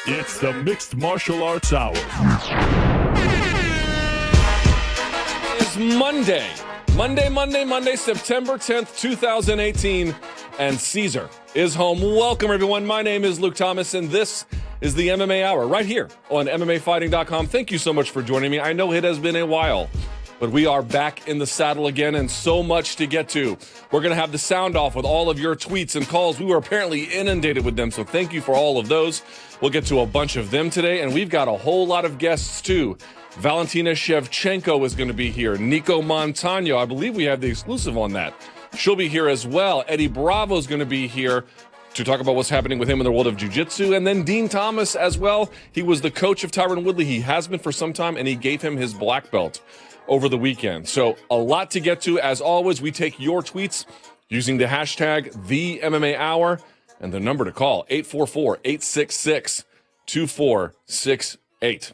It's the Mixed Martial Arts Hour. It's Monday, September 10th, 2018, and Caesar is home. Welcome, everyone. My name is Luke Thomas, and this is the MMA Hour right here on MMAFighting.com. Thank you so much for joining me. I know it has been a while, but we are back in the saddle again, and so much to get to. We're going to have the sound off with all of your tweets and calls. We were apparently inundated with them, so thank you for all of those. We'll get to a bunch of them today, and we've got a whole lot of guests, too. Valentina Shevchenko is going to be here. Nicco Montaño, I believe we have the exclusive on that. She'll be here as well. Eddie Bravo is going to be here to talk about what's happening with him in the world of jiu-jitsu. And then Dean Thomas as well. He was the coach of Tyron Woodley. He has been for some time, and he gave him his black belt over the weekend. So a lot to get to. As always, we take your tweets using the hashtag #TheMMAHour and the number to call, 844-866-2468.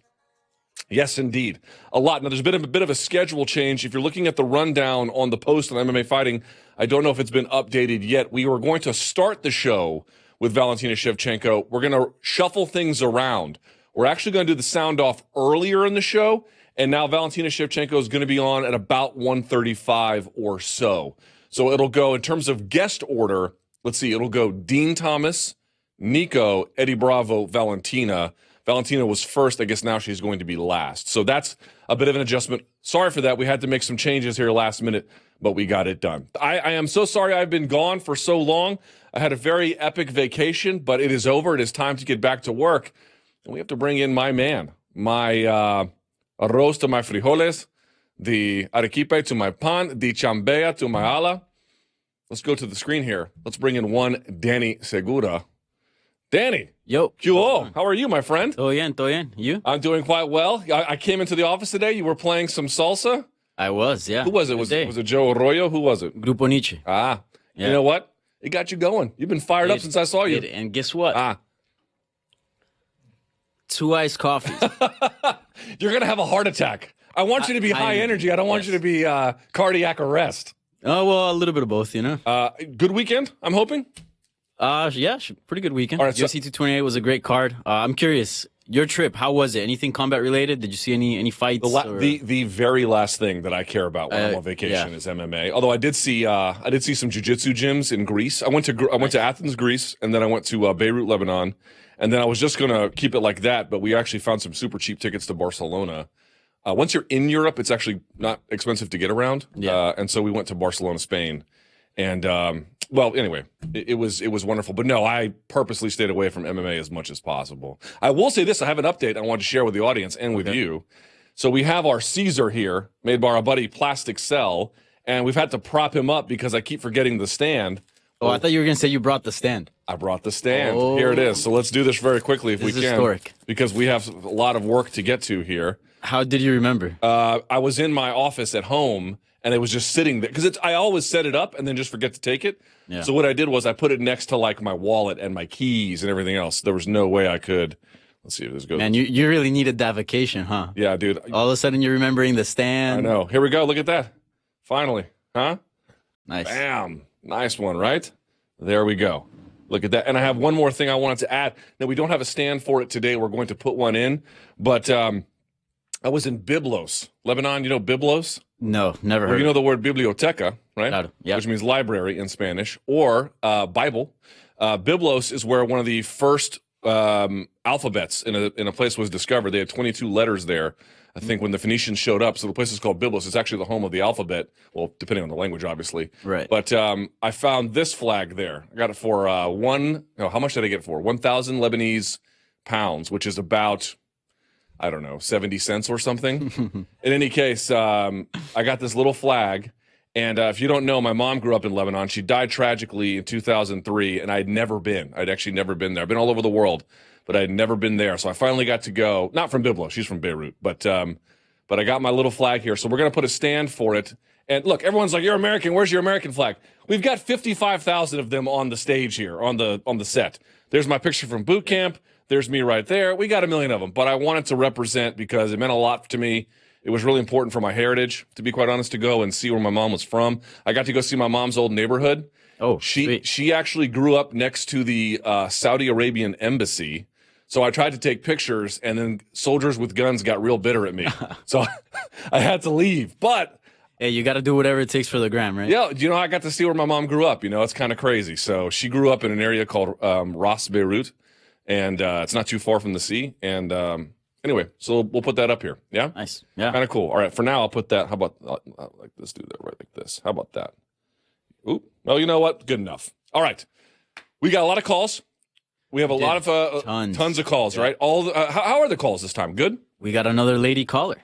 Yes, indeed. A lot. Now, there's been a bit of a schedule change. If you're looking at the rundown on the post on MMA Fighting, I don't know if it's been updated yet. We were going to start the show with Valentina Shevchenko. We're going to shuffle things around. We're actually going to do the sound off earlier in the show, and now Valentina Shevchenko is going to be on at about 1:35 or so. So it'll go, in terms of guest order, let's see, it'll go Dean Thomas, Nicco, Eddie Bravo, Valentina. Valentina was first. I guess now she's going to be last. So that's a bit of an adjustment. Sorry for that. We had to make some changes here last minute, but we got it done. I am so sorry I've been gone for so long. I had a very epic vacation, but it is over. It is time to get back to work. And we have to bring in my man, my arroz to my frijoles, the arequipe to my pan, the chambea to my ala. Let's go to the screen here. Let's bring in one Danny Segura. Danny. Yo. Hello. How are you, my friend? Todo bien. You? I'm doing quite well. I came into the office today. You were playing some salsa? I was, yeah. Who was it? Was it Joe Arroyo? Who was it? Grupo Nietzsche. Yeah. You know what? It got you going. You've been fired up since I saw you. And guess what? 2 iced coffees. You're going to have a heart attack. I want you to be high energy. I don't want you to be cardiac arrest. Oh, well, a little bit of both, you know. Good weekend, I'm hoping? Yeah, pretty good weekend. All right, UFC 228 was a great card. I'm curious, your trip, how was it? Anything combat related? Did you see any fights? The very last thing that I care about when I'm on vacation is MMA. Although I did see some jiu-jitsu gyms in Greece. I went to Athens, Greece, and then I went to Beirut, Lebanon, and then I was just gonna keep it like that. But we actually found some super cheap tickets to Barcelona. Once you're in Europe, it's actually not expensive to get around. And so we went to Barcelona, Spain, and well, anyway, it was wonderful. But no, I purposely stayed away from MMA as much as possible. I will say this: I have an update I want to share with the audience and with you. So we have our Caesar here, made by our buddy Plastic Cell, and we've had to prop him up because I keep forgetting the stand. Oh, I thought you were going to say you brought the stand. I brought the stand. Oh. Here it is. So let's do this very quickly if we can. Historic. Because we have a lot of work to get to here. How did you remember? I was in my office at home, and it was just sitting there. Because I always set it up and then just forget to take it. Yeah. So what I did was I put it next to like my wallet and my keys and everything else. There was no way I could. Let's see if this goes. Man, you really needed that vacation, huh? Yeah, dude. All of a sudden you're remembering the stand. I know. Here we go. Look at that. Finally. Huh? Nice. Bam. Nice one, right? There we go. Look at that. And I have one more thing I wanted to add. Now, we don't have a stand for it today. We're going to put one in. But I was in Byblos, Lebanon. You know Byblos? No, never heard. You know the word biblioteca, right? Claro. Yep. Which means library in Spanish, or Bible. Byblos is where one of the first alphabets in a place was discovered. They had 22 letters there, I think, when the Phoenicians showed up. So the place is called Byblos. It's actually the home of the alphabet. Well, depending on the language, obviously. Right. But I found this flag there. I got it for how much did I get it for? 1,000 Lebanese pounds, which is about, I don't know, 70 cents or something. In any case, I got this little flag. And if you don't know, my mom grew up in Lebanon. She died tragically in 2003, and I'd actually never been there. I've been all over the world, but I had never been there. So I finally got to go, not from Byblos, she's from Beirut, but I got my little flag here. So we're going to put a stand for it. And look, everyone's like, you're American, where's your American flag? We've got 55,000 of them on the stage here, on the set. There's my picture from boot camp. There's me right there. We got 1 million of them, but I wanted to represent because it meant a lot to me. It was really important for my heritage, to be quite honest, to go and see where my mom was from. I got to go see my mom's old neighborhood. Oh, she actually grew up next to the Saudi Arabian embassy. So I tried to take pictures, and then soldiers with guns got real bitter at me. So I had to leave. But hey, you got to do whatever it takes for the gram, right? yeah, I got to see where my mom grew up. It's kind of crazy. So she grew up in an area called Ras Beirut, and it's not too far from the sea. And anyway, so we'll put that up here. Yeah? Nice. Yeah. Kind of cool. All right, for now, I'll put that. How about like this? Do that right like this. How about that? Ooh, well, you know what? Good enough. All right. We got a lot of calls. We have a lot of tons of calls, right? How are the calls this time? Good? We got another lady caller.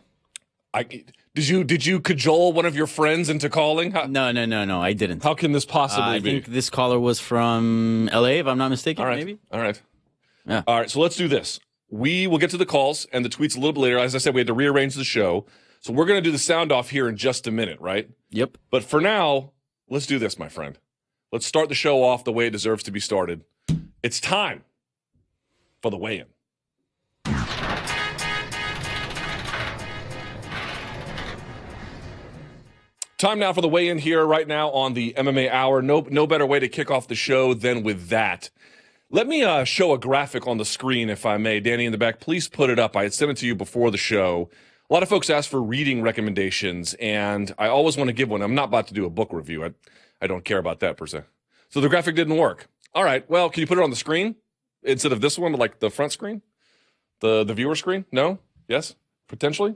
Did you cajole one of your friends into calling? No, I didn't. How can this possibly be? I think this caller was from LA, if I'm not mistaken. All right. Maybe. All right. Yeah. All right. So let's do this. We will get to the calls and the tweets a little bit later. As I said, we had to rearrange the show. So we're going to do the sound off here in just a minute, right? Yep. But for now, let's do this, my friend. Let's start the show off the way it deserves to be started. It's time for the weigh-in. Time now for the weigh-in here right now on the MMA Hour. No better way to kick off the show than with that. Let me show a graphic on the screen, if I may. Danny in the back, please put it up. I had sent it to you before the show. A lot of folks ask for reading recommendations, and I always want to give one. I'm not about to do a book review. I don't care about that per se. So the graphic didn't work. All right, well, can you put it on the screen instead of this one, like the front screen? The viewer screen? No? Yes? Potentially?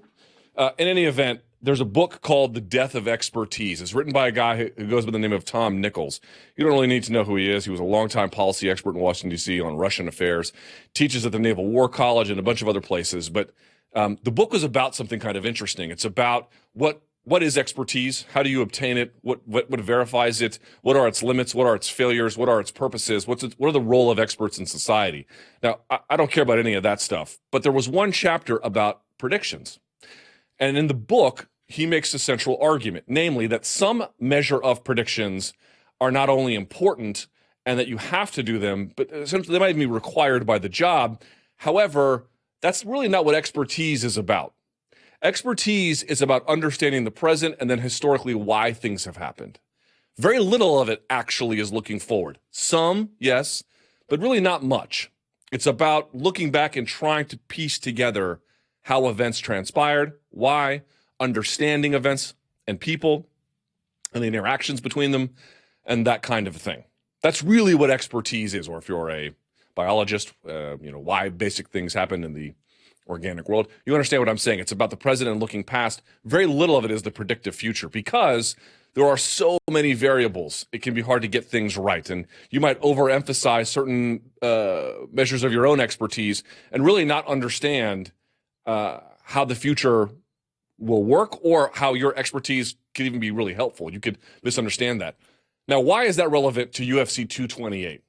In any event, there's a book called The Death of Expertise. It's written by a guy who goes by the name of Tom Nichols. You don't really need to know who he is. He was a longtime policy expert in Washington, D.C. on Russian affairs, teaches at the Naval War College and a bunch of other places. But the book was about something kind of interesting. It's about what is expertise? How do you obtain it? What verifies it? What are its limits? What are its failures? What are its purposes? What are the role of experts in society? Now, I don't care about any of that stuff, but there was one chapter about predictions. And in the book, he makes a central argument, namely that some measure of predictions are not only important and that you have to do them, but essentially they might even be required by the job. However, that's really not what expertise is about. Expertise is about understanding the present and then historically why things have happened. Very little of it actually is looking forward. Some, yes, but really not much. It's about looking back and trying to piece together how events transpired, why, understanding events and people and the interactions between them, and that kind of thing. That's really what expertise is, or if you're a biologist, why basic things happen in the organic world. You understand what I'm saying. It's about the present and looking past. Very little of it is the predictive future because there are so many variables. It can be hard to get things right. And you might overemphasize certain measures of your own expertise and really not understand how the future will work or how your expertise could even be really helpful. You could misunderstand that. Now, why is that relevant to UFC 228?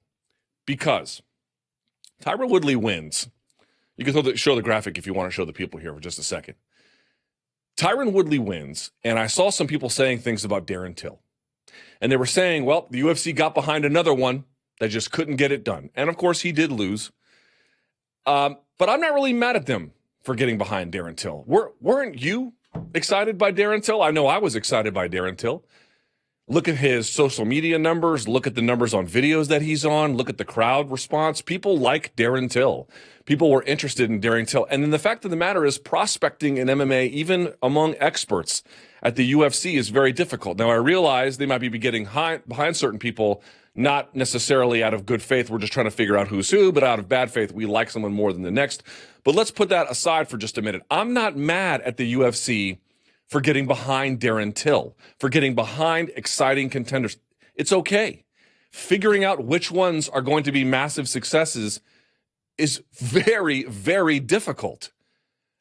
Because Tyron Woodley wins. You can show the graphic if you want to show the people here for just a second. Tyron Woodley wins, and I saw some people saying things about Darren Till. And they were saying, well, the UFC got behind another one that just couldn't get it done. And, of course, he did lose. But I'm not really mad at them for getting behind Darren Till. Weren't you excited by Darren Till? I know I was excited by Darren Till. Look at his social media numbers. Look at the numbers on videos that he's on. Look at the crowd response. People like Darren Till. People were interested in Darren Till. And then the fact of the matter is prospecting in MMA, even among experts at the UFC, is very difficult. Now, I realize they might be getting behind certain people, not necessarily out of good faith. We're just trying to figure out who's who, but out of bad faith, we like someone more than the next. But let's put that aside for just a minute. I'm not mad at the UFC for getting behind Darren Till, for getting behind exciting contenders. It's okay. Figuring out which ones are going to be massive successes is very, very difficult.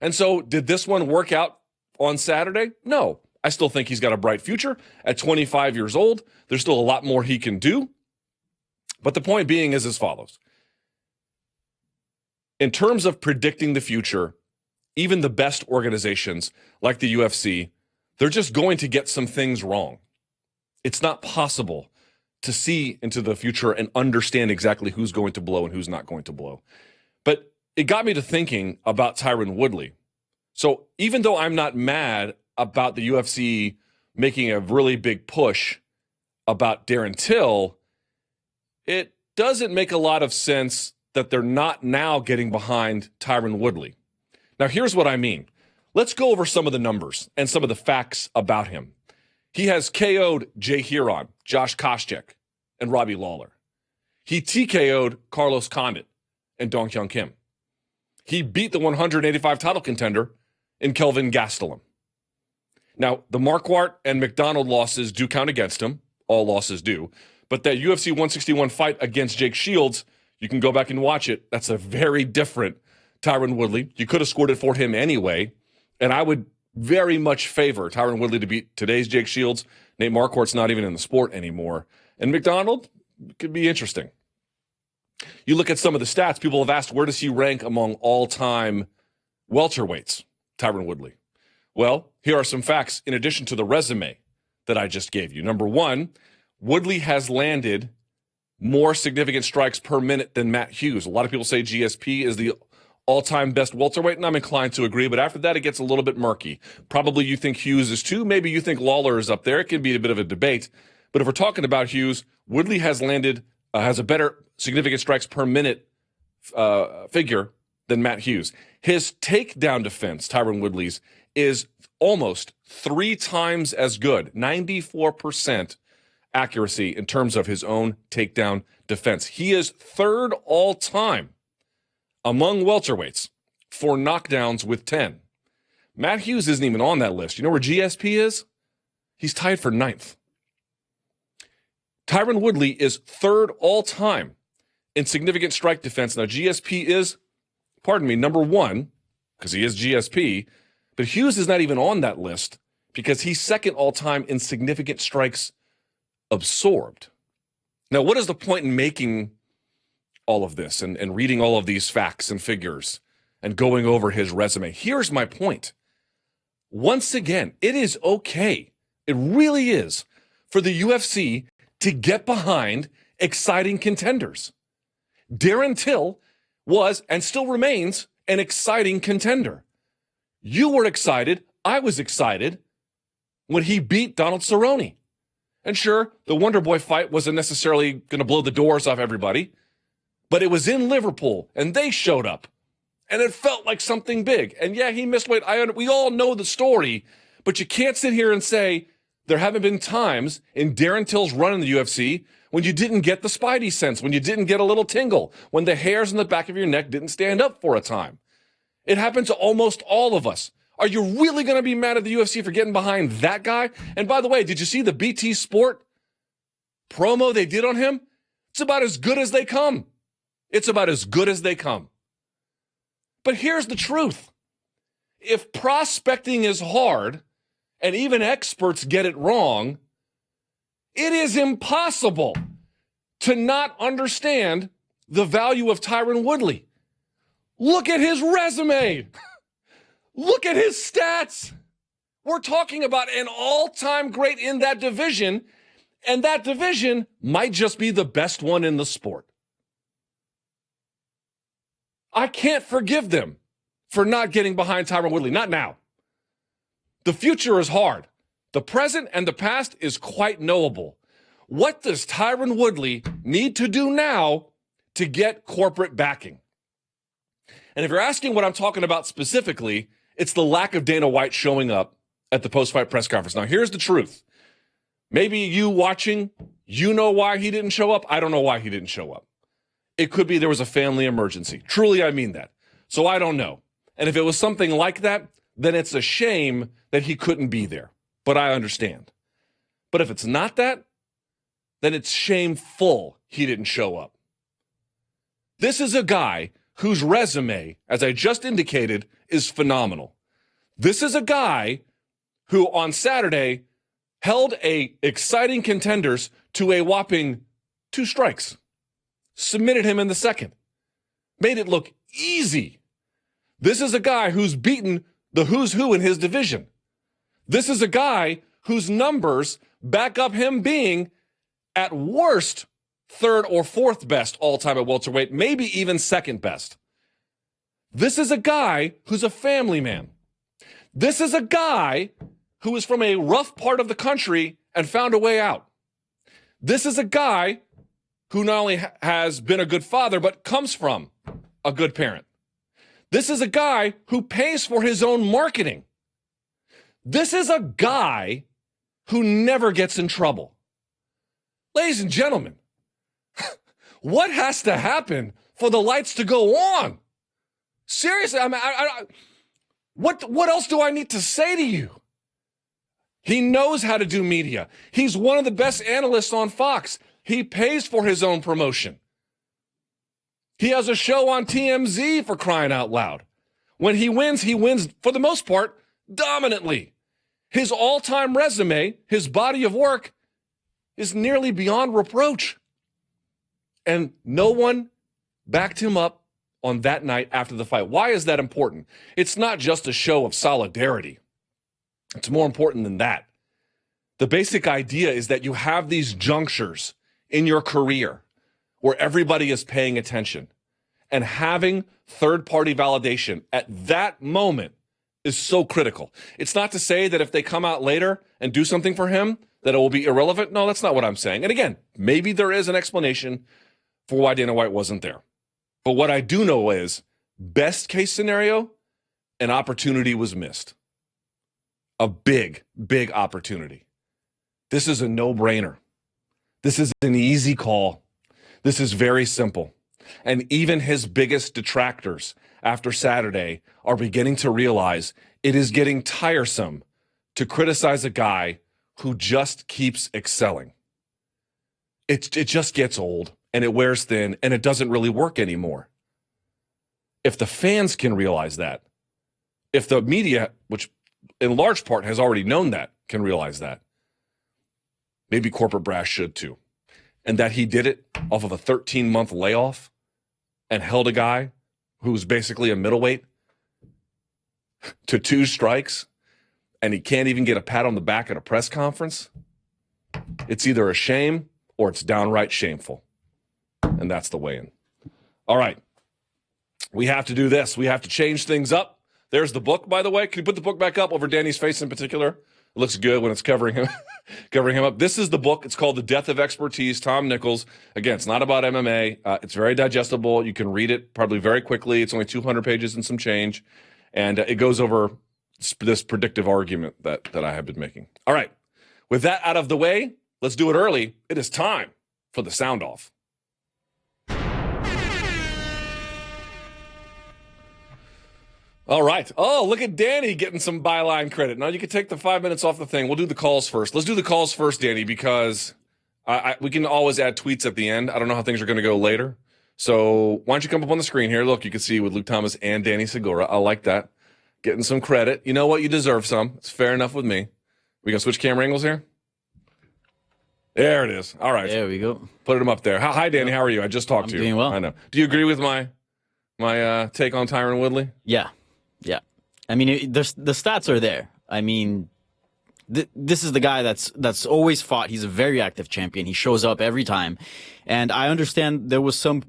And so did this one work out on Saturday? No. I still think he's got a bright future. At 25 years old, there's still a lot more he can do. But the point being is as follows. In terms of predicting the future, even the best organizations like the UFC, they're just going to get some things wrong. It's not possible to see into the future and understand exactly who's going to blow and who's not going to blow. But it got me to thinking about Tyron Woodley. So even though I'm not mad about the UFC making a really big push about Darren Till, it doesn't make a lot of sense that they're not now getting behind Tyron Woodley. Now, here's what I mean. Let's go over some of the numbers and some of the facts about him. He has KO'd Jay Huron, Josh Koscheck, and Robbie Lawler. He TKO'd Carlos Condit and Dong Hyun Kim. He beat the 185 title contender in Kelvin Gastelum. Now, the Marquardt and McDonald losses do count against him. All losses do. But that UFC 161 fight against Jake Shields, you can go back and watch it. That's a very different Tyron Woodley. You could have scored it for him anyway. And I would very much favor Tyron Woodley to beat today's Jake Shields. Nate Marquardt's not even in the sport anymore. And McDonald could be interesting. You look at some of the stats, people have asked, where does he rank among all-time welterweights, Tyron Woodley? Well, here are some facts in addition to the resume that I just gave you. Number one, Woodley has landed more significant strikes per minute than Matt Hughes. A lot of people say GSP is the all-time best welterweight, and I'm inclined to agree, but after that, it gets a little bit murky. Probably you think Hughes is too. Maybe you think Lawler is up there. It can be a bit of a debate. But if we're talking about Hughes, Woodley has landed, has a better significant strikes per minute figure than Matt Hughes. His takedown defense, Tyron Woodley's, is almost 3 times as good, 94% accuracy in terms of his own takedown defense. He is third all time among welterweights for knockdowns with 10. Matt Hughes isn't even on that list. You know where GSP is? He's tied for 9th. Tyron Woodley is third all time in significant strike defense. Now, GSP is, number 1, because he is GSP, but Hughes is not even on that list because he's second all time in significant strikes absorbed. Now, what is the point in making all of this and reading all of these facts and figures and going over his resume? Here's my point. Once again, it is okay. It really is for the UFC to get behind exciting contenders. Darren Till was and still remains an exciting contender. You were excited. I was excited when he beat Donald Cerrone. And sure, the Wonder Boy fight wasn't necessarily going to blow the doors off everybody, but it was in Liverpool, and they showed up, and it felt like something big. And yeah, he missed weight. We all know the story, but you can't sit here and say there haven't been times in Darren Till's run in the UFC when you didn't get the spidey sense, when you didn't get a little tingle, when the hairs on the back of your neck didn't stand up for a time. It happened to almost all of us. Are you really going to be mad at the UFC for getting behind that guy? And by the way, did you see the BT Sport promo they did on him? It's about as good as they come. It's about as good as they come. But here's the truth. If prospecting is hard, and even experts get it wrong, it is impossible to not understand the value of Tyron Woodley. Look at his resume. Look at his stats. We're talking about an all-time great in that division, and that division might just be the best one in the sport. I can't forgive them for not getting behind Tyron Woodley. Not now. The future is hard. The present and the past is quite knowable. What does Tyron Woodley need to do now to get corporate backing? And if you're asking what I'm talking about specifically, it's the lack of Dana White showing up at the post-fight press conference. Now, here's the truth. Maybe you watching, you know why he didn't show up. I don't know why he didn't show up. It could be there was a family emergency. Truly, I mean that. So I don't know. And if it was something like that, then it's a shame that he couldn't be there. But I understand. But if it's not that, then it's shameful he didn't show up. This is a guy whose resume, as I just indicated, is phenomenal. This is a guy who on Saturday held exciting contenders to a whopping 2 strikes, submitted him in the second, made it look easy. This is a guy who's beaten the who's who in his division. This is a guy whose numbers back up him being, at worst, 3rd or 4th best all-time at welterweight, maybe even 2nd best. This is a guy who's a family man. This is a guy who is from a rough part of the country and found a way out. This is a guy who not only has been a good father, but comes from a good parent. This is a guy who pays for his own marketing. This is a guy who never gets in trouble. Ladies and gentlemen, what has to happen for the lights to go on? Seriously, what else do I need to say to you? He knows how to do media. He's one of the best analysts on Fox. He pays for his own promotion. He has a show on TMZ, for crying out loud. When he wins for the most part dominantly. His all-time resume, his body of work, is nearly beyond reproach. And no one backed him up on that night after the fight. Why is that important? It's not just a show of solidarity. It's more important than that. The basic idea is that you have these junctures in your career where everybody is paying attention, and having third-party validation at that moment is so critical. It's not to say that if they come out later and do something for him, that it will be irrelevant. No, that's not what I'm saying. And again, maybe there is an explanation for why Dana White wasn't there. But what I do know is, best case scenario, an opportunity was missed. A big, big opportunity. This is a no-brainer. This is an easy call. This is very simple. And even his biggest detractors after Saturday are beginning to realize it is getting tiresome to criticize a guy who just keeps excelling. It just gets old, and it wears thin, and it doesn't really work anymore. If the fans can realize that, if the media, which in large part has already known that, can realize that, maybe corporate brass should too. And that he did it off of a 13-month layoff and held a guy who was basically a middleweight to 2 strikes, and he can't even get a pat on the back at a press conference. It's either a shame or it's downright shameful. And that's the weigh-in. All right. We have to do this. We have to change things up. There's the book, by the way. Can you put the book back up over Danny's face in particular? It looks good when it's covering him up. This is the book. It's called The Death of Expertise, Tom Nichols. Again, it's not about MMA. It's very digestible. You can read it probably very quickly. It's only 200 pages and some change. And it goes over this predictive argument that I have been making. All right. With that out of the way, let's do it early. It is time for the sound off. All right. Oh, look at Danny getting some byline credit. Now you can take the 5 minutes off the thing. We'll do the calls first. Let's do the calls first, Danny, because we can always add tweets at the end. I don't know how things are going to go later. So why don't you come up on the screen here? Look, you can see with Luke Thomas and Danny Segura. I like that. Getting some credit. You know what? You deserve some. It's fair enough with me. We going to switch camera angles here? There it is. All right. There we go. Put him up there. Hi, Danny. How are you? I just talked to you. Doing well. I know. Do you agree with my take on Tyron Woodley? Yeah. Yeah. I mean, the stats are there. I mean, this is the guy that's always fought. He's a very active champion. He shows up every time. And I understand there was some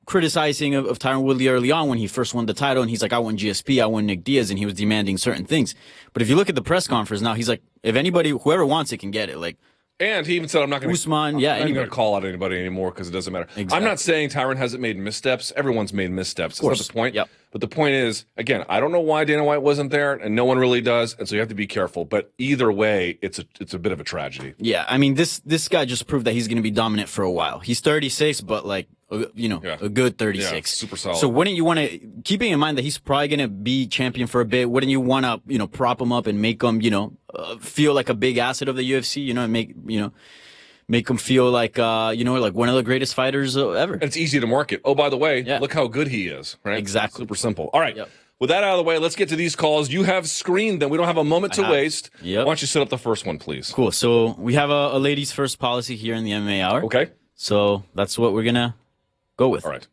criticizing of Tyron Woodley early on when he first won the title, and he's like, I want GSP, I want Nick Diaz, and he was demanding certain things. But if you look at the press conference now, he's like, if anybody, whoever wants it can get it. Like, and he even said, I'm not going to call out anybody anymore because it doesn't matter. Exactly. I'm not saying Tyron hasn't made missteps. Everyone's made missteps. That's not the point. Yep. But the point is, again, I don't know why Dana White wasn't there, and no one really does, and so you have to be careful. But either way, it's a bit of a tragedy. Yeah, I mean, this guy just proved that he's going to be dominant for a while. He's 36, but like, a good 36. Yeah, super solid. So wouldn't you want to, keeping in mind that he's probably going to be champion for a bit, wouldn't you want to, prop him up and make him, feel like a big asset of the UFC, and make him feel like, like one of the greatest fighters ever. And it's easy to market. Oh, by the way, look how good he is, right? Exactly. Super simple. All right. Yep. With that out of the way, let's get to these calls. You have screened them. We don't have a moment to waste. Yep. Why don't you set up the first one, please? Cool. So we have a ladies first policy here in the MMA Hour. Okay. So that's what we're going to go with. All right.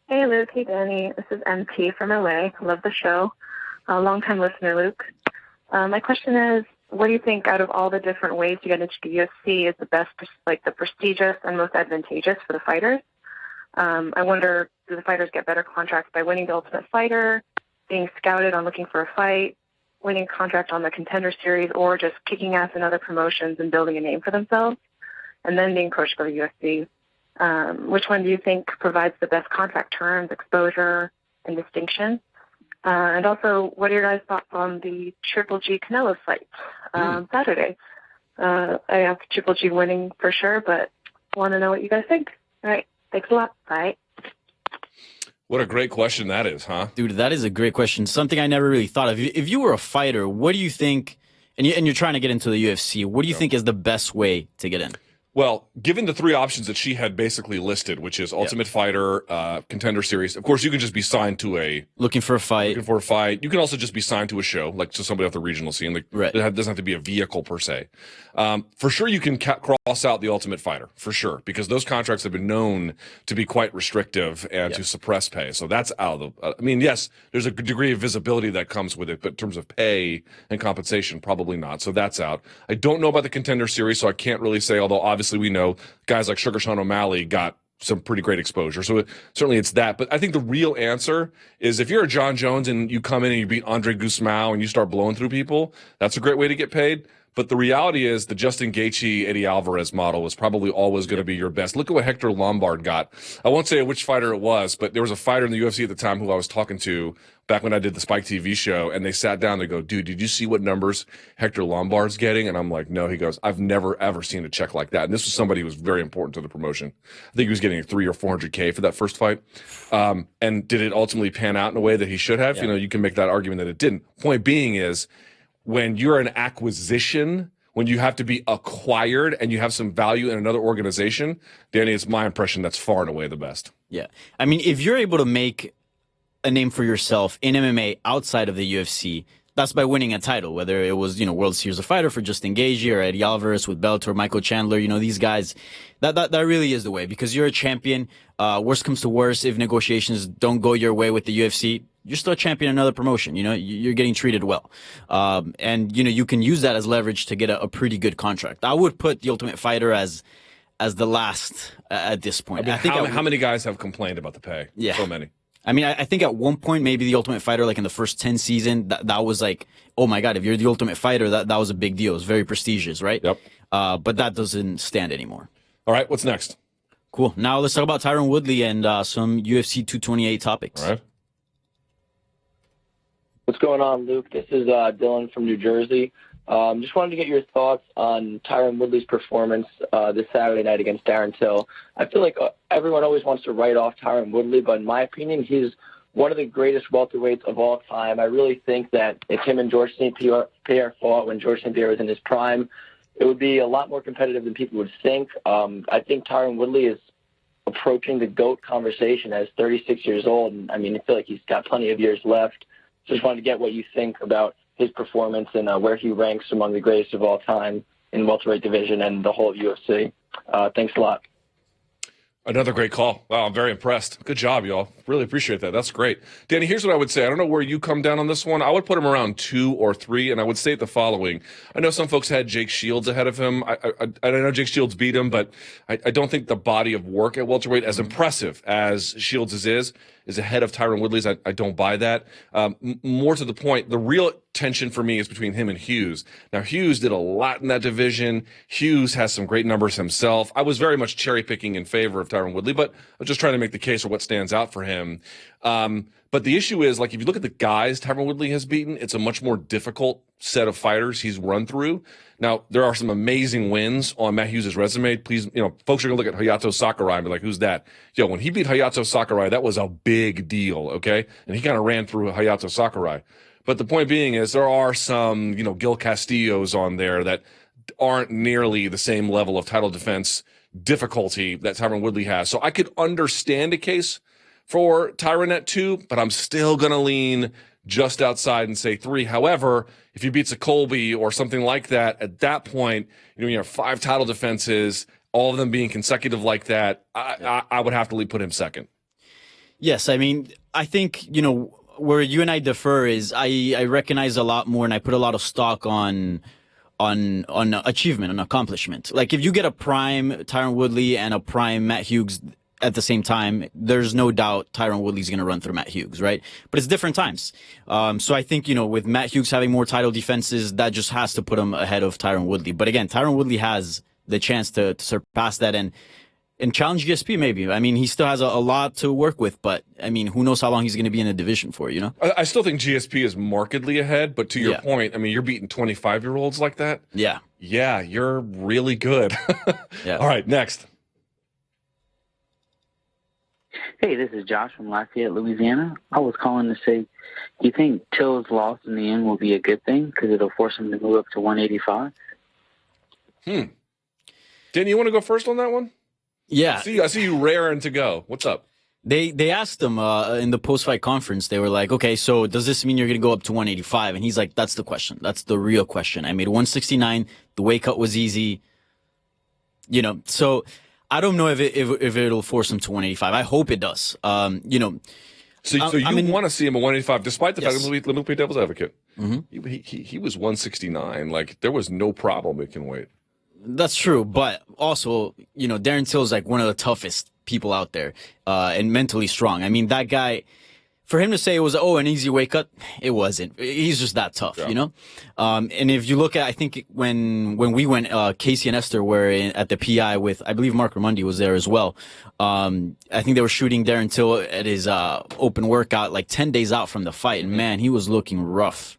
Hey, Luke. Hey, Danny. This is MT from LA. Love the show. Long-time listener, Luke. My question is, what do you think out of all the different ways to get into the UFC is the best, like the prestigious and most advantageous for the fighters? I wonder, do the fighters get better contracts by winning the Ultimate Fighter, being scouted on looking for a fight, winning a contract on the Contender Series, or just kicking ass in other promotions and building a name for themselves? and then being coached by the UFC. Which one do you think provides the best contract terms, exposure, and distinction? And also, what are your guys' thoughts on the Triple G Canelo fight Saturday? I have Triple G winning for sure, but want to know what you guys think. All right. Thanks a lot. Bye. What a great question that is, huh? Dude, that is a great question. Something I never really thought of. If you were a fighter, what do you think, and you're trying to get into the UFC, what do you think is the best way to get in? Well, given the three options that she had basically listed, which is Ultimate Fighter, Contender Series, of course, you can just be signed to a... Looking for a fight. You can also just be signed to a show, like to somebody off the regional scene. Like, right. It doesn't have to be a vehicle per se. For sure, you can cross out the Ultimate Fighter, for sure, because those contracts have been known to be quite restrictive and to suppress pay. So that's out of the... I mean, yes, there's a degree of visibility that comes with it, but in terms of pay and compensation, probably not. So that's out. I don't know about the Contender Series, so I can't really say, although obviously we know guys like Sugar Sean O'Malley got some pretty great exposure. So certainly it's that. But I think the real answer is if you're a John Jones and you come in and you beat Andre Guzmão and you start blowing through people, that's a great way to get paid. But the reality is the Justin Gaethje, Eddie Alvarez model was probably always going to be your best. Look at what Hector Lombard got. I won't say which fighter it was, but there was a fighter in the UFC at the time who I was talking to back when I did the Spike TV show, and they sat down and they go, dude, did you see what numbers Hector Lombard's getting? And I'm like, no. He goes, I've never, ever seen a check like that. And this was somebody who was very important to the promotion. I think he was getting $300,000 or $400,000 for that first fight. And did it ultimately pan out in a way that he should have? Yeah. You know, you can make that argument that it didn't. Point being is, when you're an acquisition, when you have to be acquired and you have some value in another organization, Danny, it's my impression that's far and away the best. Yeah. I mean, if you're able to make a name for yourself in MMA outside of the UFC, that's by winning a title, whether it was, World Series of Fighter for Justin Gaethje or Eddie Alvarez with Bellator, Michael Chandler, these guys, that really is the way, because you're a champion. Worst comes to worst, if negotiations don't go your way with the UFC, you're still a champion in another promotion. You're getting treated well. And you can use that as leverage to get a pretty good contract. I would put the Ultimate Fighter as the last at this point. I mean, how many guys have complained about the pay? Yeah. So many. I mean, I think at one point, maybe the Ultimate Fighter, like in the first 10 season, that was like, oh my God, if you're the Ultimate Fighter, that was a big deal. It was very prestigious, right? Yep. But that doesn't stand anymore. All right, what's next? Cool. Now let's talk about Tyron Woodley and some UFC 228 topics. All right. What's going on, Luke? This is Dylan from New Jersey. Just wanted to get your thoughts on Tyron Woodley's performance this Saturday night against Darren Till. I feel like everyone always wants to write off Tyron Woodley, but in my opinion, he's one of the greatest welterweights of all time. I really think that if him and George St. Pierre fought when George St. Pierre was in his prime, it would be a lot more competitive than people would think. I think Tyron Woodley is approaching the GOAT conversation as 36 years old, and I feel like he's got plenty of years left. Just wanted to get what you think about his performance and where he ranks among the greatest of all time in the welterweight division and the whole UFC. Thanks a lot. Another great call. Wow, I'm very impressed. Good job, y'all. Really appreciate that. That's great. Danny, here's what I would say. I don't know where you come down on this one. I would put him around 2 or 3, and I would state the following. I know some folks had Jake Shields ahead of him. I know Jake Shields beat him, but I don't think the body of work at welterweight, as impressive as Shields is ahead of Tyron Woodley's. I don't buy that. More to the point, the real tension for me is between him and Hughes. Now, Hughes did a lot in that division. Hughes has some great numbers himself. I was very much cherry-picking in favor of Tyron Woodley, but I was just trying to make the case for what stands out for him. But the issue is, like, if you look at the guys Tyron Woodley has beaten, it's a much more difficult set of fighters he's run through. Now, there are some amazing wins on Matt Hughes' resume. Please, folks are going to look at Hayato Sakurai and be like, who's that? When he beat Hayato Sakurai, that was a big deal, okay? And he kind of ran through Hayato Sakurai. But the point being is there are some, Gil Castillos on there that aren't nearly the same level of title defense difficulty that Tyron Woodley has. So I could understand a case for Tyron at 2, but I'm still going to lean just outside and say 3. However, if he beats a Colby or something like that, at that point, you have 5 title defenses, all of them being consecutive like that, I would have to put him second. Yes, I think, where you and I differ is I recognize a lot more and I put a lot of stock on achievement, on accomplishment. Like if you get a prime Tyron Woodley and a prime Matt Hughes at the same time, there's no doubt Tyron Woodley's going to run through Matt Hughes, right? But it's different times. So I think, with Matt Hughes having more title defenses, that just has to put him ahead of Tyron Woodley. But again, Tyron Woodley has the chance to surpass that and challenge GSP maybe. I mean, he still has a lot to work with, but I mean, who knows how long he's going to be in the division for, you know? I still think GSP is markedly ahead, but to your point, I mean, you're beating 25-year-olds like that. Yeah. Yeah, you're really good. Yeah. All right, next. Hey, this is Josh from Lafayette, Louisiana. I was calling to say, do you think Till's loss in the end will be a good thing because it'll force him to move up to 185? Dan, you want to go first on that one? Yeah. I see you raring to go. What's up? They asked him in the post-fight conference, they were like, okay, so does this mean you're going to go up to 185? And he's like, that's the question. That's the real question. I made 169. The weight cut was easy. You know, so I don't know if it'll force him to 185. I hope it does. You know. So you want to see him at 185, despite the fact, let me play devil's advocate. Mm-hmm. He was 169. Like, there was no problem making weight. That's true, but also, you know, Darren Till is like one of the toughest people out there, and mentally strong. I mean, that guy, for him to say it was, an easy weight cut, it wasn't. He's just that tough, you know? And if you look at, I think when we went, Casey and Esther were at the PI with, I believe Mark Ramundi was there as well. I think they were shooting Darren Till at his, open workout like 10 days out from the fight. And man, he was looking rough.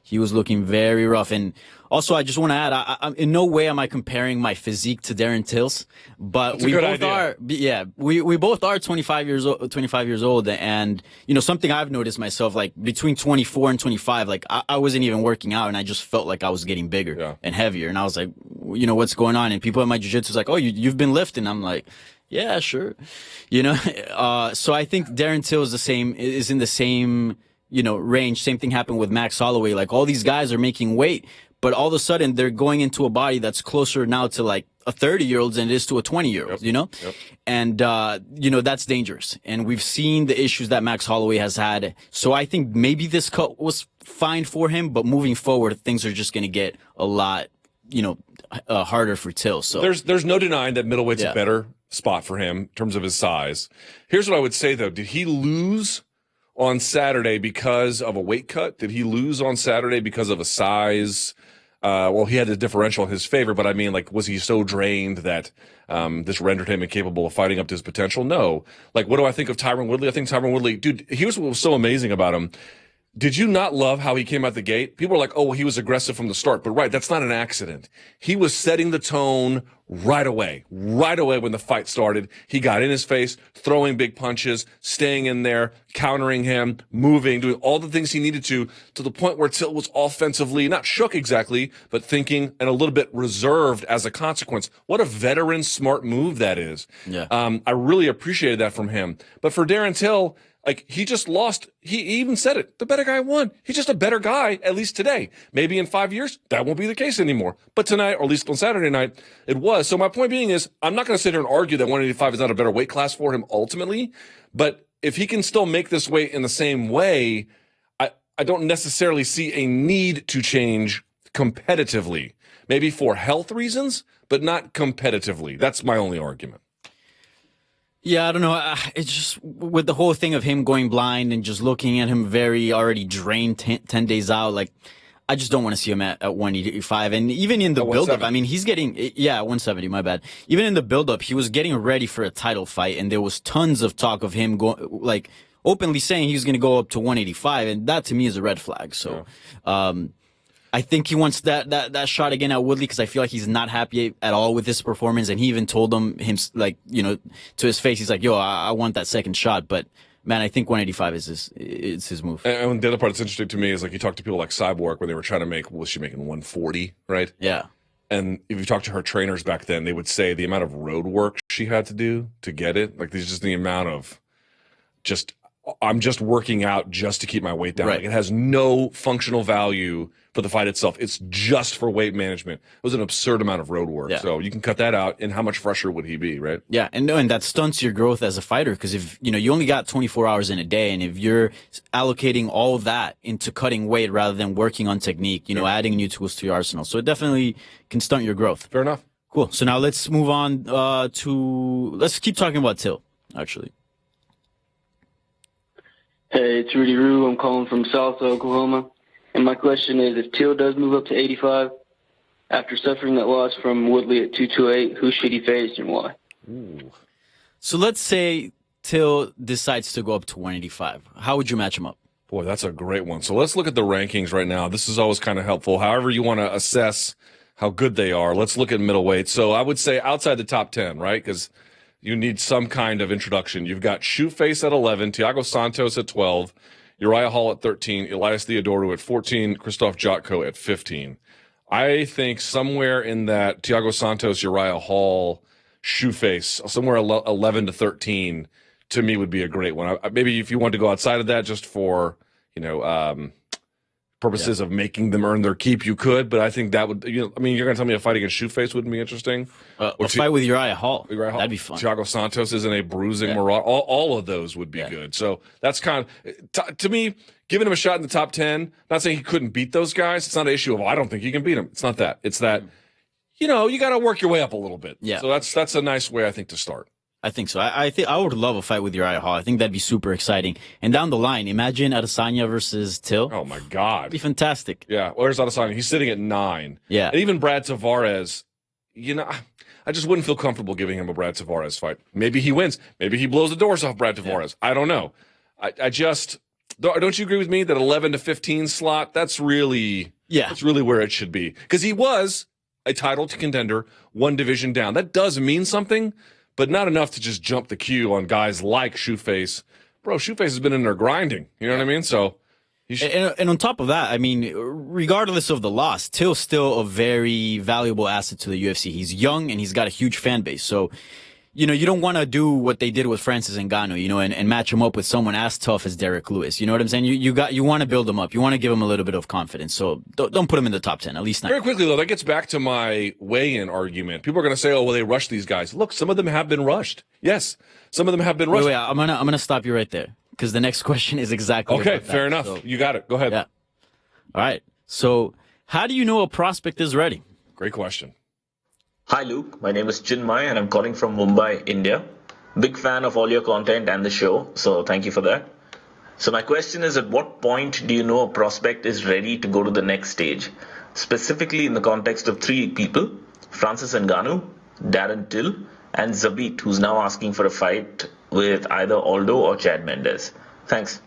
He was looking very rough. And also, I just want to add, I in no way am I comparing my physique to Darren Till's, but we both are. Yeah, we both are 25 years old, and you know, something I've noticed myself, like between 24 and 25, like I wasn't even working out, and I just felt like I was getting bigger and heavier, and I was like, you know, what's going on? And people at my jiu-jitsu was like, oh, you've been lifting. I'm like, yeah, sure, you know. So I think Darren Till is in the same, you know, range. Same thing happened with Max Holloway. Like, all these guys are making weight, but all of a sudden they're going into a body that's closer now to like a 30-year-old than it is to a 20-year-old, you know? And, you know, that's dangerous. And we've seen the issues that Max Holloway has had. So I think maybe this cut was fine for him, but moving forward, things are just going to get a lot, you know, harder for Till. So there's no denying that middleweight's a better spot for him in terms of his size. Here's what I would say, though. Did he lose on Saturday because of a weight cut? Did he lose on Saturday because of a size? Well, he had a differential in his favor, but I mean, like, was he so drained that this rendered him incapable of fighting up to his potential? No. Like, what do I think of Tyron Woodley? I think Tyron Woodley, dude, here's what was so amazing about him. Did you not love how he came out the gate? People are like, oh, well, he was aggressive from the start. But right, that's not an accident. He was setting the tone right away when the fight started. He got in his face, throwing big punches, staying in there, countering him, moving, doing all the things he needed to the point where Till was offensively, not shook exactly, but thinking and a little bit reserved as a consequence. What a veteran, smart move that is. Yeah. I really appreciated that from him. But for Darren Till, like, he just lost. He even said it. The better guy won. He's just a better guy, at least today. Maybe in 5 years, that won't be the case anymore. But tonight, or at least on Saturday night, it was. So my point being is, I'm not going to sit here and argue that 185 is not a better weight class for him ultimately. But if he can still make this weight in the same way, I don't necessarily see a need to change competitively. Maybe for health reasons, but not competitively. That's my only argument. Yeah, I don't know. It's just with the whole thing of him going blind and just looking at him very already drained 10 days out, like, I just don't want to see him at 185. And even in the build-up, I mean, he's getting, 170, my bad. Even in the build-up, he was getting ready for a title fight, and there was tons of talk of him going, like, openly saying he was going to go up to 185, and that to me is a red flag. So, I think he wants that shot again at Woodley, because I feel like he's not happy at all with his performance. And he even told him, like, you know, to his face, he's like, yo, I want that second shot. But man, I think 185 is his move. And the other part that's interesting to me is, like, you talk to people like Cyborg when they were trying to make, was she making 140, right? Yeah. And if you talk to her trainers back then, they would say the amount of road work she had to do to get it, like, there's just the amount of I'm just working out just to keep my weight down. Right. Like, it has no functional value for the fight itself. It's just for weight management. It was an absurd amount of road work. Yeah. So you can cut that out, and how much fresher would he be, right? Yeah, and that stunts your growth as a fighter, because if you only got 24 hours in a day, and if you're allocating all of that into cutting weight rather than working on technique, adding new tools to your arsenal, so it definitely can stunt your growth. Fair enough. Cool. So now let's move on let's keep talking about Till, actually. Hey, it's Rudy Rue. I'm calling from South Oklahoma. And my question is, if Till does move up to 85, After suffering that loss from Woodley at 228, who should he face and why? Ooh. So let's say Till decides to go up to 185. How would you match him up? Boy, that's a great one. So let's look at the rankings right now. This is always kind of helpful. However you want to assess how good they are, let's look at middleweight. So I would say outside the top 10, right? Because you need some kind of introduction. You've got Shoeface at 11, Thiago Santos at 12, Uriah Hall at 13, Elias Theodorou at 14, Krzysztof Jotko at 15. I think somewhere in that Thiago Santos, Uriah Hall, Shoeface, somewhere 11 to 13, to me would be a great one. Maybe if you want to go outside of that just for, purposes of making them earn their keep, you could. But I think that would, you're going to tell me a fight against Shoeface wouldn't be interesting? A fight with Uriah Hall. That'd be fun. Thiago Santos isn't a bruising marauder. All of those would be good. So that's kind of, to me, giving him a shot in the top 10, not saying he couldn't beat those guys. It's not an issue of, I don't think he can beat him. It's not that. It's that, you got to work your way up a little bit. Yeah. So that's a nice way, I think, to start. I think so. I think I would love a fight with Uriah Hall. I think that'd be super exciting. And down the line, imagine Adesanya versus Till. Oh my God, that'd be fantastic. Yeah, where's Adesanya? He's sitting at 9. Yeah, and even Brad Tavares. I just wouldn't feel comfortable giving him a Brad Tavares fight. Maybe he wins. Maybe he blows the doors off Brad Tavares. Yeah. I don't know. I just don't you agree with me that 11 to 15 slot? That's really where it should be, because he was a title contender, one division down. That does mean something. But not enough to just jump the queue on guys like Shoeface. Bro, Shoeface has been in there grinding. You know what I mean? So, and on top of that, I mean, regardless of the loss, Till's still a very valuable asset to the UFC. He's young and he's got a huge fan base. So, you don't want to do what they did with Francis Ngannou, and match him up with someone as tough as Derek Lewis. You know what I'm saying? You want to build him up. You want to give him a little bit of confidence. So don't put him in the top 10, at least not. Very quickly, though, that gets back to my weigh-in argument. People are going to say, oh, well, they rushed these guys. Look, some of them have been rushed. Yes, some of them have been rushed. Wait, I'm gonna stop you right there, because the next question is exactly okay. Fair enough. So, you got it. Go ahead. Yeah. All right. So, how do you know a prospect is ready? Great question. Hi, Luke. My name is Chinmay, and I'm calling from Mumbai, India. Big fan of all your content and the show, so thank you for that. So my question is, at what point do you know a prospect is ready to go to the next stage? Specifically in the context of 3 people, Francis Ngannou, Darren Till, and Zabit, who's now asking for a fight with either Aldo or Chad Mendes. Thanks.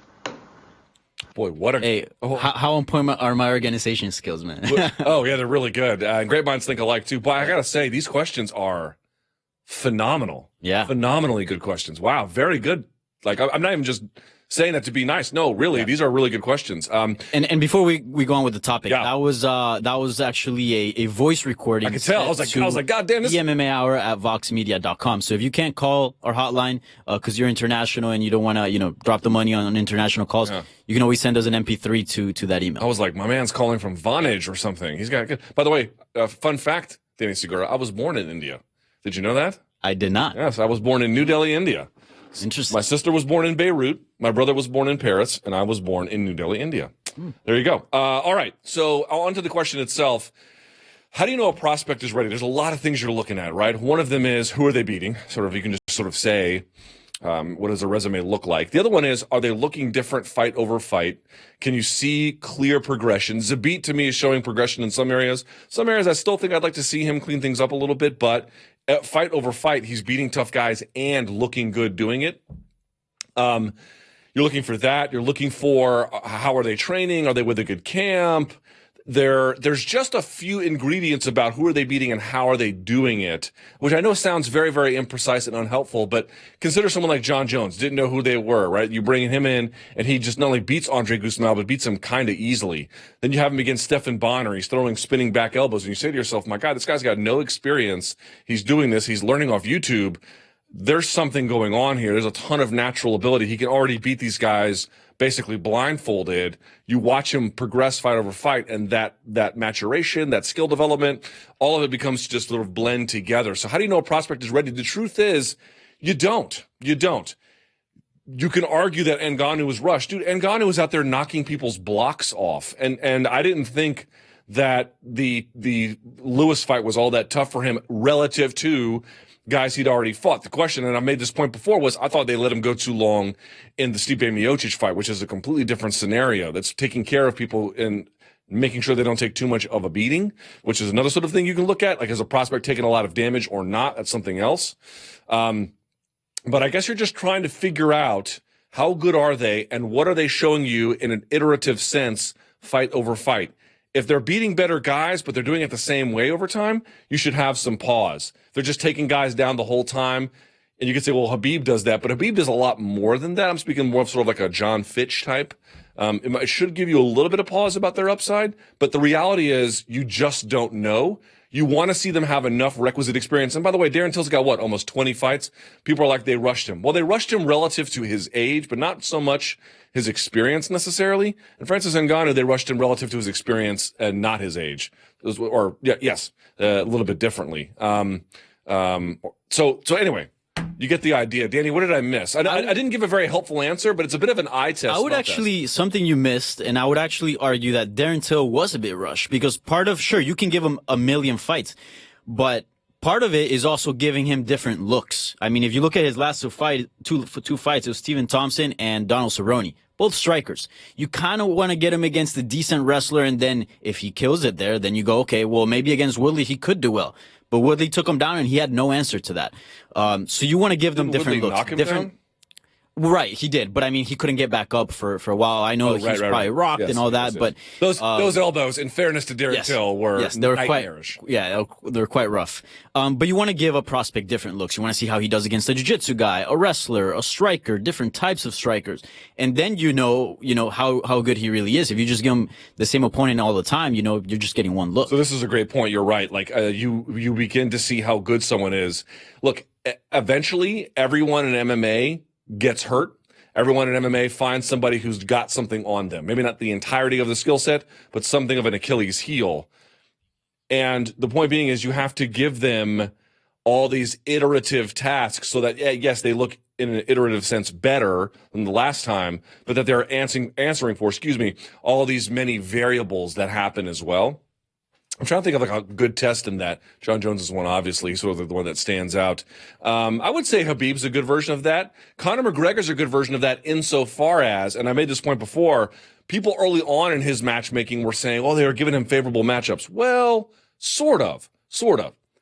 Boy, what a... Hey, how important are my organization skills, man? Oh, yeah, they're really good. And great minds think alike, too. But I got to say, these questions are phenomenal. Yeah. Phenomenally good questions. Wow, very good. Like, I'm not even just saying that to be nice. No, really, these are really good questions. And before we go on with the topic, that was actually a voice recording. I could tell. I was like, God damn this. The MMA Hour at voxmedia.com. So if you can't call our hotline because you're international and you don't want to, drop the money on international calls, you can always send us an MP3 to that email. I was like, my man's calling from Vonage or something. He's got good. By the way, fun fact, Danny Segura, I was born in India. Did you know that? I did not. Yes, I was born in New Delhi, India. Interesting. My sister was born in Beirut. My brother was born in Paris, and I was born in New Delhi, India. There you go. All right. So on to the question itself. How do you know a prospect is ready? There's a lot of things you're looking at, right? One of them is, who are they beating? You can just sort of say, what does a resume look like? The other one is, are they looking different fight over fight? Can you see clear progression? Zabit, to me, is showing progression in some areas. Some areas I still think I'd like to see him clean things up a little bit, but fight over fight, he's beating tough guys and looking good doing it. You're looking for that. You're looking for how are they training? Are they with a good camp? There's just a few ingredients about who are they beating and how are they doing it, which I know sounds very, very imprecise and unhelpful, but consider someone like John Jones, didn't know who they were, right? You bring him in and he just not only beats Andre Guzman, but beats him kind of easily. Then you have him against Stephan Bonner. He's throwing spinning back elbows and you say to yourself, my God, this guy's got no experience. He's doing this. He's learning off YouTube. There's something going on here. There's a ton of natural ability. He can already beat these guys basically blindfolded. You watch him progress fight over fight, and that maturation, that skill development, all of it becomes just sort of blend together. So how do you know a prospect is ready? The truth is, you don't. You don't. You can argue that Ngannou was rushed. Dude, Ngannou was out there knocking people's blocks off. And I didn't think that the Lewis fight was all that tough for him relative to guys he'd already fought. The question, and I made this point before, was I thought they let him go too long in the Stipe Miocic fight, which is a completely different scenario that's taking care of people in making sure they don't take too much of a beating, which is another sort of thing you can look at. Like, is a prospect taking a lot of damage or not? That's something else. But I guess you're just trying to figure out how good are they and what are they showing you in an iterative sense, fight over fight. If they're beating better guys, but they're doing it the same way over time, you should have some pause. If they're just taking guys down the whole time, and you could say, well, Khabib does that, but Khabib does a lot more than that. I'm speaking more of sort of like a John Fitch type. It should give you a little bit of pause about their upside, but the reality is you just don't know. You want to see them have enough requisite experience. And by the way, Darren Till's got, almost 20 fights? People are like, they rushed him. Well, they rushed him relative to his age, but not so much his experience necessarily. And Francis Ngannou, they rushed him relative to his experience and not his age. A little bit differently. So anyway, you get the idea. Danny, what did I miss? I didn't give a very helpful answer, but it's a bit of an eye test. I would actually, something you missed, and I would actually argue that Darren Till was a bit rushed because sure, you can give him a million fights, but part of it is also giving him different looks. I mean, if you look at his last two fights, it was Stephen Thompson and Donald Cerrone, both strikers. You kind of want to get him against a decent wrestler, and then if he kills it there, then you go, okay, well, maybe against Woodley he could do well. But Woodley took him down, and he had no answer to that. So you want to give them different looks. Knock him down? Right, he did, but I mean, he couldn't get back up for a while. I know he's probably rocked and all that, but those elbows, in fairness to Darren Till, were they were nightmarish. They're quite rough. But you want to give a prospect different looks. You want to see how he does against a jiu-jitsu guy, a wrestler, a striker, different types of strikers, and then you know how good he really is. If you just give him the same opponent all the time, you're just getting one look. So this is a great point. You're right. Like you begin to see how good someone is. Look, eventually, everyone in MMA gets hurt. Everyone in MMA finds somebody who's got something on them. Maybe not the entirety of the skill set, but something of an Achilles heel. And the point being is you have to give them all these iterative tasks so that, yes, they look in an iterative sense better than the last time, but that they're answering for, all these many variables that happen as well. I'm trying to think of like a good test in that. John Jones is one, obviously, sort of the one that stands out. I would say Khabib's a good version of that. Conor McGregor's a good version of that insofar as, and I made this point before, people early on in his matchmaking were saying, they were giving him favorable matchups. Well, sort of.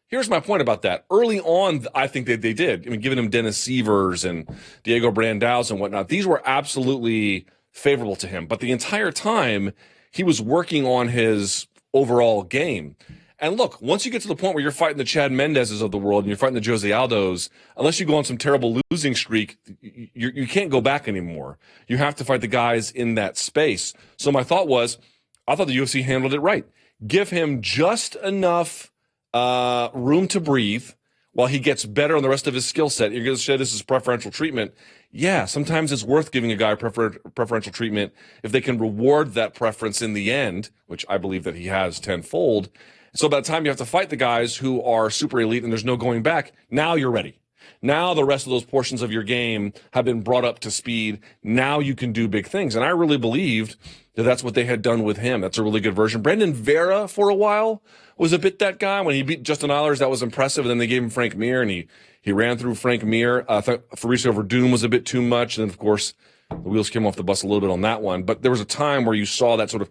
Here's my point about that. Early on, I think they did. I mean, giving him Dennis Sievers and Diego Brandows and whatnot, these were absolutely favorable to him. But the entire time, he was working on his overall game. And look, once you get to the point where you're fighting the Chad Mendezes of the world and you're fighting the Jose Aldos, unless you go on some terrible losing streak, you can't go back anymore. You have to fight the guys in that space. So my thought was, I thought the UFC handled it right. Give him just enough room to breathe while he gets better on the rest of his skill set. You're going to say this is preferential treatment. Yeah, sometimes it's worth giving a guy preferential treatment if they can reward that preference in the end, which I believe that he has tenfold. So by the time you have to fight the guys who are super elite and there's no going back, now you're ready. Now the rest of those portions of your game have been brought up to speed. Now you can do big things. And I really believed that that's what they had done with him. That's a really good version. Brandon Vera, for a while, was a bit that guy. When he beat Justin Eilers, that was impressive. And then they gave him Frank Mir, and he ran through Frank Mir. I thought Fabricio Verdum was a bit too much. And then, of course, the wheels came off the bus a little bit on that one. But there was a time where you saw that sort of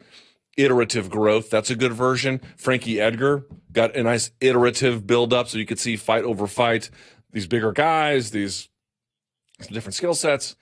iterative growth. That's a good version. Frankie Edgar got a nice iterative build-up so you could see fight over fight. These bigger guys, these different skill sets.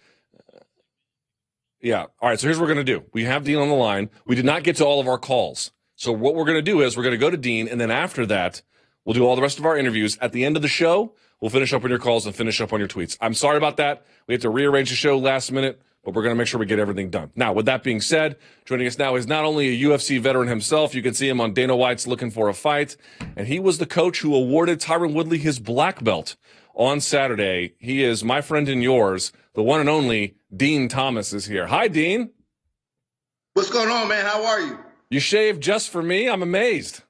Yeah. All right, so here's what we're going to do. We have Dean on the line. We did not get to all of our calls. So what we're going to do is we're going to go to Dean, and then after that, we'll do all the rest of our interviews. At the end of the show, we'll finish up on your calls and finish up on your tweets. I'm sorry about that. We had to rearrange the show last minute, but we're going to make sure we get everything done. Now, with that being said, joining us now is not only a UFC veteran himself, you can see him on Dana White's Looking for a Fight, and he was the coach who awarded Tyron Woodley his black belt on Saturday. He is my friend and yours, the one and only Dean Thomas is here. Hi, Dean. What's going on, man? How are you? You shaved just for me? I'm amazed.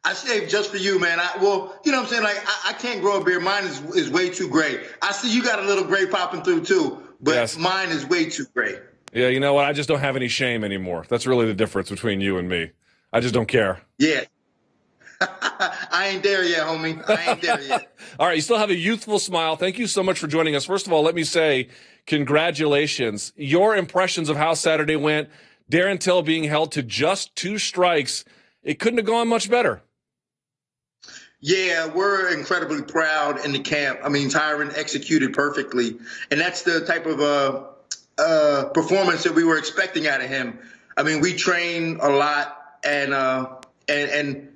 I shaved just for you, man. You know what I'm saying? Like, I can't grow a beard. Mine is way too gray. I see you got a little gray popping through, too, but yes, mine is way too gray. Yeah, you know what? I just don't have any shame anymore. That's really the difference between you and me. I just don't care. Yeah. I ain't there yet, homie. I ain't there yet. All right, you still have a youthful smile. Thank you so much for joining us. First of all, let me say congratulations. Your impressions of how Saturday went, Darren Till being held to just 2 strikes. It couldn't have gone much better. Yeah, we're incredibly proud in the camp. I mean, Tyron executed perfectly, and that's the type of performance that we were expecting out of him. I mean, we train a lot, and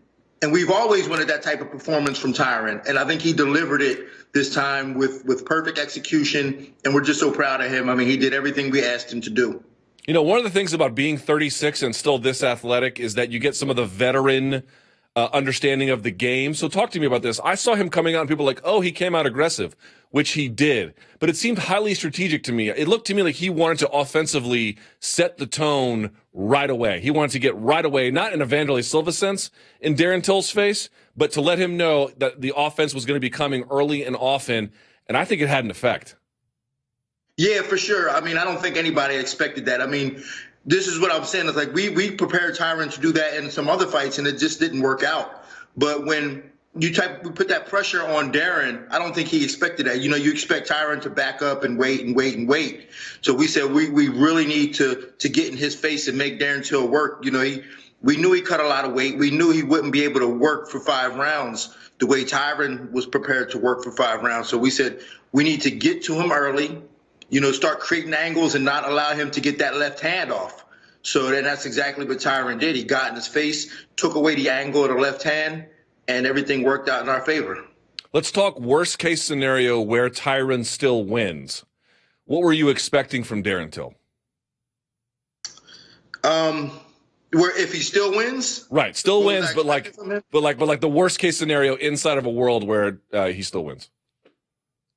we've always wanted that type of performance from Tyron, and I think he delivered it this time with perfect execution, and we're just so proud of him. I mean, he did everything we asked him to do. You know, one of the things about being 36 and still this athletic is that you get some of the veteran understanding of the game. So talk to me about this. I saw him coming out and people were like, oh, he came out aggressive, which he did. But it seemed highly strategic to me. It looked to me like he wanted to offensively set the tone right away. He wanted to get right away, not in a Vanderlei Silva sense in Darren Till's face, but to let him know that the offense was going to be coming early and often. And I think it had an effect. Yeah, for sure. I mean, I don't think anybody expected that. I mean, this is what I'm saying. It's like we prepared Tyron to do that in some other fights, and it just didn't work out. But when we put that pressure on Darren, I don't think he expected that. You know, you expect Tyron to back up and wait and wait and wait. So we said we really need to get in his face and make Darren Till work. You know, we knew he cut a lot of weight. We knew he wouldn't be able to work for 5 rounds the way Tyron was prepared to work for 5 rounds. So we said we need to get to him early, you know, start creating angles and not allow him to get that left hand off. So then that's exactly what Tyron did. He got in his face, took away the angle of the left hand, and everything worked out in our favor. Let's talk worst case scenario where Tyron still wins. What were you expecting from Darren Till? Where if he still wins? Right, still wins, but like the worst case scenario inside of a world where he still wins.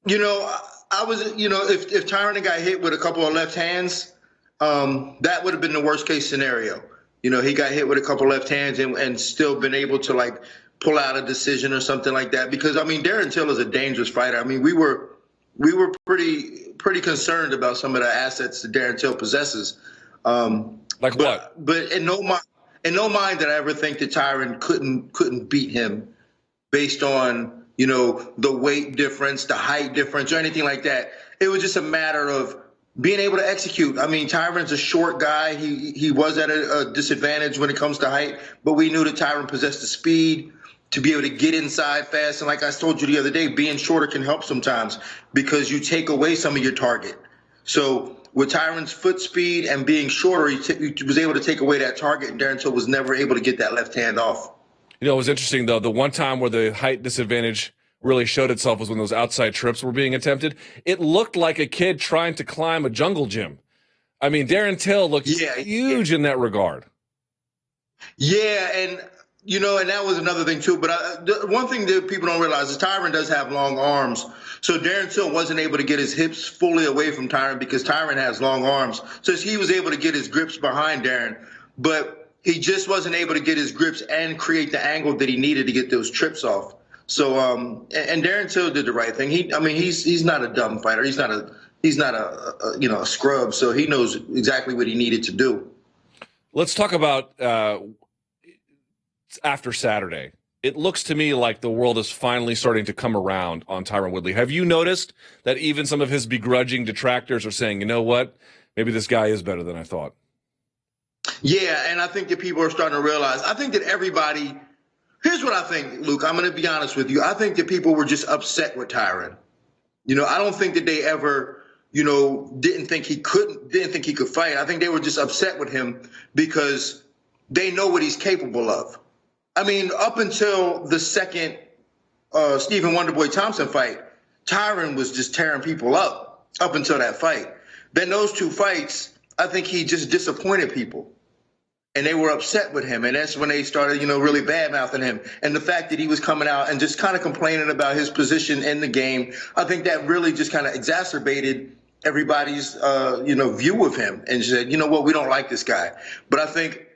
You know, I was, you know, if Tyron had got hit with a couple of left hands, that would have been the worst case scenario. You know, he got hit with a couple of left hands and still been able to like pull out a decision or something like that. Because I mean, Darren Till is a dangerous fighter. I mean, we were pretty concerned about some of the assets that Darren Till possesses. What? But in no mind did I ever think that Tyron couldn't beat him based on, you know, the weight difference, the height difference, or anything like that. It was just a matter of being able to execute. I mean, Tyron's a short guy. He was at a disadvantage when it comes to height, but we knew that Tyron possessed the speed to be able to get inside fast. And like I told you the other day, being shorter can help sometimes because you take away some of your target. So with Tyron's foot speed and being shorter, he was able to take away that target, and Darren Till was never able to get that left hand off. You know, it was interesting, though. The one time where the height disadvantage really showed itself was when those outside trips were being attempted. It looked like a kid trying to climb a jungle gym. I mean, Darren Till looked huge in that regard. Yeah, and, you know, and that was another thing, too. But the one thing that people don't realize is Tyron does have long arms. So Darren Till wasn't able to get his hips fully away from Tyron because Tyron has long arms. So he was able to get his grips behind Darren. But he just wasn't able to get his grips and create the angle that he needed to get those trips off. So, and Darren Till did the right thing. He's not a dumb fighter. He's not a scrub. So he knows exactly what he needed to do. Let's talk about after Saturday. It looks to me like the world is finally starting to come around on Tyron Woodley. Have you noticed that even some of his begrudging detractors are saying, you know what, maybe this guy is better than I thought? Yeah, and I think that people are starting to realize. I think that everybody. Here's what I think, Luke. I'm going to be honest with you. I think that people were just upset with Tyron. You know, I don't think that they ever, you know, didn't think he could fight. I think they were just upset with him because they know what he's capable of. I mean, up until the second Stephen Wonderboy Thompson fight, Tyron was just tearing people up until that fight. Then those 2 fights, I think he just disappointed people. And they were upset with him. And that's when they started, you know, really bad-mouthing him. And the fact that he was coming out and just kind of complaining about his position in the game, I think that really just kind of exacerbated everybody's, view of him and said, you know what, we don't like this guy. But I think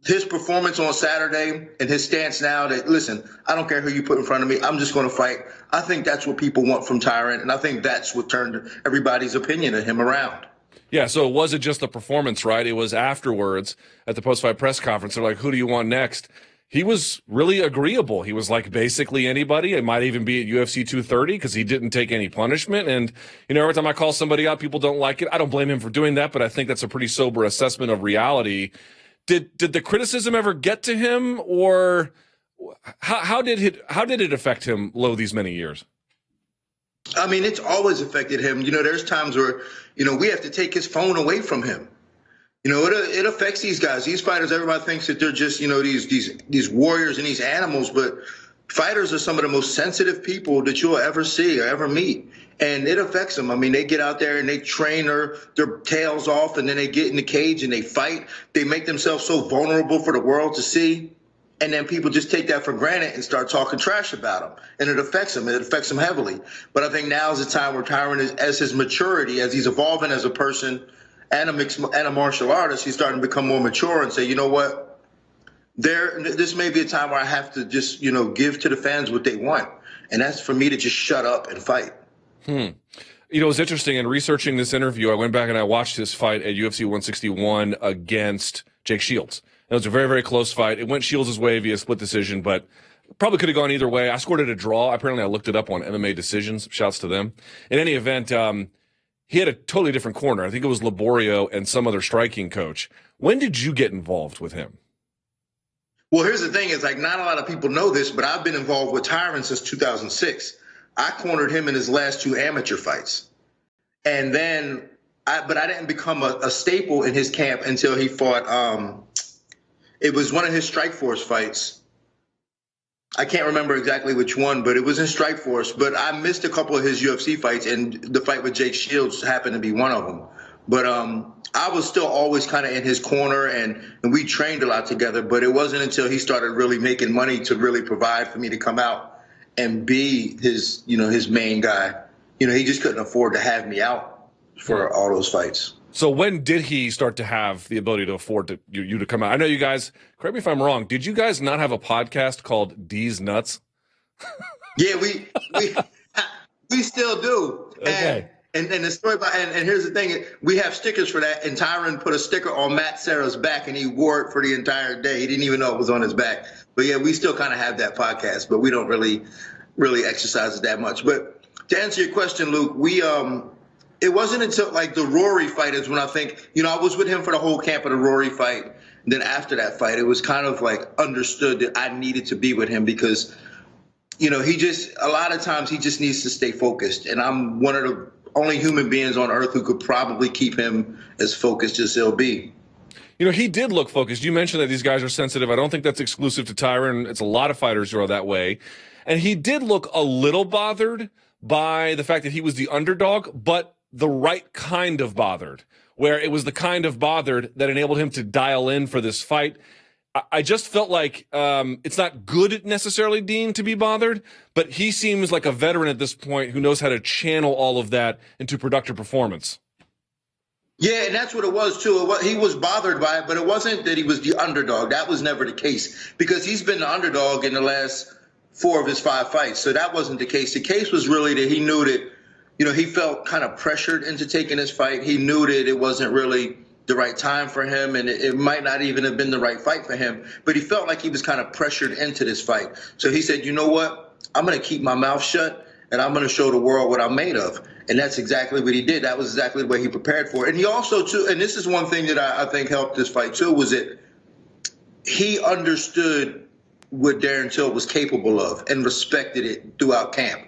his performance on Saturday and his stance now that, listen, I don't care who you put in front of me. I'm just going to fight. I think that's what people want from Tyron. And I think that's what turned everybody's opinion of him around. Yeah, so it wasn't just the performance, right? It was afterwards at the post-fight press conference. They're like, who do you want next? he was really agreeable. He was like basically anybody. It might even be at UFC 230 because he didn't take any punishment. And, every time I call somebody out, people don't like it. I don't blame him for doing that, but I think that's a pretty sober assessment of reality. Did the criticism ever get to him, or how did it affect him these many years? I mean, it's always affected him. There's times where, we have to take his phone away from him. It affects these guys. These fighters, everybody thinks that they're just, these warriors and these animals, but fighters are some of the most sensitive people that you'll ever see or ever meet. And it affects them. I mean, they get out there and they train their tails off, and then they get in the cage and they fight. They make themselves so vulnerable for the world to see. And then people just take that for granted and start talking trash about him. And it affects him. It affects him heavily. But I think now is the time where Tyron, as his maturity, as he's evolving as a person and a martial artist, he's starting to become more mature and say, you know what? This may be a time where I have to just, give to the fans what they want. And that's for me to just shut up and fight. It was interesting in researching this interview. I went back and I watched this fight at UFC 161 against Jake Shields. It was a very, very close fight. It went Shields' way via split decision, but probably could have gone either way. I scored it a draw. Apparently, I looked it up on MMA Decisions. Shouts to them. In any event, he had a totally different corner. I think it was Laborio and some other striking coach. When did you get involved with him? Well, here's the thing. It's like not a lot of people know this, but I've been involved with Tyron since 2006. I cornered him in his last 2 amateur fights. And then, I didn't become a staple in his camp until he fought, it was one of his Strikeforce fights. I can't remember exactly which one, but it was in Strikeforce. But I missed a couple of his UFC fights, and the fight with Jake Shields happened to be one of them. But I was still always kind of in his corner, and we trained a lot together. But it wasn't until he started really making money to really provide for me to come out and be his main guy. He just couldn't afford to have me out for all those fights. So when did he start to have the ability to afford you to come out? I know you guys, correct me if I'm wrong, did you guys not have a podcast called D's Nuts? Yeah, we still do. Okay. And the story about, and here's the thing, we have stickers for that, and Tyron put a sticker on Matt Serra's back, and he wore it for the entire day. He didn't even know it was on his back. But yeah, we still kind of have that podcast, but we don't really exercise it that much. But to answer your question, Luke, it wasn't until like the Rory fight is when I think, I was with him for the whole camp of the Rory fight. And then after that fight, it was kind of like understood that I needed to be with him because, a lot of times he just needs to stay focused. And I'm one of the only human beings on earth who could probably keep him as focused as he'll be. He did look focused. You mentioned that these guys are sensitive. I don't think that's exclusive to Tyron. It's a lot of fighters who are that way. And he did look a little bothered by the fact that he was the underdog, but the right kind of bothered, where it was the kind of bothered that enabled him to dial in for this fight. I just felt like it's not good necessarily, Dean, to be bothered, but he seems like a veteran at this point who knows how to channel all of that into productive performance. Yeah, and that's what it was, too. He was bothered by it, but it wasn't that he was the underdog. That was never the case because he's been the underdog in the last 4 of his 5 fights. So that wasn't the case. The case was really that he knew that, he felt kind of pressured into taking this fight. He knew that it wasn't really the right time for him, and it might not even have been the right fight for him. But he felt like he was kind of pressured into this fight. So he said, you know what? I'm going to keep my mouth shut, and I'm going to show the world what I'm made of. And that's exactly what he did. That was exactly the way he prepared for it. And he also, too, and this is one thing that I think helped this fight, too, was that he understood what Darren Till was capable of and respected it throughout camp.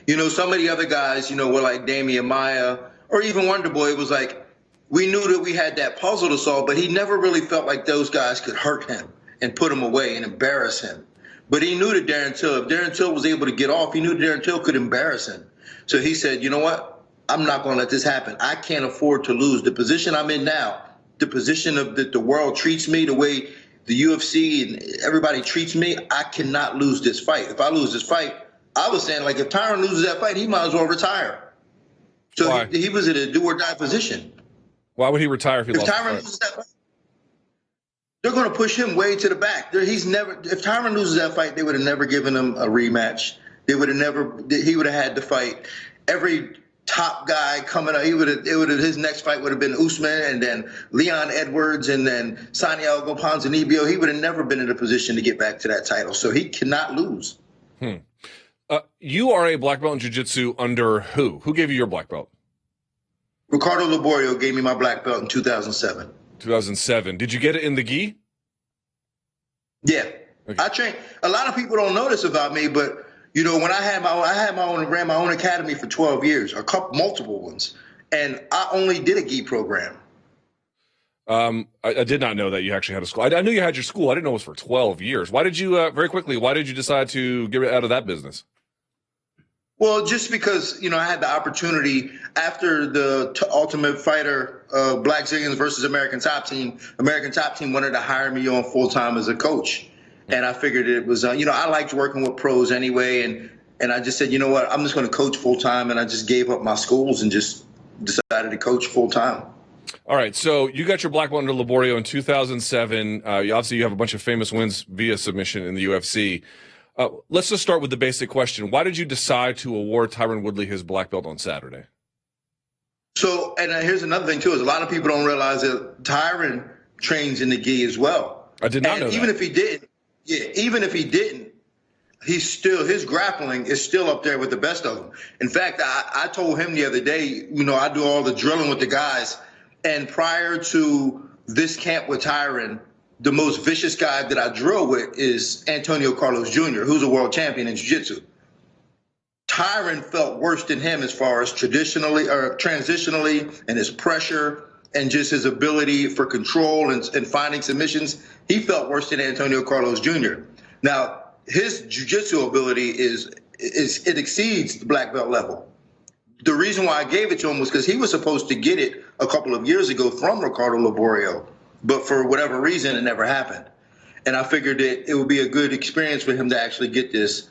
Some of the other guys, were like Damian Maia or even Wonderboy. It was like we knew that we had that puzzle to solve, but he never really felt like those guys could hurt him and put him away and embarrass him. But he knew that Darren Till, if Darren Till was able to get off, he knew Darren Till could embarrass him. So he said, you know what? I'm not going to let this happen. I can't afford to lose. The position I'm in now, the position of that the world treats me, the way the UFC and everybody treats me, I cannot lose this fight. If I lose this fight, I was saying, like, if Tyron loses that fight, he might as well retire. So he was in a do-or-die position. Why would he retire if he lost Tyron loses that fight? They're going to push him way to the back. If Tyron loses that fight, they would have never given him a rematch. He would have had to fight every top guy coming up. His next fight would have been Usman and then Leon Edwards and then Santiago Ponzinibbio. He would have never been in a position to get back to that title. So he cannot lose. You are a black belt in jiu-jitsu under who? Who gave you your black belt? Ricardo Laborio gave me my black belt in 2007. 2007. Did you get it in the gi? Yeah. Okay. I trained. A lot of people don't know this about me, but you know, when I ran my own academy for 12 years, multiple ones, and I only did a gi program. I did not know that you actually had a school. I knew you had your school. I didn't know it was for 12 years. Why did you, very quickly, why did you decide to get out of that business? Well, just because, you know, I had the opportunity after the Ultimate Fighter, Black Zillions versus American Top Team wanted to hire me on full-time as a coach. And I figured it was, you know, I liked working with pros anyway. And I just said, you know what, I'm just going to coach full-time. And I just gave up my schools and just decided to coach full-time. All right, so you got your black belt under Laborio in 2007. Obviously, you have a bunch of famous wins via submission in the UFC. Let's just start with the basic question. Why did you decide to award Tyron Woodley his black belt on Saturday? So, and here's another thing, too, is a lot of people don't realize that Tyron trains in the gi as well. I did not know that. Even if he didn't, his grappling is still up there with the best of them. In fact, I told him the other day, you know, I do all the drilling with the guys. And prior to this camp with Tyron, the most vicious guy that I drill with is Antonio Carlos Jr., who's a world champion in jiu-jitsu. Tyron felt worse than him as far as transitionally and his pressure and just his ability for control and finding submissions. He felt worse than Antonio Carlos Jr. Now, his jiu-jitsu ability it exceeds the black belt level. The reason why I gave it to him was because he was supposed to get it a couple of years ago from Ricardo Laborio, but for whatever reason, it never happened. And I figured that it would be a good experience for him to actually get this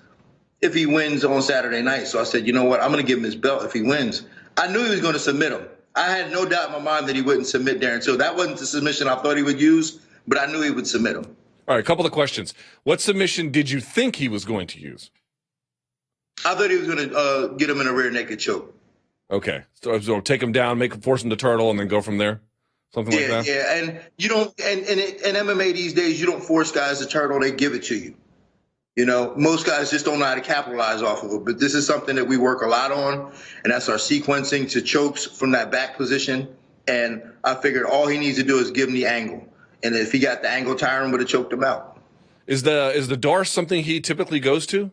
if he wins on Saturday night. So I said, you know what, I'm going to give him his belt if he wins. I knew he was going to submit him. I had no doubt in my mind that he wouldn't submit Darren Till. That wasn't the submission I thought he would use, but I knew he would submit him. All right, a couple of questions. What submission did you think he was going to use? I thought he was going to get him in a rear naked choke. Okay, so take him down, force him to turtle, and then go from there, something like that. Yeah, and you don't. And in MMA these days, you don't force guys to turtle; they give it to you. You know, most guys just don't know how to capitalize off of it. But this is something that we work a lot on, and that's our sequencing to chokes from that back position. And I figured all he needs to do is give him the angle, and if he got the angle, Tyron would have choked him out. Is the Darce something he typically goes to?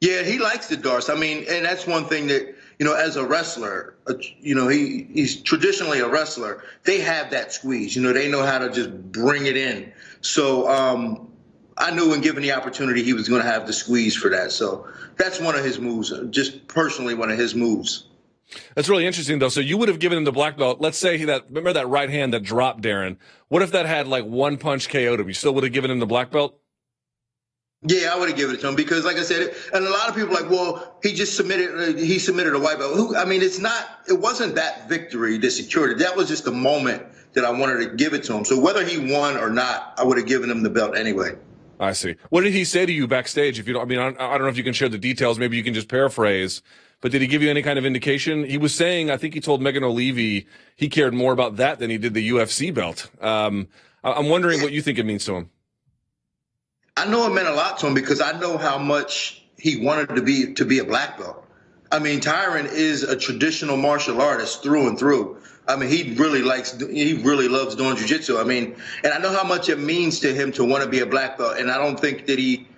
Yeah, he likes the Darce. I mean, and that's one thing that, you know, as a wrestler, you know, he's traditionally a wrestler. They have that squeeze. You know, they know how to just bring it in. So I knew when given the opportunity, he was going to have the squeeze for that. So that's one of his moves, just personally one of his moves. That's really interesting, though. So you would have given him the black belt. Let's say remember that right hand that dropped Darren. What if that had like one punch KO'd him? You still would have given him the black belt? Yeah, I would have given it to him because, like I said, and a lot of people are like, well, he submitted a white belt. I mean, it wasn't that victory that secured it. That was just the moment that I wanted to give it to him. So whether he won or not, I would have given him the belt anyway. I see. What did he say to you backstage? If you don't, I mean, I don't know if you can share the details. Maybe you can just paraphrase. But did he give you any kind of indication? He was saying, I think he told Megan O'Leary he cared more about that than he did the UFC belt. I'm wondering what you think it means to him. I know it meant a lot to him because I know how much he wanted to be a black belt. I mean, Tyron is a traditional martial artist through and through. I mean, he really loves doing jiu-jitsu. I mean, and I know how much it means to him to want to be a black belt. And I don't think that he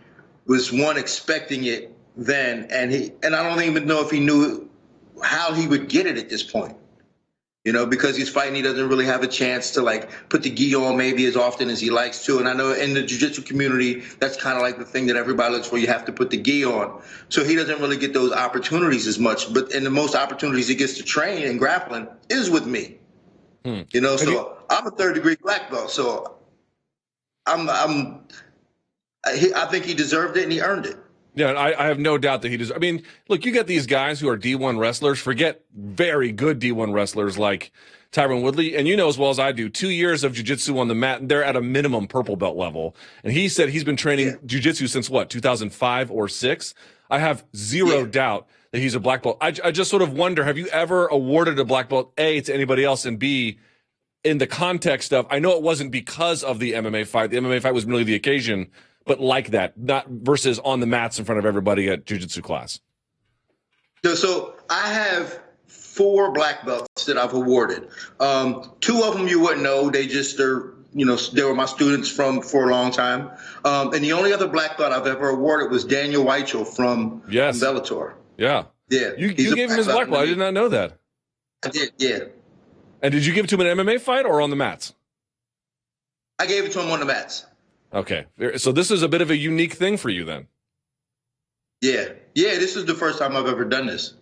was expecting it then. And I don't even know if he knew how he would get it at this point. You know, because he's fighting, he doesn't really have a chance to like put the gi on maybe as often as he likes to. And I know in the jiu-jitsu community, that's kind of like the thing that everybody looks for. You have to put the gi on. So he doesn't really get those opportunities as much. But in the most opportunities he gets to train and grappling is with me. You know, so I'm a third-degree black belt. So I think he deserved it and he earned it. Yeah, I have no doubt that he does. I mean, look, you get these guys who are D1 wrestlers. Forget very good D1 wrestlers like Tyron Woodley. And you know as well as I do, 2 years of jiu-jitsu on the mat, and they're at a minimum purple belt level. And he said he's been training jiu-jitsu since, what, 2005 or 6? I have zero doubt that he's a black belt. I just sort of wonder, have you ever awarded a black belt, A, to anybody else, and B, in the context of, I know it wasn't because of the MMA fight. The MMA fight was merely the occasion, but like that, not versus on the mats in front of everybody at jiu-jitsu class. So I have 4 black belts that I've awarded. 2 of them you wouldn't know. They were my students for a long time. And the only other black belt I've ever awarded was Daniel Weichel from Bellator. Yeah. Yeah. You gave him his black belt. I did not know that. I did, yeah. And did you give it to him in an MMA fight or on the mats? I gave it to him on the mats. Okay. So this is a bit of a unique thing for you then. Yeah. Yeah, this is the first time I've ever done this.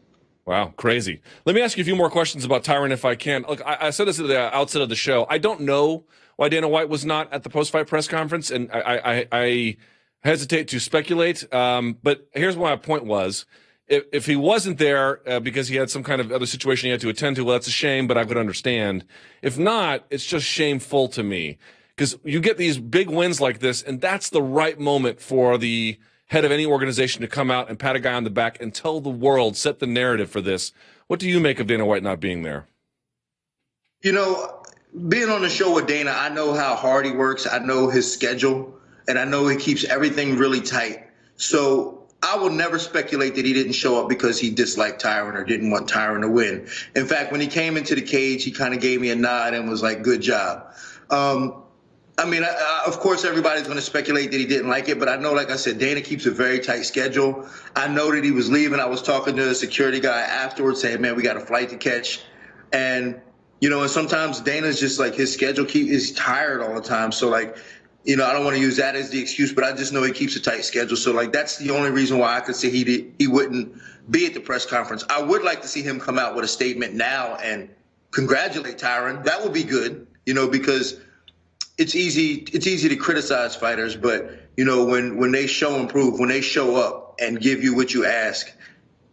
Wow, crazy. Let me ask you a few more questions about Tyron if I can. Look, I said this at the outset of the show. I don't know why Dana White was not at the post-fight press conference, and I hesitate to speculate. But here's what my point was. If he wasn't there because he had some kind of other situation he had to attend to, well, that's a shame, but I could understand. If not, it's just shameful to me because you get these big wins like this, and that's the right moment for the head of any organization to come out and pat a guy on the back and tell the world, set the narrative for this. What do you make of Dana White not being there? You know, being on the show with Dana, I know how hard he works. I know his schedule, and I know he keeps everything really tight. So I will never speculate that he didn't show up because he disliked Tyron or didn't want Tyron to win. In fact, when he came into the cage, he kind of gave me a nod and was like, good job. I mean, of course, everybody's going to speculate that he didn't like it, but I know, like I said, Dana keeps a very tight schedule. I know that he was leaving. I was talking to a security guy afterwards saying, man, we got a flight to catch. And, you know, and sometimes Dana's just like his schedule is tired all the time. So, like, you know, I don't want to use that as the excuse, but I just know he keeps a tight schedule. So, like, that's the only reason why I could say he wouldn't be at the press conference. I would like to see him come out with a statement now and congratulate Tyron. That would be good, you know, because it's easy to criticize fighters, but, you know, when they show and prove, when they show up and give you what you ask,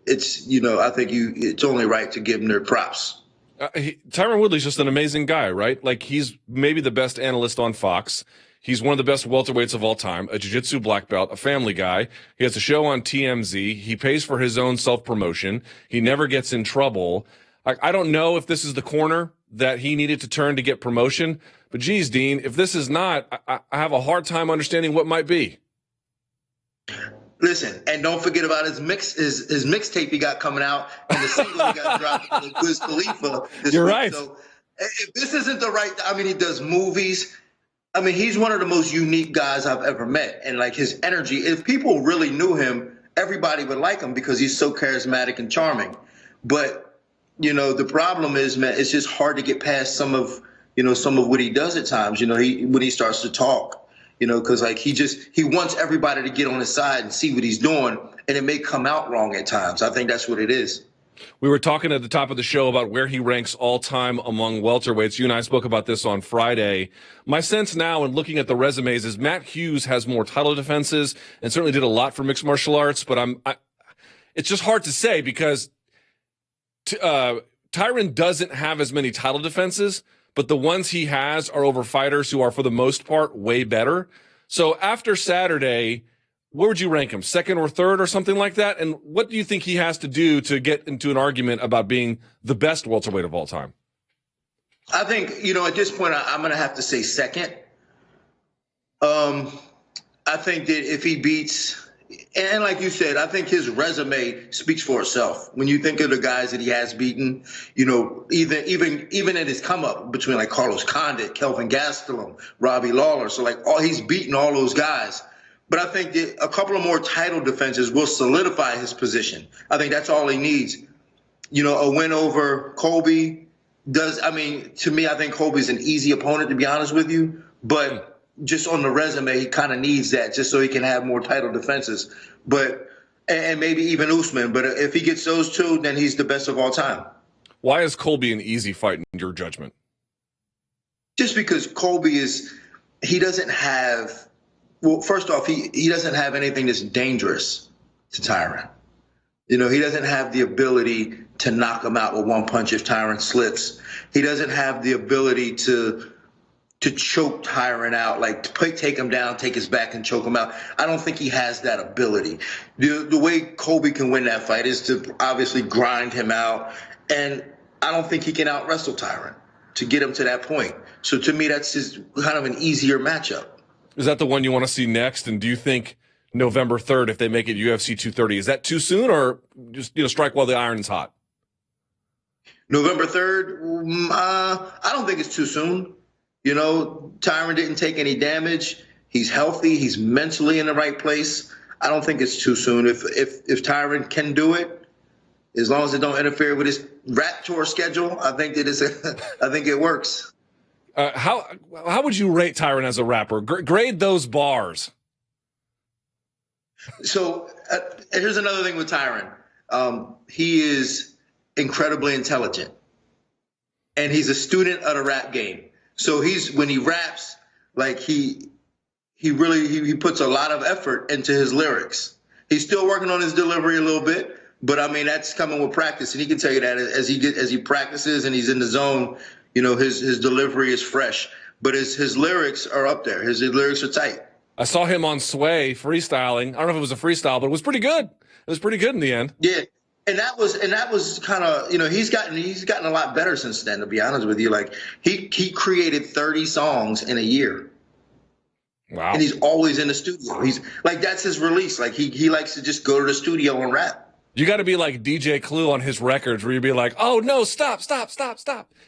it's, you know, I think it's only right to give them their props. Tyron Woodley's just an amazing guy, right? Like, he's maybe the best analyst on Fox. He's one of the best welterweights of all time, a jiu-jitsu black belt, a family guy. He has a show on TMZ. He pays for his own self-promotion. He never gets in trouble. I don't know if this is the corner that he needed to turn to get promotion, but geez, Dean, if this is not, I have a hard time understanding what might be. Listen, and don't forget about his mixtape he got coming out and the single he got dropped with Wiz Khalifa this You're week. right. So if this isn't the right, I mean, he does movies. I mean, he's one of the most unique guys I've ever met. And like his energy, if people really knew him, everybody would like him because he's so charismatic and charming. But, you know, the problem is, man, it's just hard to get past some of what he does at times, you know, when he starts to talk, you know, because like he wants everybody to get on his side and see what he's doing. And it may come out wrong at times. I think that's what it is. We were talking at the top of the show about where he ranks all time among welterweights. You and I spoke about this on Friday. My sense now in looking at the resumes is Matt Hughes has more title defenses and certainly did a lot for mixed martial arts, but it's just hard to say because Tyron doesn't have as many title defenses, but the ones he has are over fighters who are, for the most part, way better. So after Saturday, where would you rank him? Second or third or something like that? And what do you think he has to do to get into an argument about being the best welterweight of all time? I think, you know, at this point, I'm going to have to say second. I think that if he beats, and like you said, I think his resume speaks for itself. When you think of the guys that he has beaten, you know, even in his come up between like Carlos Condit, Kelvin Gastelum, Robbie Lawler. So like he's beaten all those guys. But I think that a couple of more title defenses will solidify his position. I think that's all he needs. You know, a win over Colby to me, I think Colby's an easy opponent, to be honest with you. But just on the resume, he kind of needs that just so he can have more title defenses. And maybe even Usman. But if he gets those two, then he's the best of all time. Why is Colby an easy fight in your judgment? Just because Colby he doesn't have. Well, first off, he doesn't have anything that's dangerous to Tyron. You know, he doesn't have the ability to knock him out with one punch if Tyron slips. He doesn't have the ability to to choke Tyron out, like to take him down, take his back and choke him out. I don't think he has that ability. The way Colby can win that fight is to obviously grind him out. And I don't think he can out-wrestle Tyron to get him to that point. So to me, that's just kind of an easier matchup. Is that the one you want to see next? And do you think November 3rd, if they make it UFC 230, is that too soon, or just strike while the iron's hot? November 3rd, I don't think it's too soon. Tyron didn't take any damage. He's healthy. He's mentally in the right place. I don't think it's too soon. If Tyron can do it, as long as it don't interfere with his rap tour schedule, I think I think it works. How would you rate Tyron as a rapper? Grade those bars. So here's another thing with Tyron. He is incredibly intelligent, and he's a student of the rap game. So when he raps, like he puts a lot of effort into his lyrics. He's still working on his delivery a little bit, but I mean that's coming with practice, and he can tell you that as he practices and he's in the zone, his delivery is fresh. But his lyrics are up there. His lyrics are tight. I saw him on Sway freestyling. I don't know if it was a freestyle, but it was pretty good. It was pretty good in the end. Yeah. And that was kind of, he's gotten a lot better since then, to be honest with you. Like he created 30 songs in a year. Wow. And he's always in the studio. He's like, that's his release. Like he likes to just go to the studio and rap. You got to be like DJ Clue on his records where you'd be like, oh no, stop.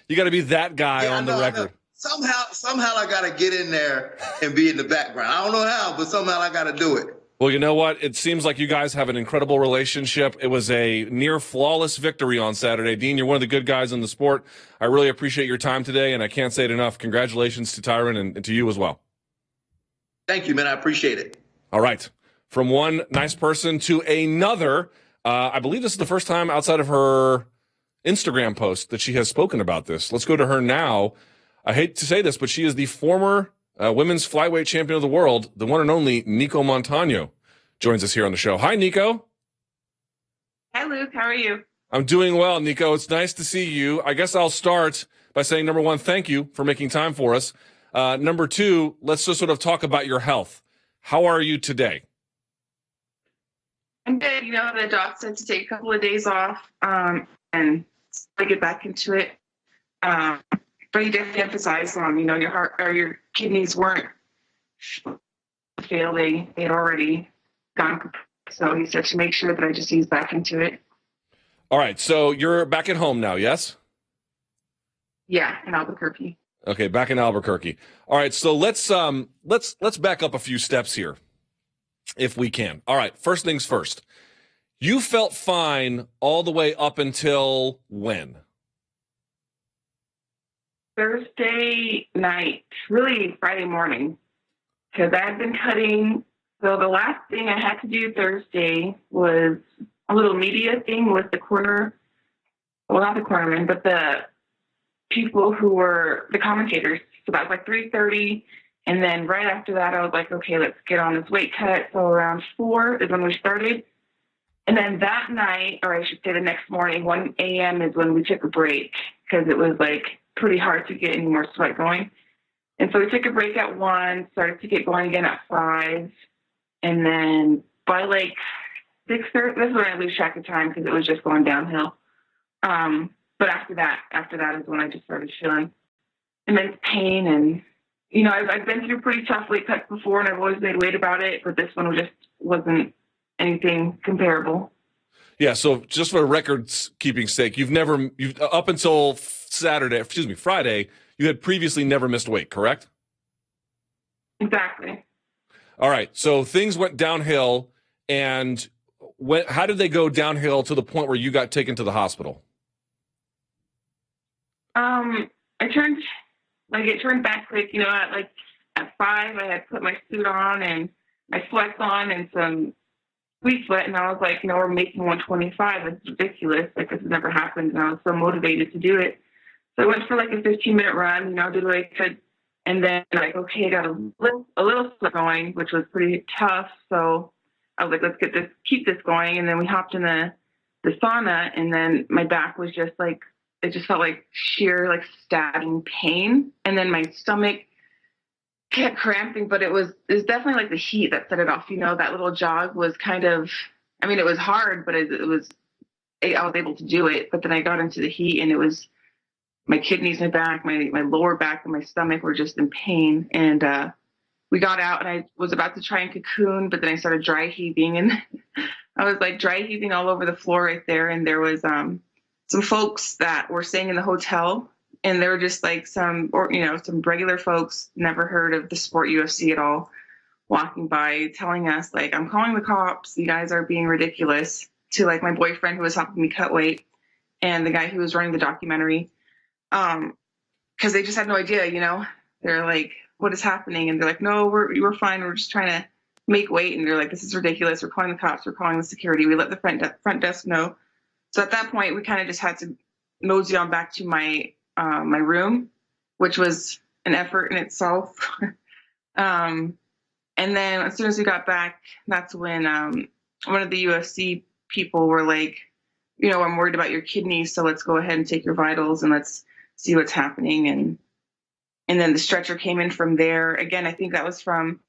You got to be that guy on the record. Somehow I got to get in there and be in the background. I don't know how, but somehow I got to do it. Well, you know what? It seems like you guys have an incredible relationship. It was a near flawless victory on Saturday. Dean, you're one of the good guys in the sport. I really appreciate your time today, and I can't say it enough. Congratulations to Tyron and to you as well. Thank you, man. I appreciate it. All right. From one nice person to another, I believe this is the first time outside of her Instagram post that she has spoken about this. Let's go to her now. I hate to say this, but she is the former women's flyweight champion of the world, the one and only Nicco Montaño, joins us here on the show. Hi, Nicco. Hi, Luke. How are you? I'm doing well, Nicco. It's nice to see you. I guess I'll start by saying, number one, thank you for making time for us. Number two, let's just sort of talk about your health. How are you today? I'm good. The doc said to take a couple of days off and to get back into it. But he definitely emphasized on, your heart or your kidneys weren't failed. They had already gone. So he said to make sure that I just ease back into it. All right. So you're back at home now, yes? Yeah, in Albuquerque. Okay, back in Albuquerque. All right. So let's back up a few steps here, if we can. All right. First things first. You felt fine all the way up until when? Thursday night, really Friday morning, because I had been cutting. So the last thing I had to do Thursday was a little media thing with the corner, well, not the cornermen, but the people who were the commentators. So that was like 3:30. And then right after that, I was like, okay, let's get on this weight cut. So around 4 is when we started. And then that night, or I should say the next morning, 1 a.m. is when we took a break because it was like pretty hard to get any more sweat going. And so we took a break at 1, started to get going again at 5. And then by like 6:30, this is when I lose track of time because it was just going downhill. But after that is when I just started feeling immense pain. And, I've been through pretty tough weight cuts before and I've always made weight about it, but this one just wasn't anything comparable. Yeah, so just for records keeping sake, you've up until Friday, you had previously never missed weight, correct? Exactly. All right, so things went downhill, and how did they go downhill to the point where you got taken to the hospital? It turned back quick, at 5, I had put my suit on and my sweats on and some sweet sweat, and I was like, we're making 125. It's ridiculous. Like, this has never happened, and I was so motivated to do it. So I went for like a 15-minute run, did what I could, and then I got a little sweat going, which was pretty tough. So I was like, let's keep this going, and then we hopped in the sauna, and then my back was just like, it just felt like sheer like stabbing pain, and then my stomach kept cramping, but it was definitely like the heat that set it off. That little jog was kind of, I mean, it was hard, but I was able to do it. But then I got into the heat, and it was my kidneys, my back, my lower back, and my stomach were just in pain. And we got out, and I was about to try and cocoon, but then I started dry heaving, and I was like dry heaving all over the floor right there. And there was some folks that were staying in the hotel, and they were just like some regular folks, never heard of the sport UFC at all, walking by telling us like, I'm calling the cops. You guys are being ridiculous, to like my boyfriend who was helping me cut weight and the guy who was running the documentary. Cause they just had no idea, they're like, what is happening? And they're like, no, we're fine. We're just trying to make weight. And they're like, this is ridiculous. We're calling the cops. We're calling the security. We let the front desk know. So at that point, we kind of just had to mosey on back to my room, which was an effort in itself. And then as soon as we got back, that's when one of the UFC people were like, I'm worried about your kidneys, so let's go ahead and take your vitals and let's see what's happening. And then the stretcher came in from there. Again, I think that was from...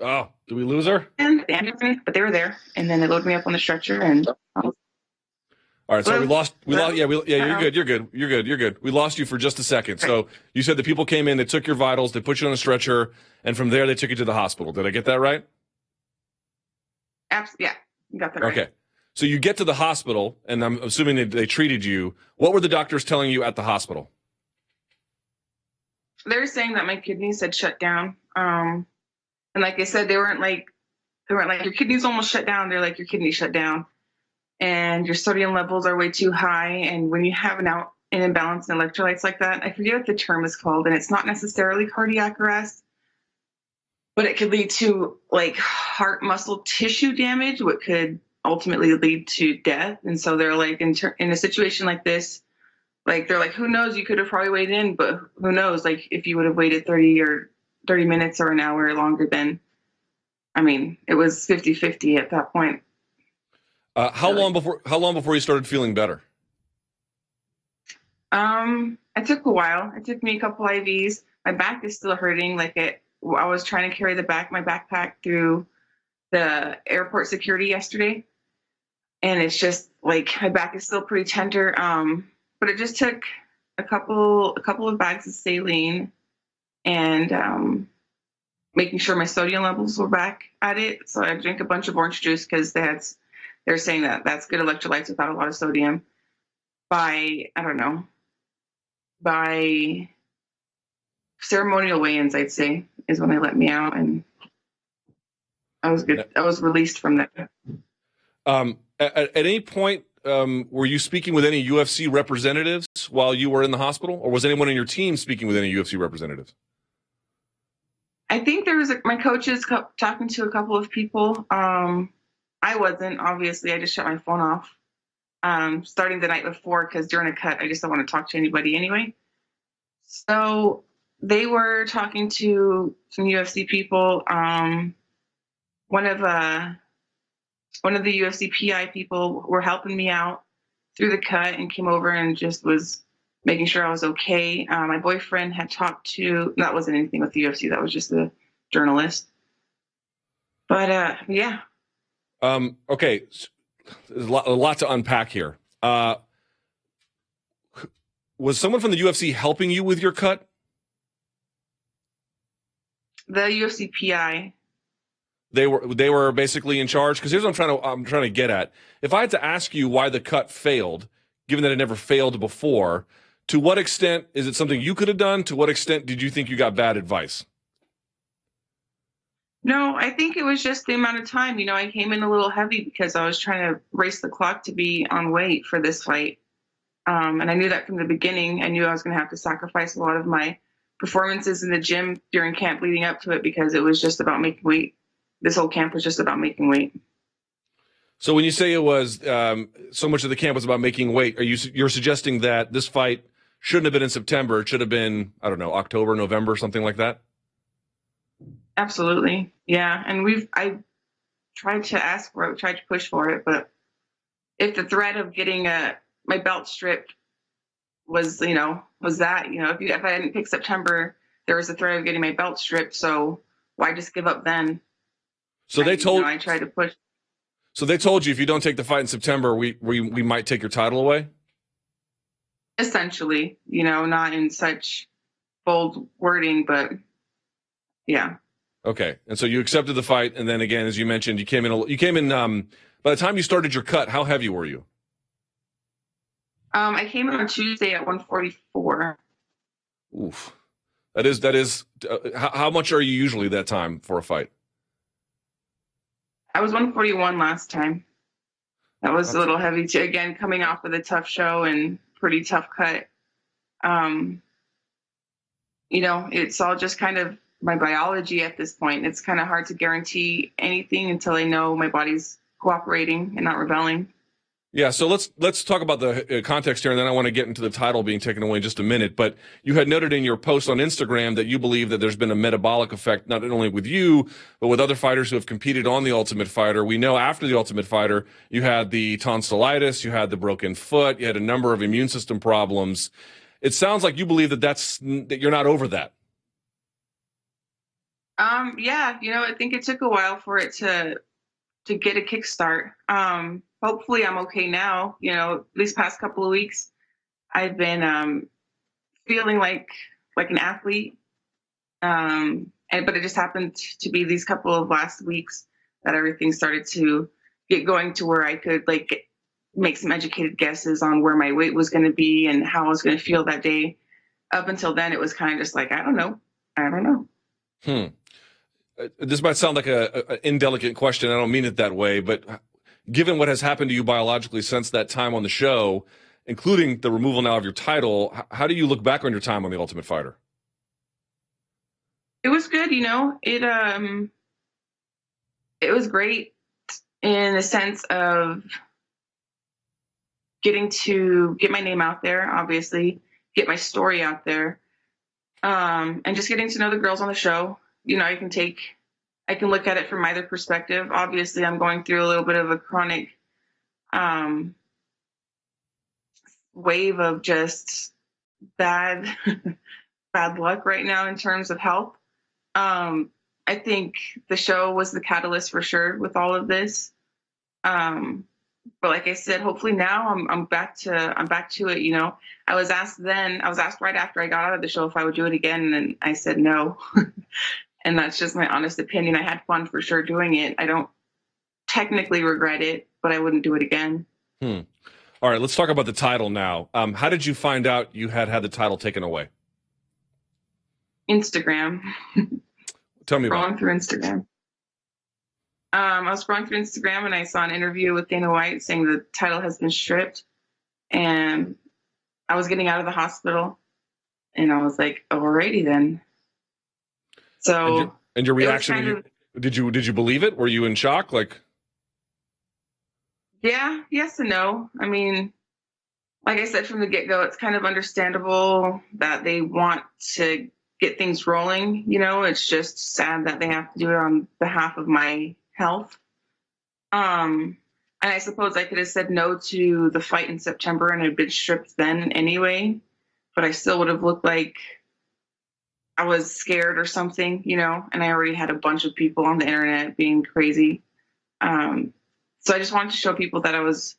Oh, did we lose her? And the ambulance, but they were there. And then they loaded me up on the stretcher, and... All right, so we lost. Yeah, you're good. We lost you for just a second. So you said the people came in, they took your vitals, they put you on a stretcher, and from there they took you to the hospital. Did I get that right? Yeah, you got that right. Okay. So you get to the hospital, and I'm assuming they treated you. What were the doctors telling you at the hospital? They're saying that my kidneys had shut down. And like I said, they weren't like your kidneys almost shut down. They're like, your kidneys shut down, and your sodium levels are way too high. And when you have an imbalance in electrolytes like that, I forget what the term is called, and it's not necessarily cardiac arrest, but it could lead to like heart muscle tissue damage, what could ultimately lead to death. And so they're like, in a situation like this, like they're like, who knows, you could have probably weighed in, but who knows, like if you would have waited 30 minutes or an hour longer, then, I mean, it was 50-50 at that point. How long before you started feeling better? It took a while. It took me a couple IVs. My back is still hurting. I was trying to carry my backpack through the airport security yesterday, and it's just like my back is still pretty tender. But it just took a couple of bags of saline and making sure my sodium levels were back at it. So I drank a bunch of orange juice because they're saying that that's good electrolytes without a lot of sodium. By ceremonial weigh-ins, I'd say, is when they let me out, and I was good. I was released from that. At any point, were you speaking with any UFC representatives while you were in the hospital, or was anyone in your team speaking with any UFC representatives? I think there was my coaches talking to a couple of people. I wasn't, obviously. I just shut my phone off starting the night before, because during a cut, I just don't want to talk to anybody anyway. So they were talking to some UFC people. One of the UFC PI people were helping me out through the cut and came over and just was making sure I was okay. My boyfriend had talked to, that wasn't anything with the UFC, that was just the journalist. But yeah. Okay, there's a lot to unpack here. Was someone from the UFC helping you with your cut? The UFC PI. They were basically in charge? Because here's what I'm trying to get at. If I had to ask you why the cut failed, given that it never failed before, to what extent is it something you could have done? To what extent did you think you got bad advice? No, I think it was just the amount of time. I came in a little heavy because I was trying to race the clock to be on weight for this fight. And I knew that from the beginning. I knew I was going to have to sacrifice a lot of my performances in the gym during camp leading up to it, because it was just about making weight. This whole camp was just about making weight. So when you say it was so much of the camp was about making weight, you're suggesting that this fight shouldn't have been in September? It should have been, I don't know, October, November, something like that? Absolutely. Yeah. And I tried to ask for it, tried to push for it, but if the threat of getting my belt stripped was that, if I didn't pick September, there was a threat of getting my belt stripped. So why just give up then? So I tried to push. So they told you if you don't take the fight in September, we might take your title away? Essentially, not in such bold wording, but yeah. Okay. And so you accepted the fight, and then again, as you mentioned, you came in by the time you started your cut, how heavy were you? I came in on Tuesday at 144. Oof. That is how much are you usually that time for a fight? I was 141 last time. That was a little heavy too. Again, coming off of a tough show and pretty tough cut. It's all just kind of my biology at this point. It's kind of hard to guarantee anything until I know my body's cooperating and not rebelling. Yeah, so let's talk about the context here, and then I want to get into the title being taken away in just a minute. But you had noted in your post on Instagram that you believe that there's been a metabolic effect, not only with you, but with other fighters who have competed on The Ultimate Fighter. We know after The Ultimate Fighter, you had the tonsillitis, you had the broken foot, you had a number of immune system problems. It sounds like you believe that you're not over that. Yeah, I think it took a while for it to get a kickstart. Hopefully I'm okay now. These past couple of weeks, I've been feeling like an athlete. But it just happened to be these couple of last weeks that everything started to get going to where I could make some educated guesses on where my weight was going to be and how I was going to feel that day. Up until then, it was kind of just I don't know. This might sound like an indelicate question. I don't mean it that way, but given what has happened to you biologically since that time on the show, including the removal now of your title, how do you look back on your time on The Ultimate Fighter? It was good, it was great in the sense of getting to get my name out there, obviously, get my story out there, and just getting to know the girls on the show. I can look at it from either perspective. Obviously, I'm going through a little bit of a chronic wave of just bad luck right now in terms of health. I think the show was the catalyst for sure with all of this. But like I said, hopefully now I'm back to it. I was asked right after I got out of the show if I would do it again, and I said no. And that's just my honest opinion. I had fun for sure doing it. I don't technically regret it, but I wouldn't do it again. All right, let's talk about the title now. How did you find out you had the title taken away? Instagram. Tell me about it. Scrolling through Instagram. I was scrolling through Instagram and I saw an interview with Dana White saying the title has been stripped. And I was getting out of the hospital. And I was like, alrighty then. So and your reaction, did you believe it? Were you in shock? Yeah, yes and no. I mean, like I said from the get-go, it's kind of understandable that they want to get things rolling. It's just sad that they have to do it on behalf of my health. And I suppose I could have said no to the fight in September and had been stripped then anyway, but I still would have looked like I was scared or something, and I already had a bunch of people on the internet being crazy. So I just wanted to show people that I was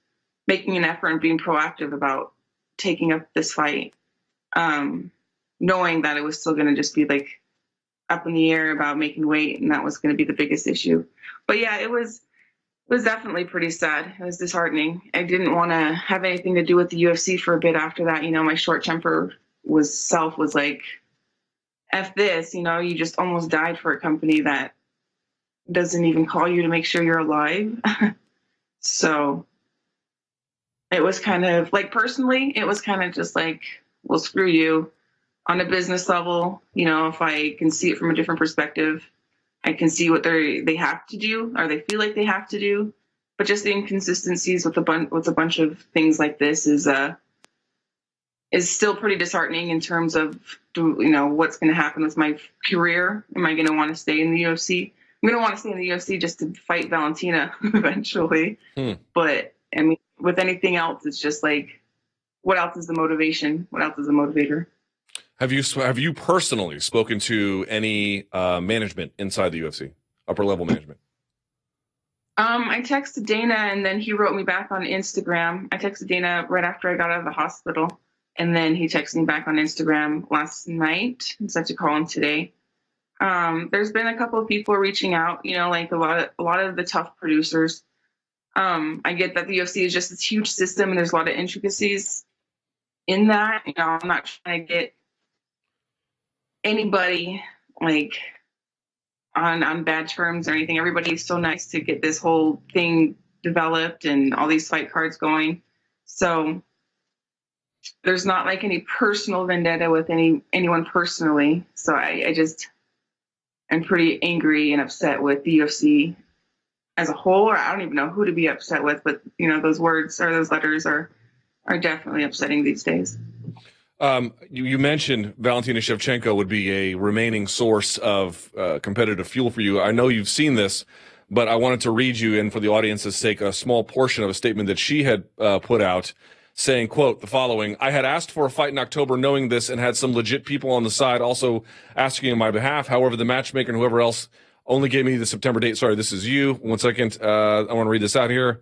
making an effort and being proactive about taking up this fight, knowing that it was still going to just be up in the air about making weight, and that was going to be the biggest issue. But yeah, it was definitely pretty sad. It was disheartening. I didn't want to have anything to do with the UFC for a bit after that. My short temper was like, F this, you just almost died for a company that doesn't even call you to make sure you're alive. So it was kind of personally, it was kind of just well, screw you. On a business level, if I can see it from a different perspective, I can see what they have to do or they feel like they have to do. But just the inconsistencies with a bunch of things like this is still pretty disheartening in terms of, what's going to happen with my career. Am I going to want to stay in the UFC? I'm going to want to stay in the UFC just to fight Valentina eventually. But I mean, with anything else, it's just what else is the motivation? What else is the motivator? Have you personally spoken to any management inside the UFC, upper level management? I texted Dana, and then he wrote me back on Instagram. I texted Dana right after I got out of the hospital, and then he texted me back on Instagram last night and said to call him today. There's been a couple of people reaching out, like a lot of the tough producers. I get that the UFC is just this huge system, and there's a lot of intricacies in that. I'm not trying to get anybody like on bad terms or anything. Everybody's so nice to get this whole thing developed and all these fight cards going. So there's not like any personal vendetta with anyone personally. So I'm pretty angry and upset with the UFC as a whole, or I don't even know who to be upset with, but those words or those letters are definitely upsetting these days. You mentioned Valentina Shevchenko would be a remaining source of competitive fuel for you. I know you've seen this, but I wanted to read you, and for the audience's sake, a small portion of a statement that she had put out saying, quote, the following: I had asked for a fight in October knowing this and had some legit people on the side also asking on my behalf. However, the matchmaker and whoever else only gave me the September date. Sorry, this is you. 1 second. I want to read this out here.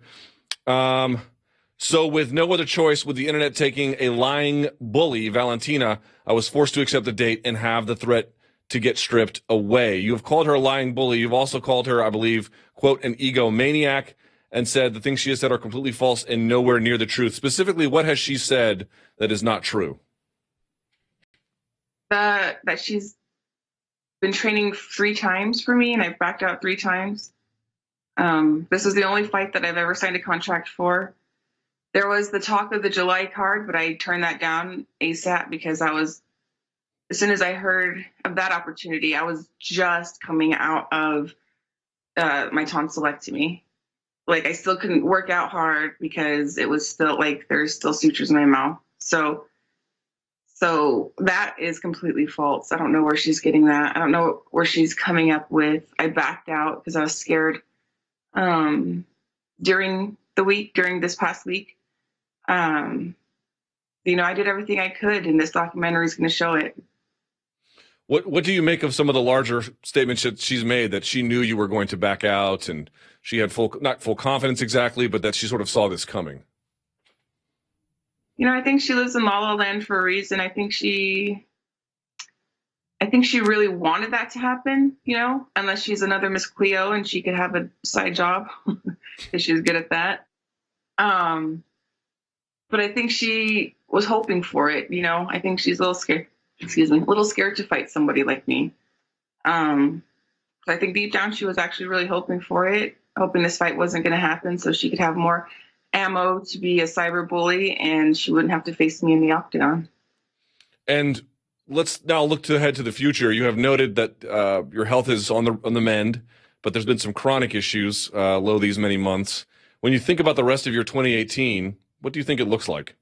So with no other choice, with the internet taking a lying bully, Valentina, I was forced to accept the date and have the threat to get stripped away. You have called her a lying bully. You've also called her, I believe, quote, an egomaniac, and said the things she has said are completely false and nowhere near the truth. Specifically, what has she said that is not true? That she's been training 3 times for me, and I've backed out 3 times. This is the only fight that I've ever signed a contract for. There was the talk of the July card, but I turned that down ASAP because as soon as I heard of that opportunity, I was just coming out of my tonsillectomy. Like, I still couldn't work out hard because it was still like there's still sutures in my mouth. So that is completely false. I don't know where she's getting that. I don't know where she's coming up with. I backed out because I was scared during this past week. I did everything I could, and this documentary is going to show it. What do you make of some of the larger statements that she's made, that she knew you were going to back out and she had not full confidence exactly, but that she sort of saw this coming? I think she lives in La La Land for a reason. I think she really wanted that to happen, unless she's another Miss Cleo and she could have a side job because she's good at that. But I think she was hoping for it, I think she's a little scared to fight somebody like me. So I think deep down she was actually really hoping for it, hoping this fight wasn't going to happen so she could have more ammo to be a cyber bully and she wouldn't have to face me in the octagon. And let's now look ahead to the future. You have noted that your health is on the mend, but there's been some chronic issues low these many months. When you think about the rest of your 2018, what do you think it looks like?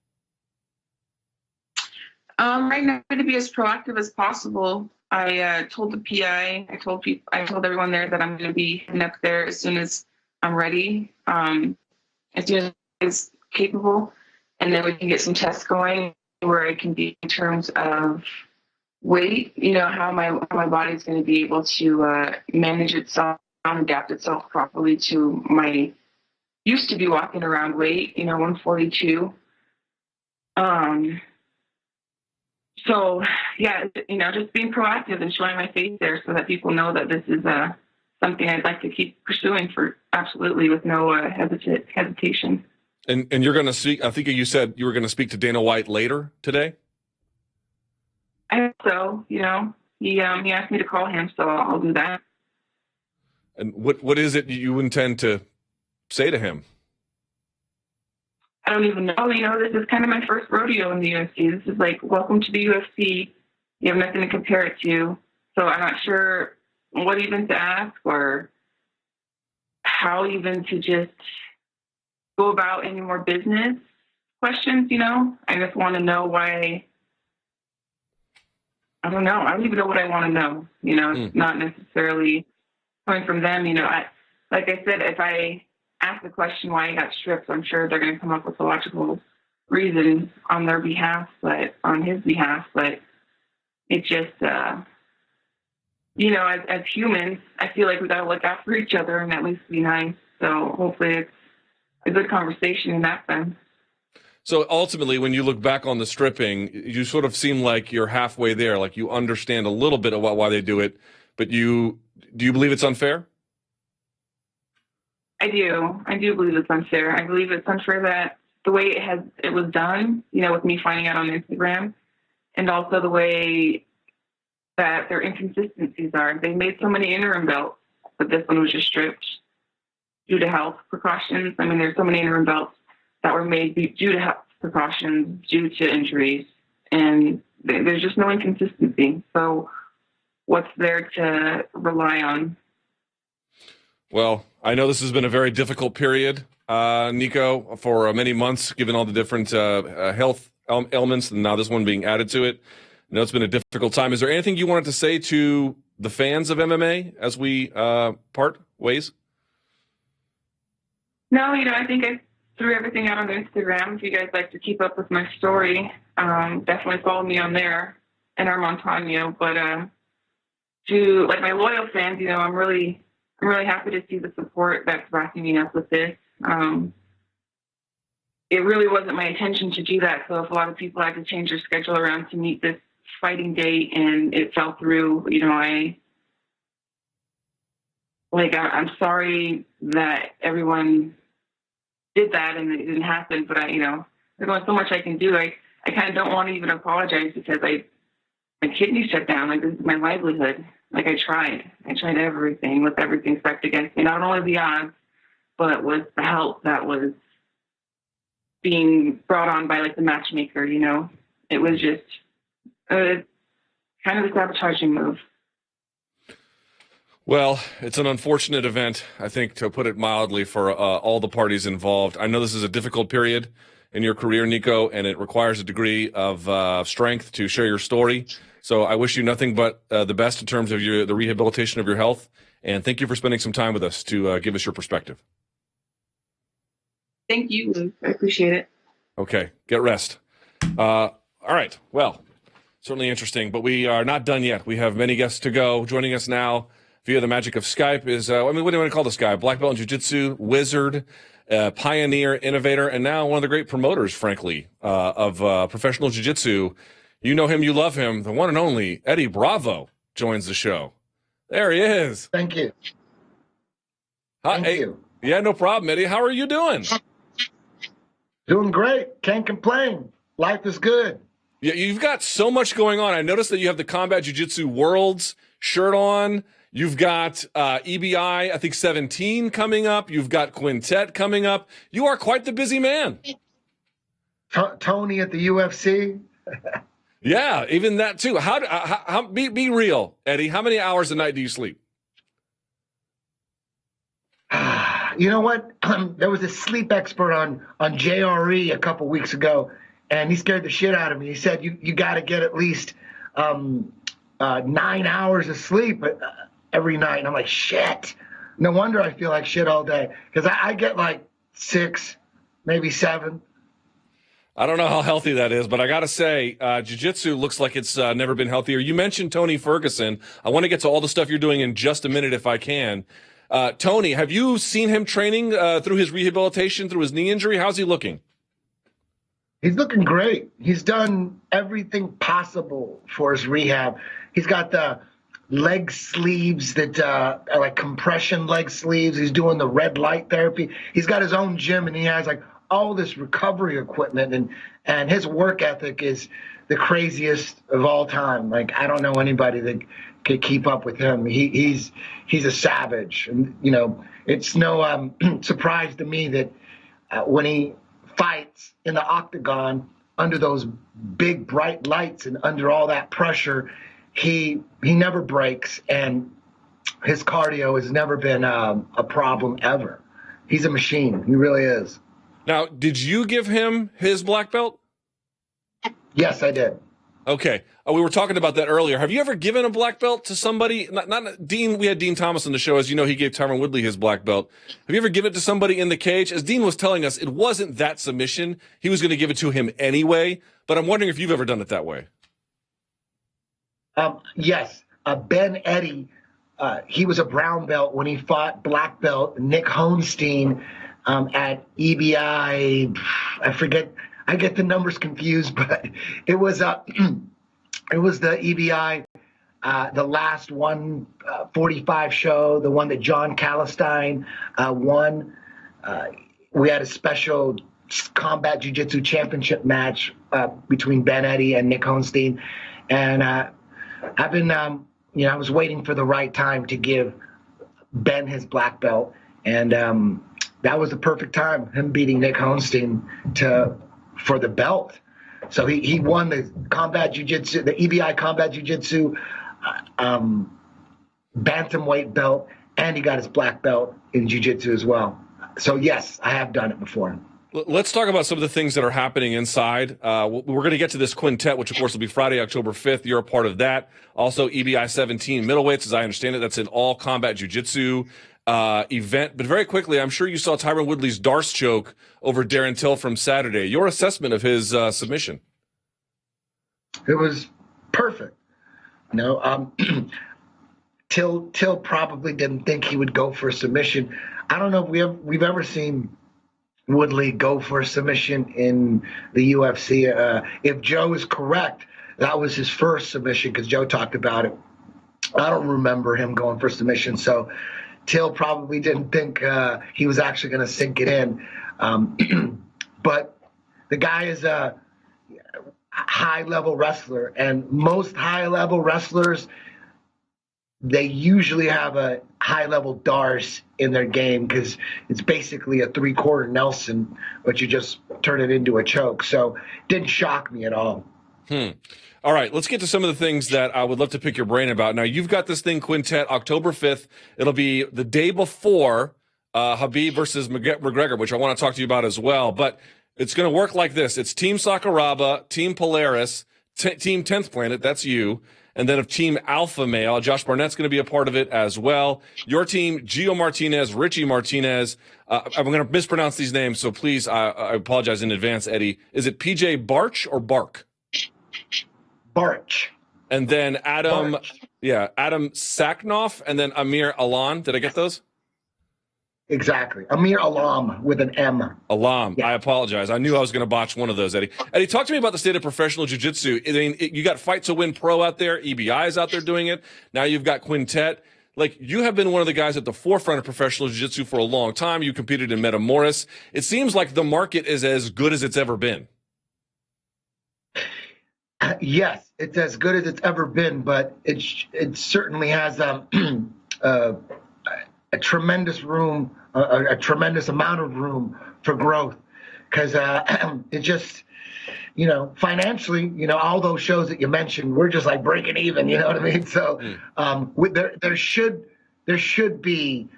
Right now, I'm going to be as proactive as possible. I told the PI, I told everyone there that I'm going to be heading up there as soon as I'm ready, as soon as it's capable, and then we can get some tests going where I can be in terms of weight. How my body's going to be able to manage itself, adapt itself properly to my used to be walking around weight, 142. So yeah, just being proactive and showing my face there so that people know that this is something I'd like to keep pursuing for absolutely with no hesitation. And you're going to speak, I think you said you were going to speak to Dana White later today? I hope so. He asked me to call him, so I'll do that. And what is it you intend to say to him? I don't even know. This is kind of my first rodeo in the UFC. This is like, welcome to the UFC. You have nothing to compare it to. So I'm not sure what even to ask or how even to just go about any more business questions, I just want to know why. I don't know. I don't even know what I want to know. It's not necessarily coming from them. Like I said, if I ask the question why I got stripped, I'm sure they're going to come up with a logical reason on their behalf, but on his behalf. But it just, you know, as humans, I feel like we got to look out for each other and at least be nice. So hopefully it's a good conversation in that sense. So ultimately, when you look back on the stripping, you sort of seem like you're halfway there, like you understand a little bit about why they do it, but do you believe it's unfair? I do. I do believe it's unfair. I believe it's unfair that the way it was done, you know, with me finding out on Instagram, and also the way that their inconsistencies are. They made so many interim belts, but this one was just stripped due to health precautions. I mean, there's so many interim belts that were made due to health precautions, due to injuries, and there's just no inconsistency. So what's there to rely on? Well, I know this has been a very difficult period, Nicco, for many months, given all the different health ailments, and now this one being added to it. I know it's been a difficult time. Is there anything you wanted to say to the fans of MMA as we part ways? No, you know, I think I threw everything out on Instagram. If you guys like to keep up with my story, definitely follow me on there and our Montaño. But to like my loyal fans, you know, I'm really happy to see the support that's backing me up with this. It really wasn't my intention to do that. So if a lot of people had to change their schedule around to meet this fighting date and it fell through, you know, I'm sorry that everyone did that and it didn't happen, but there's only so much I can do. I kind of don't want to even apologize because my kidneys shut down. Like, this is my livelihood. Like, I tried everything with everything stacked against me, not only the odds, but with the help that was being brought on by like the matchmaker, you know. It was just kind of a sabotaging move. Well, it's an unfortunate event, I think, to put it mildly, for all the parties involved. I know this is a difficult period in your career, Nicco, and it requires a degree of strength to share your story. So I wish you nothing but the best in terms of the rehabilitation of your health. And thank you for spending some time with us to give us your perspective. Thank you, Luke. I appreciate it. Okay, get rest. All right, well, certainly interesting, but we are not done yet. We have many guests to go. Joining us now via the magic of Skype is, what do you want to call this guy? Black belt in jiu-jitsu, wizard, pioneer, innovator, and now one of the great promoters, frankly, of professional jiu-jitsu. You know him, you love him. The one and only Eddie Bravo joins the show. There he is. Thank you. Thank you. Yeah, no problem, Eddie. How are you doing? Doing great. Can't complain. Life is good. Yeah, you've got so much going on. I noticed that you have the Combat Jiu-Jitsu Worlds shirt on. You've got EBI, I think 17 coming up. You've got Quintet coming up. You are quite the busy man. Tony at the UFC. Yeah, even that too. How be real, Eddie. How many hours a night do you sleep? You know what? There was a sleep expert on JRE a couple weeks ago, and he scared the shit out of me. He said you got to get at least 9 hours of sleep every night. And I'm like, shit. No wonder I feel like shit all day, because I get like 6, maybe 7. I don't know how healthy that is, but I got to say, jiu-jitsu looks like it's never been healthier. You mentioned Tony Ferguson. I want to get to all the stuff you're doing in just a minute if I can. Tony, have you seen him training through his rehabilitation, through his knee injury? How's he looking? He's looking great. He's done everything possible for his rehab. He's got the leg sleeves that are like compression leg sleeves. He's doing the red light therapy. He's got his own gym, and he has like all this recovery equipment, and his work ethic is the craziest of all time. Like, I don't know anybody that could keep up with him. He's a savage, and you know, it's no surprise to me that when he fights in the octagon under those big bright lights and under all that pressure, he never breaks, and his cardio has never been a problem ever. He's a machine. He really is. Now, did you give him his black belt? Yes, I did. Okay. We were talking about that earlier. Have you ever given a black belt to somebody? Not Dean. We had Dean Thomas on the show. As you know, he gave Tyron Woodley his black belt. Have you ever given it to somebody in the cage? As Dean was telling us, it wasn't that submission. He was going to give it to him anyway. But I'm wondering if you've ever done it that way. Yes. Ben Eddy, he was a brown belt when he fought black belt Nick Honstein at EBI. I forget. I get the numbers confused, but it was it was the EBI, the last 145 show, the one that John Calistine won. We had a special combat jiu-jitsu championship match between Ben Eddy and Nick Honstein, and I've been, I was waiting for the right time to give Ben his black belt, and that was the perfect time. Him beating Nick Honstein for the belt. So he won the combat jiu-jitsu, the EBI combat jiu-jitsu bantamweight belt, and he got his black belt in jiu-jitsu as well. So yes, I have done it before. Let's talk about some of the things that are happening inside. We're going to get to this quintet, which of course will be Friday, October 5th. You're a part of that. Also EBI 17 middleweights, as I understand it. That's an all combat jiu-jitsu event. But very quickly, I'm sure you saw Tyron Woodley's Darce choke over Darren Till from Saturday. Your assessment of his submission? It was perfect. Till probably didn't think he would go for a submission. I don't know if we've ever seen Woodley go for a submission in the UFC. If Joe is correct, that was his first submission because Joe talked about it. I don't remember him going for submission, so Till probably didn't think he was actually going to sink it in. But the guy is a high-level wrestler, and most high-level wrestlers, they usually have a high-level Darce in their game because it's basically a three-quarter Nelson, but you just turn it into a choke. So it didn't shock me at all. All right, let's get to some of the things that I would love to pick your brain about. Now, you've got this thing, Quintet, October 5th. It'll be the day before Khabib versus McGregor, which I want to talk to you about as well. But it's going to work like this. It's Team Sakuraba, Team Polaris, Team 10th Planet, that's you, and then of Team Alpha Male. Josh Barnett's going to be a part of it as well. Your team, Gio Martinez, Richie Martinez. I'm going to mispronounce these names, so please, I apologize in advance, Eddie. Is it PJ Barch or Bark? Barch. And then Adam Saknoff, and then Amir Alan. Did I get those? Exactly. Amir Alam with an M. Alam. Yeah. I apologize. I knew I was going to botch one of those, Eddie. Eddie, talk to me about the state of professional jiu-jitsu. I mean, you got Fight to Win Pro out there. EBI is out there doing it. Now you've got Quintet. Like, you have been one of the guys at the forefront of professional jiu-jitsu for a long time. You competed in Metamoris. It seems like the market is as good as it's ever been. Yes, it's as good as it's ever been, but it certainly has a tremendous room, a tremendous amount of room for growth, because it just, financially, all those shows that you mentioned, we're just like breaking even, you know what I mean? So there should be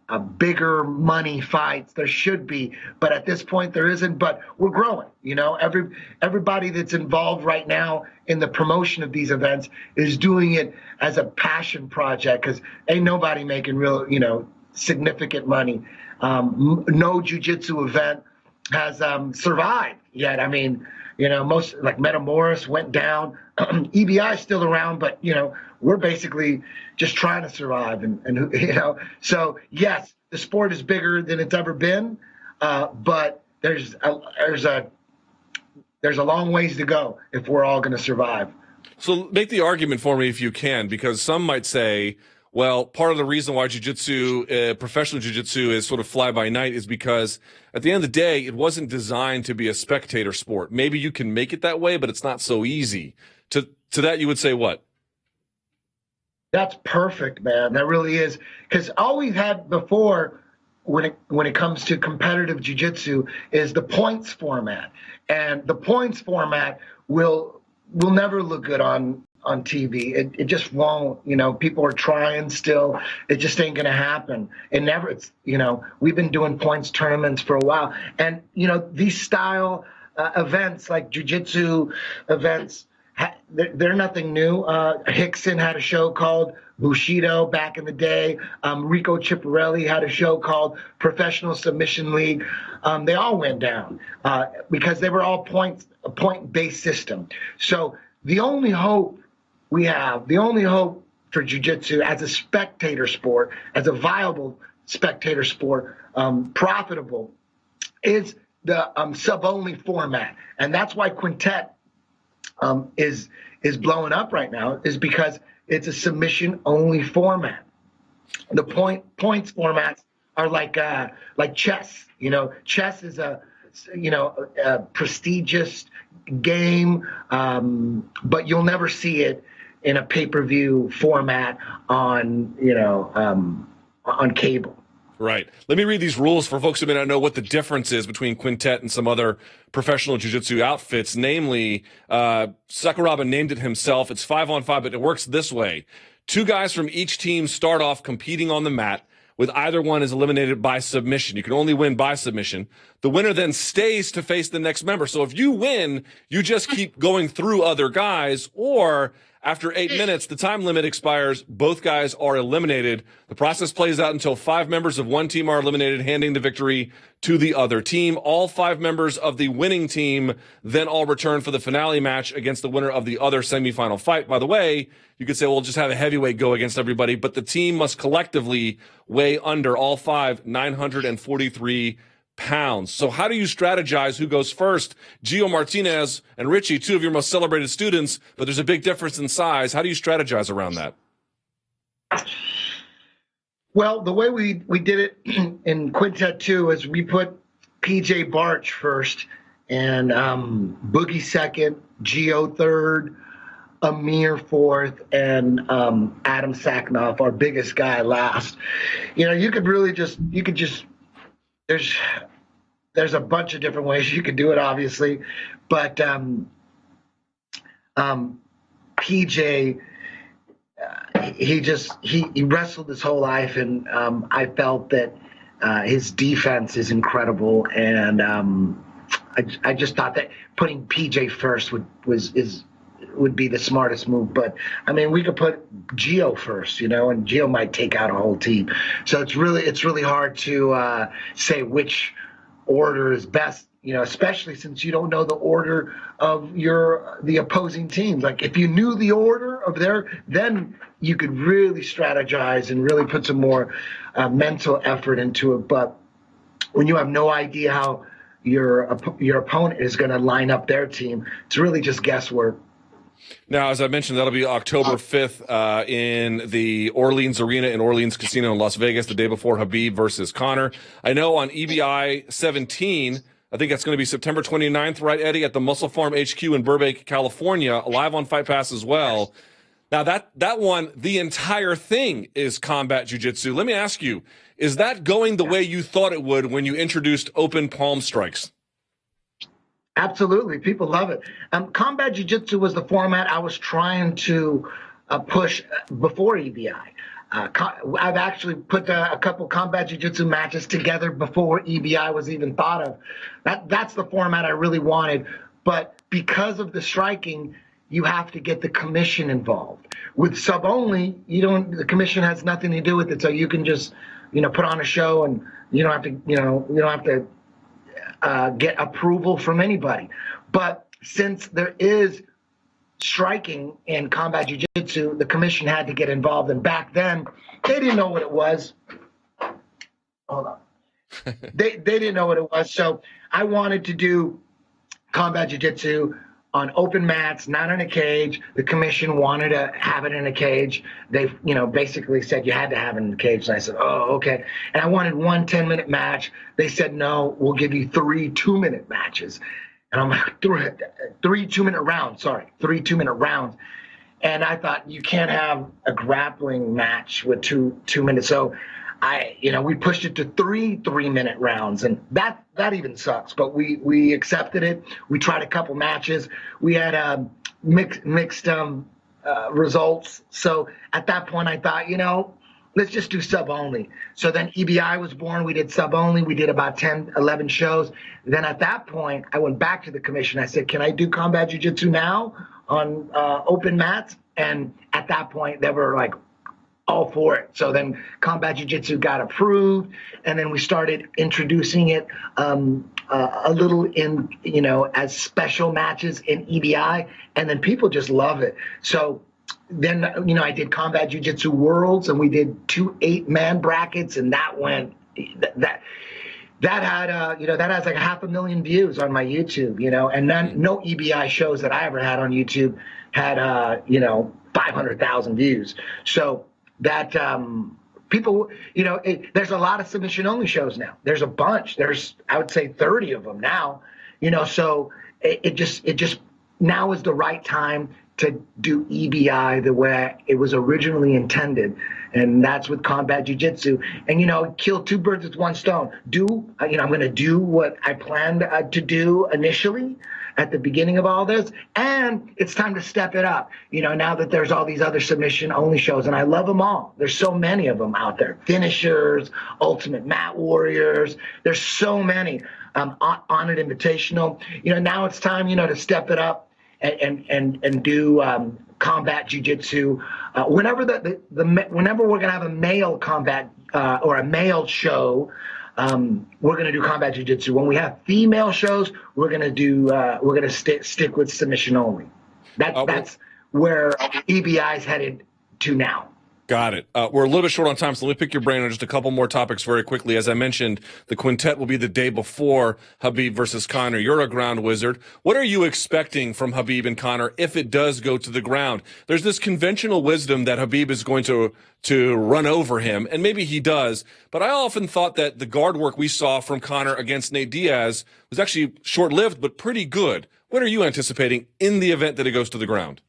a bigger money fights. There should be, but at this point there isn't. But we're growing. Everybody that's involved right now in the promotion of these events is doing it as a passion project, because ain't nobody making real, significant money. No jiu-jitsu event has survived yet. I mean, most like Metamoris went down. EBI is still around, but we're basically just trying to survive, and so yes, the sport is bigger than it's ever been, but there's a long ways to go if we're all going to survive. So make the argument for me if you can, because some might say, well, part of the reason why jiu-jitsu, professional jiu-jitsu is sort of fly by night is because at the end of the day, it wasn't designed to be a spectator sport. Maybe you can make it that way, but it's not so easy. To that, you would say what? That's perfect, man. That really is. Because all we've had before when it comes to competitive jiu-jitsu is the points format. And the points format will never look good on TV. It just won't. People are trying still. It just ain't gonna happen. We've been doing points tournaments for a while, and these style events like jiu-jitsu events, they're nothing new. Hickson had a show called Bushido back in the day. Rico Ciparelli had a show called Professional Submission League. They all went down because they were all a point-based system. So the only hope we have, the only hope for jiu-jitsu as a spectator sport, as a viable spectator sport, profitable, is the sub-only format. And that's why Quintet is blowing up right now, is because it's a submission-only format. The points formats are like chess. Chess is a prestigious game, but you'll never see it in a pay-per-view format on cable. Right. Let me read these rules for folks who may not know what the difference is between Quintet and some other professional jiu-jitsu outfits. Namely, Sakuraba named it himself. It's 5-on-5, but it works this way. 2 guys from each team start off competing on the mat, with either one is eliminated by submission. You can only win by submission. The winner then stays to face the next member. So if you win, you just keep going through other guys, or after 8 minutes, the time limit expires. Both guys are eliminated. The process plays out until 5 members of one team are eliminated, handing the victory to the other team. All 5 members of the winning team then all return for the finale match against the winner of the other semifinal fight. By the way, you could say, well, just have a heavyweight go against everybody, but the team must collectively weigh under, all 5, 943 pounds. So how do you strategize who goes first? Gio Martinez and Richie, 2 of your most celebrated students, but there's a big difference in size. How do you strategize around that? Well, the way we did it in Quintet 2 is we put PJ Barch first and Boogie second, Gio third, Amir fourth, and Adam Saknoff, our biggest guy, last. You could just there's a bunch of different ways you could do it, obviously, but PJ, he wrestled his whole life, and I felt that his defense is incredible, and I just thought that putting PJ first would be the smartest move. But I mean, we could put Gio first, and Gio might take out a whole team. So it's really hard to say which order is best, especially since you don't know the order of the opposing team. Like if you knew the order of then you could really strategize and really put some more mental effort into it. But when you have no idea how your opponent is going to line up their team, it's really just guesswork. Now, as I mentioned, that'll be October 5th in the Orleans Arena in Orleans Casino in Las Vegas, the day before Khabib versus Conor. I know on EBI 17, I think that's going to be September 29th, right, Eddie, at the Muscle Farm HQ in Burbank, California, live on Fight Pass as well. Now, that one, the entire thing is combat jiu-jitsu. Let me ask you, is that going the way you thought it would when you introduced open palm strikes? Absolutely. People love it. Combat Jiu-Jitsu was the format I was trying to push before EBI. I've actually put a couple combat jiu-jitsu matches together before EBI was even thought of. That's the format I really wanted. But because of the striking, you have to get the commission involved. With sub only, the commission has nothing to do with it. So you can just, put on a show, and you don't have to get approval from anybody. But since there is striking in combat jiu-jitsu, the commission had to get involved. And back then, they didn't know what it was. Hold on. They didn't know what it was. So I wanted to do combat jiu-jitsu on open mats, not in a cage. The commission wanted to have it in a cage. They, basically said you had to have it in a cage. And I said, oh, okay. And I wanted 1 10-minute match. They said, no, we'll give you 3 2-minute matches. And I'm like, 3 2-minute rounds, 3 2-minute rounds. And I thought, you can't have a grappling match with 2 minutes. So we pushed it to 3 3-minute rounds, and that even sucks. But we accepted it. We tried a couple matches. We had mixed results. So at that point, I thought, let's just do sub only. So then EBI was born. We did sub only. We did about 10, 11 shows. Then at that point, I went back to the commission. I said, can I do combat jiu-jitsu now on open mats? And at that point, they were like all for it. So then combat jiu-jitsu got approved. And then we started introducing it a little in, as special matches in EBI. And then people just love it. So then, I did Combat Jiu-Jitsu Worlds, and we did 2 8-man brackets, and that went that had that has like 500,000 views on my YouTube, and then no EBI shows that I ever had on YouTube had 500,000 views. So that people, there's a lot of submission only shows now. There's a bunch. There's, I would say, 30 of them now. So it just now is the right time to do EBI the way it was originally intended, and that's with combat jiu-jitsu. And kill 2 birds with 1 stone. I'm going to do what I planned to do initially at the beginning of all this, and it's time to step it up. Now that there's all these other submission only shows, and I love them all. There's so many of them out there. Finishers, Ultimate Mat Warriors. There's so many. Honored Invitational. Now it's time, to step it up and do combat jiu-jitsu. Whenever whenever we're gonna have a male combat or a male show, we're gonna do combat jiu-jitsu. When we have female shows, we're gonna stick with submission only. That's where EBI is headed to now. Got it. We're a little bit short on time, so let me pick your brain on just a couple more topics very quickly. As I mentioned, the Quintet will be the day before Khabib versus Conor. You're a ground wizard. What are you expecting from Khabib and Conor if it does go to the ground? There's this conventional wisdom that Khabib is going to run over him, and maybe he does, but I often thought that the guard work we saw from Conor against Nate Diaz was actually short-lived, but pretty good. What are you anticipating in the event that it goes to the ground?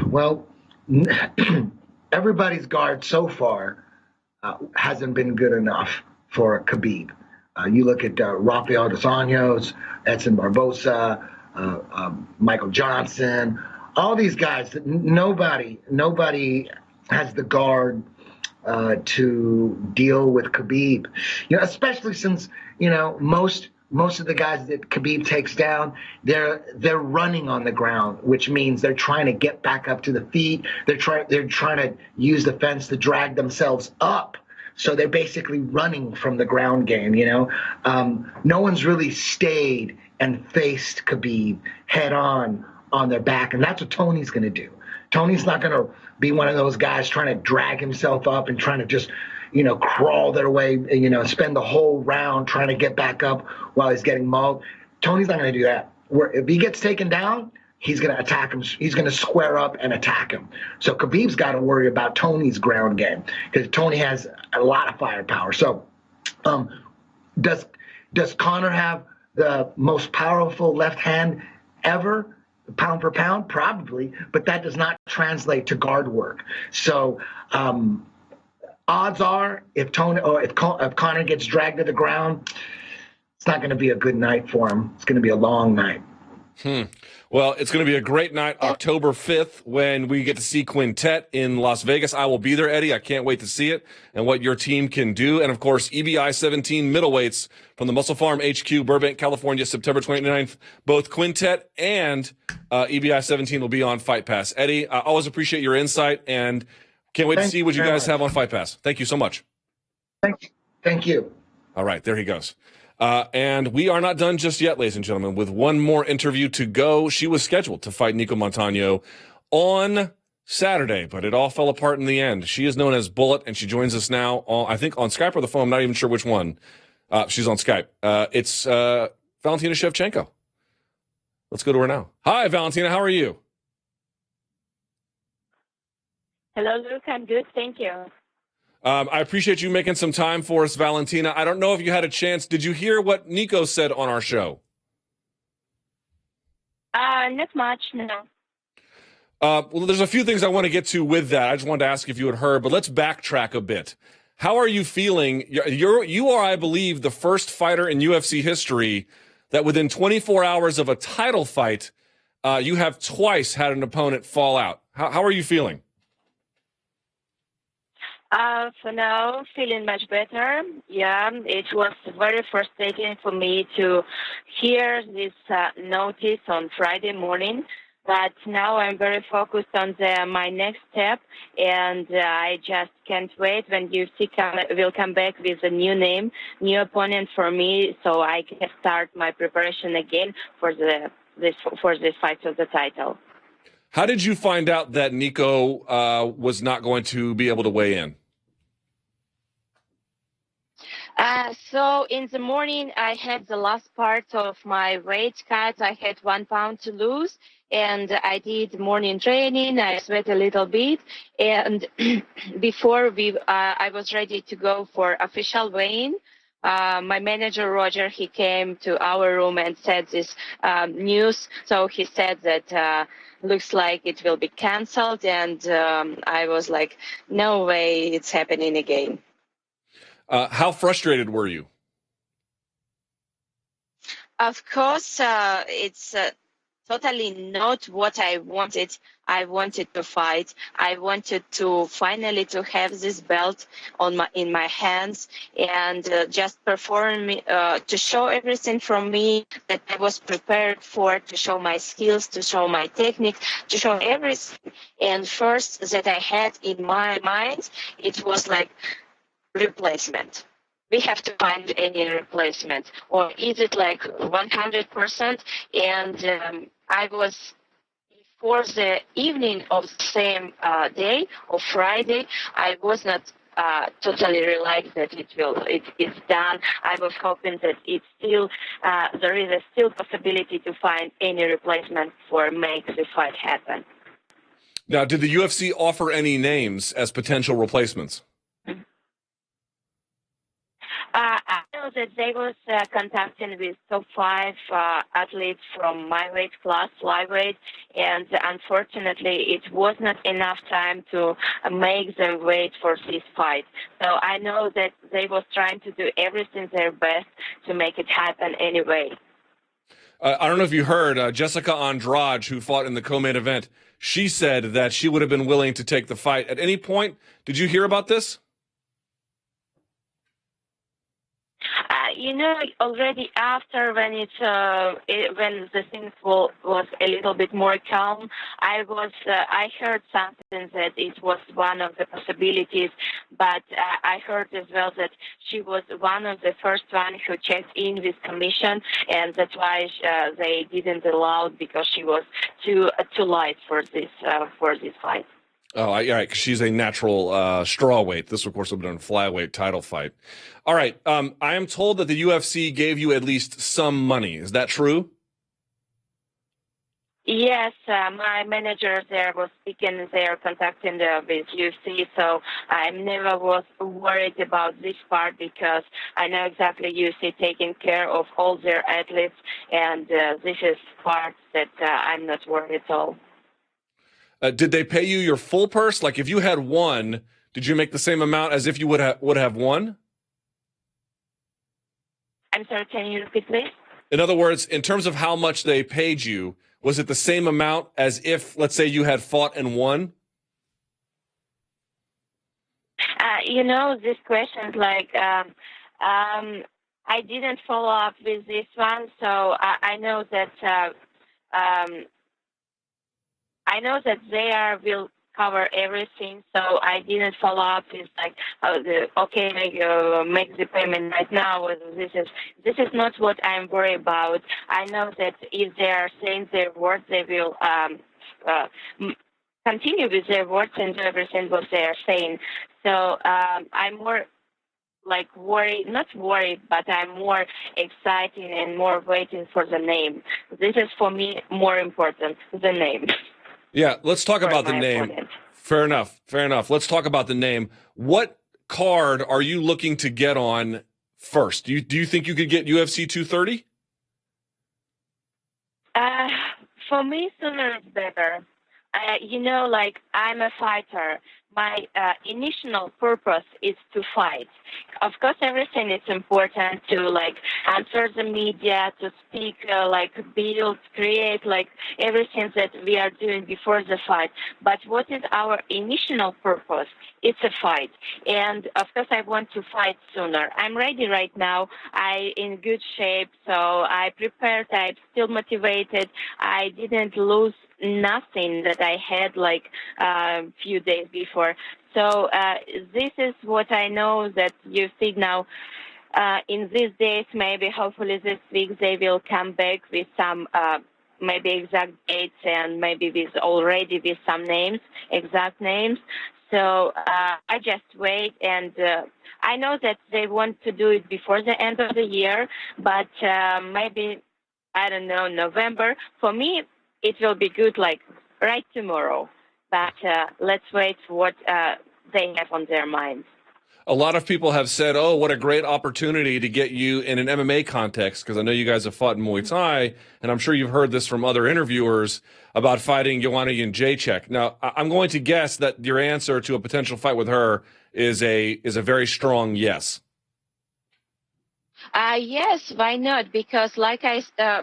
Well, everybody's guard so far hasn't been good enough for Khabib. You look at Rafael dos Anjos, Edson Barbosa, Michael Johnson, all these guys. Nobody has the guard to deal with Khabib. Especially since most of the guys that Khabib takes down, they're running on the ground, which means they're trying to get back up to the feet. They're trying to use the fence to drag themselves up. So they're basically running from the ground game. No one's really stayed and faced Khabib head on their back, and that's what Tony's going to do. Tony's not going to be one of those guys trying to drag himself up and trying to just crawl their way, spend the whole round trying to get back up while he's getting mauled. Tony's not going to do that. If he gets taken down, he's going to attack him. He's going to square up and attack him. So Khabib's got to worry about Tony's ground game because Tony has a lot of firepower. So does Conor have the most powerful left hand ever, pound for pound? Probably, but that does not translate to guard work. So odds are, if Conor gets dragged to the ground, it's not going to be a good night for him. It's going to be a long night. Well, it's going to be a great night, October 5th, when we get to see Quintet in Las Vegas. I will be there, Eddie. I can't wait to see it and what your team can do. And, of course, EBI 17 middleweights from the Muscle Farm HQ, Burbank, California, September 29th. Both Quintet and EBI 17 will be on Fight Pass. Eddie, I always appreciate your insight, and can't wait to see what you guys have on Fight Pass. Thank you so much. Thank you. All right, there he goes. And we are not done just yet, ladies and gentlemen, with one more interview to go. She was scheduled to fight Nicco Montaño on Saturday, but it all fell apart in the end. She is known as Bullet, and she joins us now, I think on Skype or the phone. I'm not even sure which one. She's on Skype. It's Valentina Shevchenko. Let's go to her now. Hi, Valentina. How are you? Hello, Luke. I'm good. Thank you. I appreciate you making some time for us, Valentina. I don't know if you had a chance. Did you hear what Nicco said on our show? Not much, no. Well, there's a few things I want to get to with that. I just wanted to ask if you had heard, but let's backtrack a bit. How are you feeling? You are, I believe, the first fighter in UFC history that within 24 hours of a title fight, you have twice had an opponent fall out. How are you feeling? For now, feeling much better. Yeah, it was very frustrating for me to hear this notice on Friday morning. But now I'm very focused on my next step, and I just can't wait when UFC will come back with a new name, new opponent for me, so I can start my preparation again for this fight for the title. How did you find out that Nicco was not going to be able to weigh in? So in the morning, I had the last part of my weight cut. I had 1 pound to lose, and I did morning training. I sweat a little bit, and before I was ready to go for official weighing. My manager Roger, he came to our room and said this news. So he said that looks like it will be canceled, and I was like, no way, it's happening again. How frustrated were you? Of course, it's totally not what I wanted. I wanted to fight. I wanted to finally to have this belt in my hands and just perform, to show everything from me that I was prepared for, to show my skills, to show my technique, to show everything. And first that I had in my mind, it was like replacement. We have to find any replacement, or is it like 100%? And I was, for the evening of the same day, of Friday, I was not totally relaxed that it's done. I was hoping that it's still there is a still possibility to find any replacement for make the fight happen. Now, did the UFC offer any names as potential replacements? I know that they was contacting with top 5 athletes from my weight class, flyweight, and unfortunately it was not enough time to make them wait for this fight. So I know that they was trying to do everything their best to make it happen anyway. I don't know if you heard, Jessica Andrade, who fought in the co-main event, she said that she would have been willing to take the fight. At any point, did you hear about this? Already after when when the things was a little bit more calm, I heard something that it was one of the possibilities, but I heard as well that she was one of the first one who checked in with commission, and that's why they didn't allow it, because she was too light for this fight. Oh, right, 'cause she's a natural strawweight. This, of course, will be a flyweight title fight. All right, I am told that the UFC gave you at least some money. Is that true? Yes, my manager there was speaking there, contacting with UFC, so I never was worried about this part, because I know exactly UFC taking care of all their athletes, and this is part that I'm not worried at all. Did they pay you your full purse? Like, if you had won, did you make the same amount as if you would have won? I'm sorry, can you repeat, please? In other words, in terms of how much they paid you, was it the same amount as if, let's say, you had fought and won? This question is like, I didn't follow up with this one, so I know that they will cover everything, so I didn't follow up with like, make the payment right now. This is not what I'm worried about. I know that if they are saying their words, they will continue with their words and do everything what they are saying. So I'm more like worried, not worried, but I'm more excited and more waiting for the name. This is for me more important, the name. Yeah, let's talk about the name. Opponent. Fair enough. Let's talk about the name. What card are you looking to get on first? Do you think you could get UFC 230? For me, sooner is better. I'm a fighter, my initial purpose is to fight. Of course, everything is important to like answer the media, to speak, build, create, like everything that we are doing before the fight. But what is our initial purpose? It's a fight. And of course, I want to fight sooner. I'm ready right now. I'm in good shape, so I prepared. I'm still motivated. I didn't lose nothing that I had like a few days before. So this is what I know that you see now. In these days, maybe hopefully this week they will come back with some maybe exact dates and maybe with some names, exact names. So I just wait, and I know that they want to do it before the end of the year, but maybe, I don't know, November. For me, it will be good like right tomorrow, but let's wait for what they have on their minds. A lot of people have said, oh, what a great opportunity to get you in an MMA context, because I know you guys have fought in Muay Thai, and I'm sure you've heard this from other interviewers about fighting Joanna Jędrzejczyk. Now, I'm going to guess that your answer to a potential fight with her is a very strong yes. Yes, why not? Because like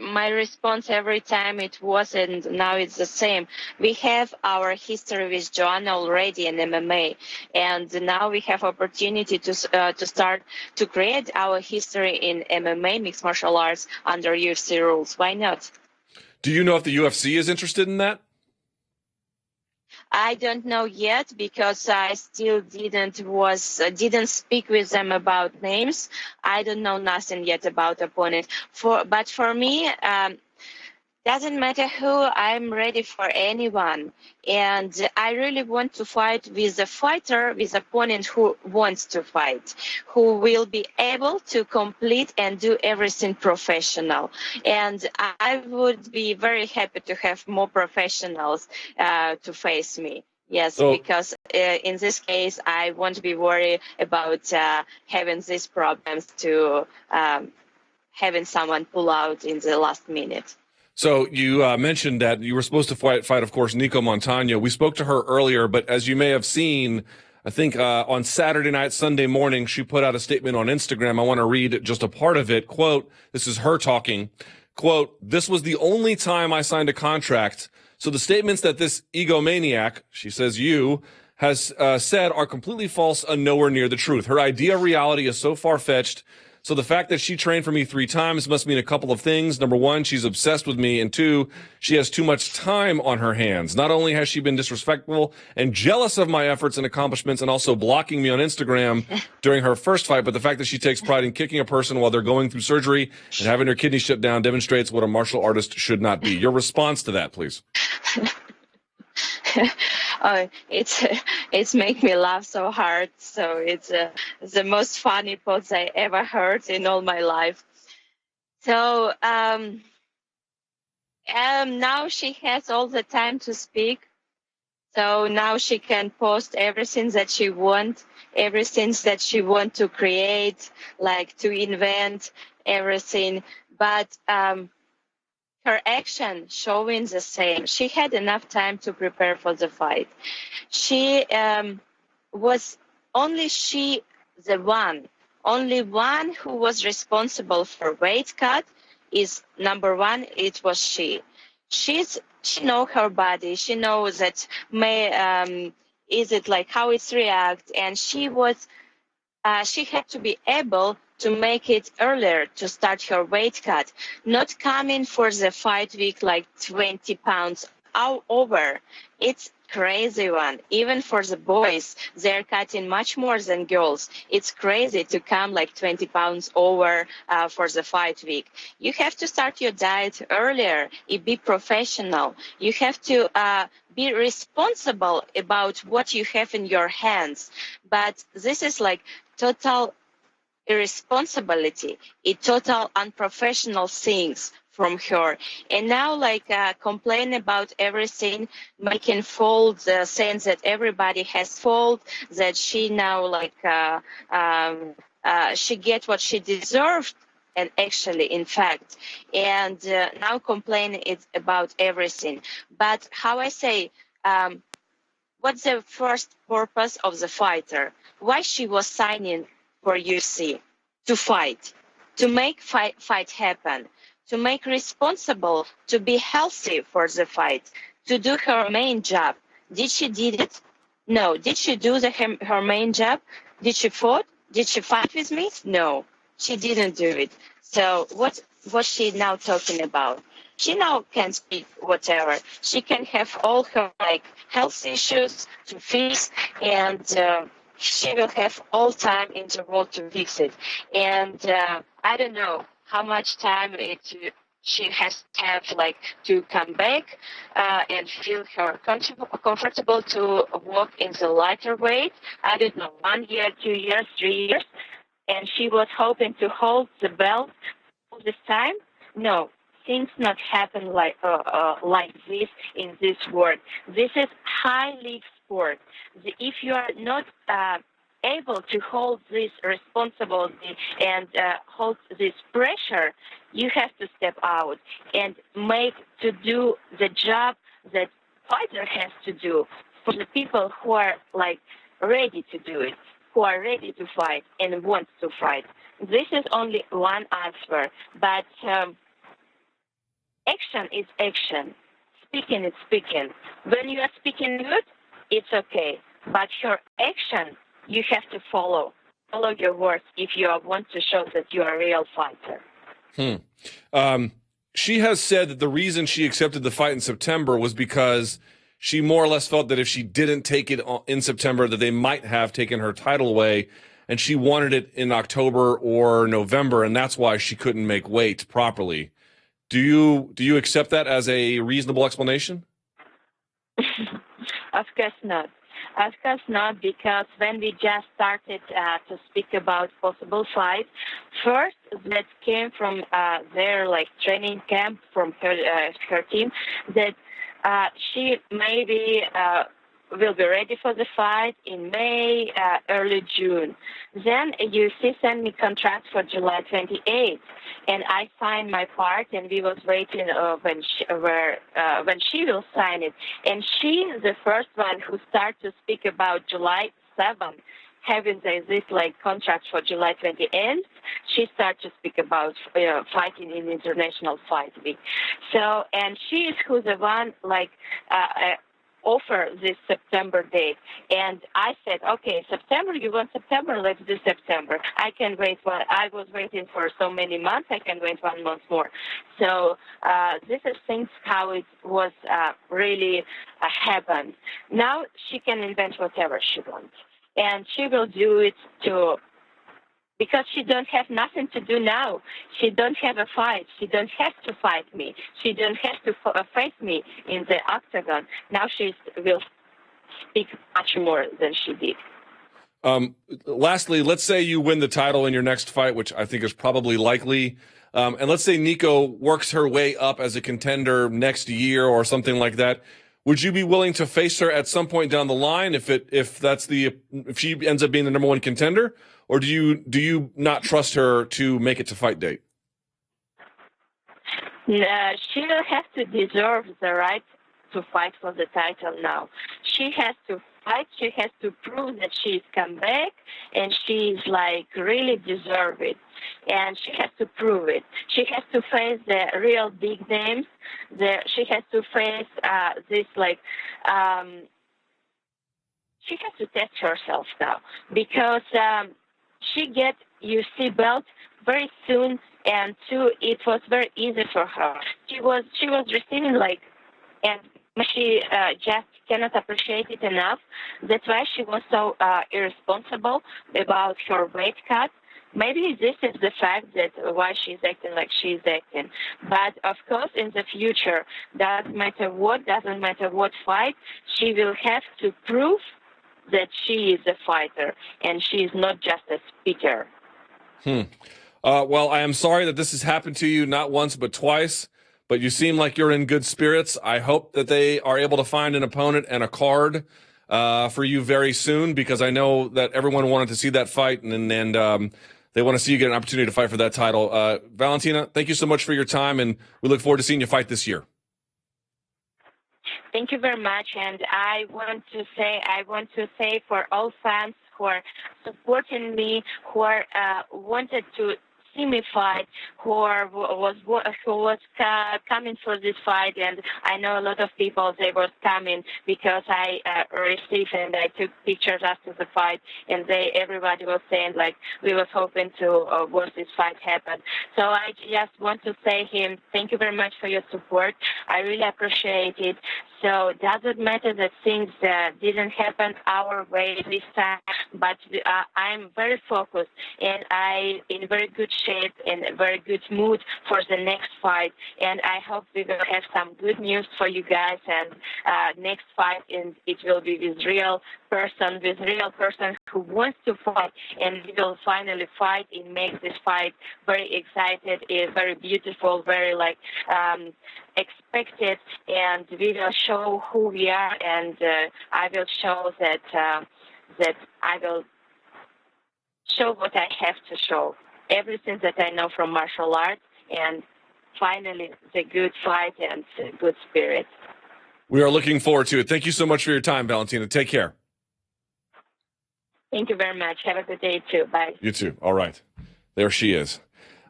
my response every time it was, and now it's the same. We have our history with Joanna already in MMA, and now we have opportunity to start to create our history in MMA, mixed martial arts, under UFC rules. Why not? Do you know if the UFC is interested in that? I don't know yet because I still didn't speak with them about names. I don't know nothing yet about opponent. But for me, doesn't matter who. I'm ready for anyone, and I really want to fight with a fighter, with opponent who wants to fight, who will be able to complete and do everything professional. And I would be very happy to have more professionals to face me. Yes, because in this case, I won't be worried about having these problems to having someone pull out in the last minute. So you mentioned that you were supposed to fight, of course, Nicco Montaño. We spoke to her earlier, but as you may have seen, I think on Saturday night, Sunday morning, she put out a statement on Instagram. I want to read just a part of it. Quote, this is her talking. Quote, this was the only time I signed a contract. So the statements that this egomaniac, she says has said are completely false and nowhere near the truth. Her idea of reality is so far-fetched. So the fact that she trained for me 3 times must mean a couple of things. Number 1, she's obsessed with me. And 2, she has too much time on her hands. Not only has she been disrespectful and jealous of my efforts and accomplishments and also blocking me on Instagram during her first fight, but the fact that she takes pride in kicking a person while they're going through surgery and having their kidney shut down demonstrates what a martial artist should not be. Your response to that, please. It's make me laugh so hard. So it's the most funny post I ever heard in all my life. So now she has all the time to speak. So now she can post everything that she wants, everything that she wants to create, like to invent everything. But her action showing the same. She had enough time to prepare for the fight. She was only the one who was responsible for weight cut. Is number 1. It was she. She knows her body. She knows that is it like how it's react, and she had to be able to make it earlier to start her weight cut, not coming for the fight week like 20 pounds over. It's crazy one. Even for the boys, they're cutting much more than girls. It's crazy to come like 20 pounds over for the fight week. You have to start your diet earlier. You be professional. You have to be responsible about what you have in your hands. But this is like total irresponsibility, a total unprofessional things from her. And now like complain about everything, making fault, saying that everybody has fault, that she now like she get what she deserved, and actually in fact, and now complaining about everything. But how I say, what's the first purpose of the fighter? Why she was signing for UFC? To fight, to make fight happen, to make responsible, to be healthy for the fight, to do her main job. Did she did it? No. Did she do her main job? Did she fought? Did she fight with me? No, she didn't do it. So what was she now talking about? She now can speak whatever. She can have all her health issues to fix, and she will have all time in the world to fix it. And I don't know how much time she has to have to come back and feel her comfortable to walk in the lighter weight. I don't know, 1 year, 2 years, 3 years. And she was hoping to hold the belt all this time. No, things not happen like this in this world. This is high league sport. If you are not able to hold this responsibility and hold this pressure, you have to step out and make to do the job that fighter has to do for the people who are ready to do it, who are ready to fight and want to fight. This is only one answer, but action is action. Speaking is speaking. When you are speaking good, it's okay. But your action, you have to follow your words if you want to show that you are a real fighter. She has said that the reason she accepted the fight in September was because she more or less felt that if she didn't take it in September, that they might have taken her title away, and she wanted it in October or November, and that's why she couldn't make weight properly. Do you accept that as a reasonable explanation? Of course not. Of course not, because when we just started to speak about possible fight, first that came from their training camp from her team that she maybe will be ready for the fight in May, early June. Then UFC sent me contract for July 28th, and I signed my part, and we was waiting when she will sign it. And she is the first one who started to speak about July 7th, having this contract for July 28th. She started to speak about fighting in International Fight Week. So, and she is who's the one offer this September date. And I said, okay, September, you want September? Let's do September. I can wait. I was waiting for so many months. I can wait 1 month more. So this is things how it was really happened. Now she can invent whatever she wants. And she will do it because she don't have nothing to do now. She don't have a fight. She don't have to fight me. She don't have to face me in the octagon. Now she will speak much more than she did. Lastly, let's say you win the title in your next fight, which I think is probably likely. And let's say Nicco works her way up as a contender next year or something like that. Would you be willing to face her at some point down the line if she ends up being the number one contender, or do you not trust her to make it to fight date? She will have to deserve the right to fight for the title now. She has to fight. She has to prove that she's come back and she's really deserve it. And she has to prove it. She has to face the real big names. She has to face she has to test herself now because she gets UFC belt very soon, and two, it was very easy for her. She was receiving and she just cannot appreciate it enough. That's why she was so irresponsible about her weight cut. Maybe this is the fact that why she's acting like she's acting. But of course, in the future, doesn't matter what fight, she will have to prove that she is a fighter and she is not just a speaker. Well, I am sorry that this has happened to you not once but twice, but you seem like you're in good spirits. I hope that they are able to find an opponent and a card for you very soon, because I know that everyone wanted to see that fight and they want to see you get an opportunity to fight for that title. Valentina, thank you so much for your time, and we look forward to seeing you fight this year. Thank you very much. And I want to say for all fans who are supporting me, who are wanted to see me fight, who was coming for this fight, and I know a lot of people, they were coming because I received and I took pictures after the fight, and everybody was saying like we was hoping to watch this fight happen. So I just want to say him, thank you very much for your support. I really appreciate it. So it doesn't matter that things didn't happen our way this time, but I'm very focused and I'm in very good shape and a very good mood for the next fight. And I hope we will have some good news for you guys. And next fight, and it will be with real person who wants to fight, and we will finally fight and make this fight very excited, very beautiful, very expected, and we will show who we are, and I will show that I will show what I have to show, everything that I know from martial arts, and finally the good fight and the good spirit. We are looking forward to it. Thank you so much for your time, Valentina. Take care. Thank you very much. Have a good day, too. Bye. You too. All right. There she is.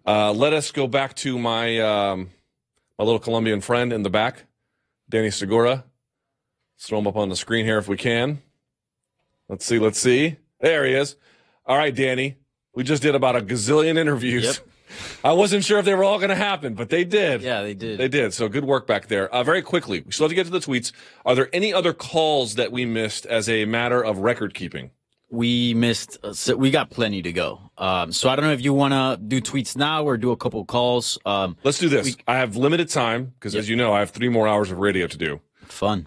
Let us go back to my my little Colombian friend in the back, Danny Segura. Let's throw him up on the screen here if we can. Let's see. There he is. All right, Danny. We just did about a gazillion interviews. Yep. I wasn't sure if they were all going to happen, but they did. Yeah, they did. They did. So good work back there. Very quickly, we still have to get to the tweets. Are there any other calls that we missed as a matter of record keeping? We missed. We got plenty to go. So I don't know if you want to do tweets now or do a couple calls. Let's do this. I have limited time because, as you know, I have 3 more hours of radio to do. Fun.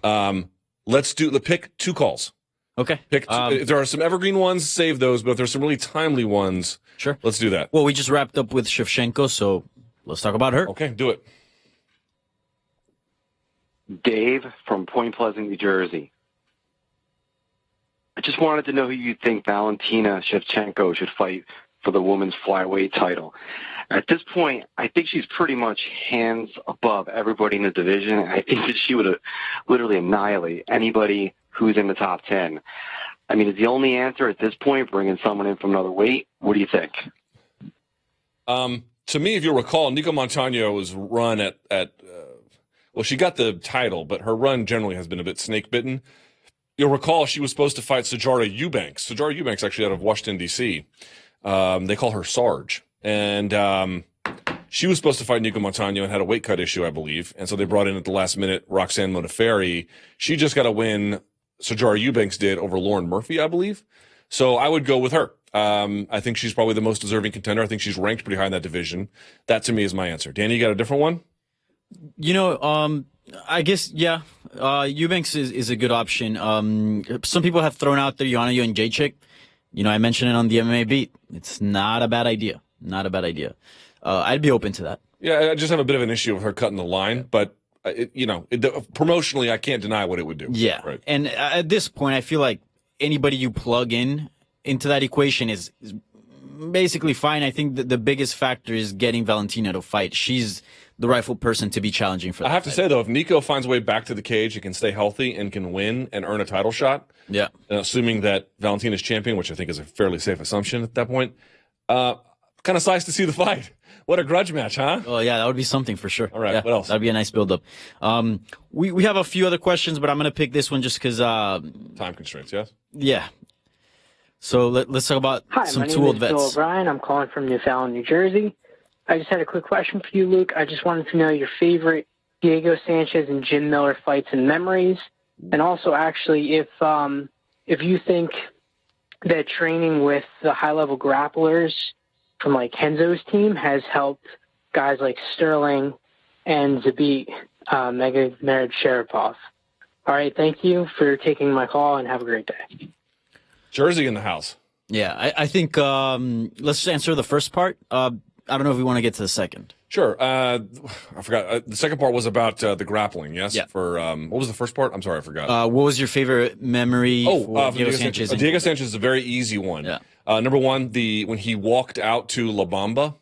Let's pick 2 calls. Okay. If there are some evergreen ones, save those. But if there's some really timely ones, sure, let's do that. Well, we just wrapped up with Shevchenko, so let's talk about her. Okay, do it. Dave from Point Pleasant, New Jersey. I just wanted to know who you think Valentina Shevchenko should fight for the women's flyweight title. At this point, I think she's pretty much hands above everybody in the division. I think that she would literally annihilate anybody who's in the top 10. I mean, is the only answer at this point bringing someone in from another weight? What do you think? To me, if you recall, Nicco Montaño was run at well, she got the title, but her run generally has been a bit snake-bitten. You'll recall she was supposed to fight Sijara Eubanks. Sijara Eubanks actually out of Washington, D.C. They call her Sarge. And she was supposed to fight Nicco Montaño and had a weight cut issue, I believe. And so they brought in at the last minute Roxanne Modafferi. She just got a win. Sijara Eubanks did over Lauren Murphy, I believe. So I would go with her. I think she's probably the most deserving contender. I think she's ranked pretty high in that division. That, to me, is my answer. Danny, you got a different one? You know, I guess, yeah, Eubanks is a good option. Some people have thrown out there Joanna Jędrzejczyk. You know, I mentioned it on the MMA beat. It's not a bad idea. Not a bad idea. I'd be open to that. Yeah, I just have a bit of an issue with her cutting the line, but, promotionally, I can't deny what it would do. Yeah, right. And at this point, I feel like anybody you plug into that equation is basically fine. I think that the biggest factor is getting Valentina to fight. She's the rightful person to be challenging for that. I have to say, though, if Nicco finds a way back to the cage and can stay healthy and can win and earn a title shot, yeah, assuming that Valentina's champion, which I think is a fairly safe assumption at that point, kind of nice to see the fight. What a grudge match, huh? Oh, yeah, that would be something for sure. All right, yeah, what else? That'd be a nice build-up. We have a few other questions, but I'm going to pick this one just because... time constraints, yes? Yeah. So let's talk about some two old vets. Hi, my name is Bill O'Brien. I'm calling from Newfoundland, New Jersey. I just had a quick question for you, Luke. I just wanted to know your favorite Diego Sanchez and Jim Miller fights and memories. And also, actually, if you think that training with the high-level grapplers from like Henzo's team has helped guys like Sterling and Zabit Magomed Sharipov. All right, thank you for taking my call and have a great day. Jersey in the house. Yeah, I think let's answer the first part. I don't know if we want to get to the second. Sure. I forgot. The second part was about the grappling, yes? Yeah. For what was the first part? I'm sorry, I forgot. What was your favorite memory for Diego Sanchez? Diego Sanchez is a very easy one. Yeah. Number one, when he walked out to La Bamba,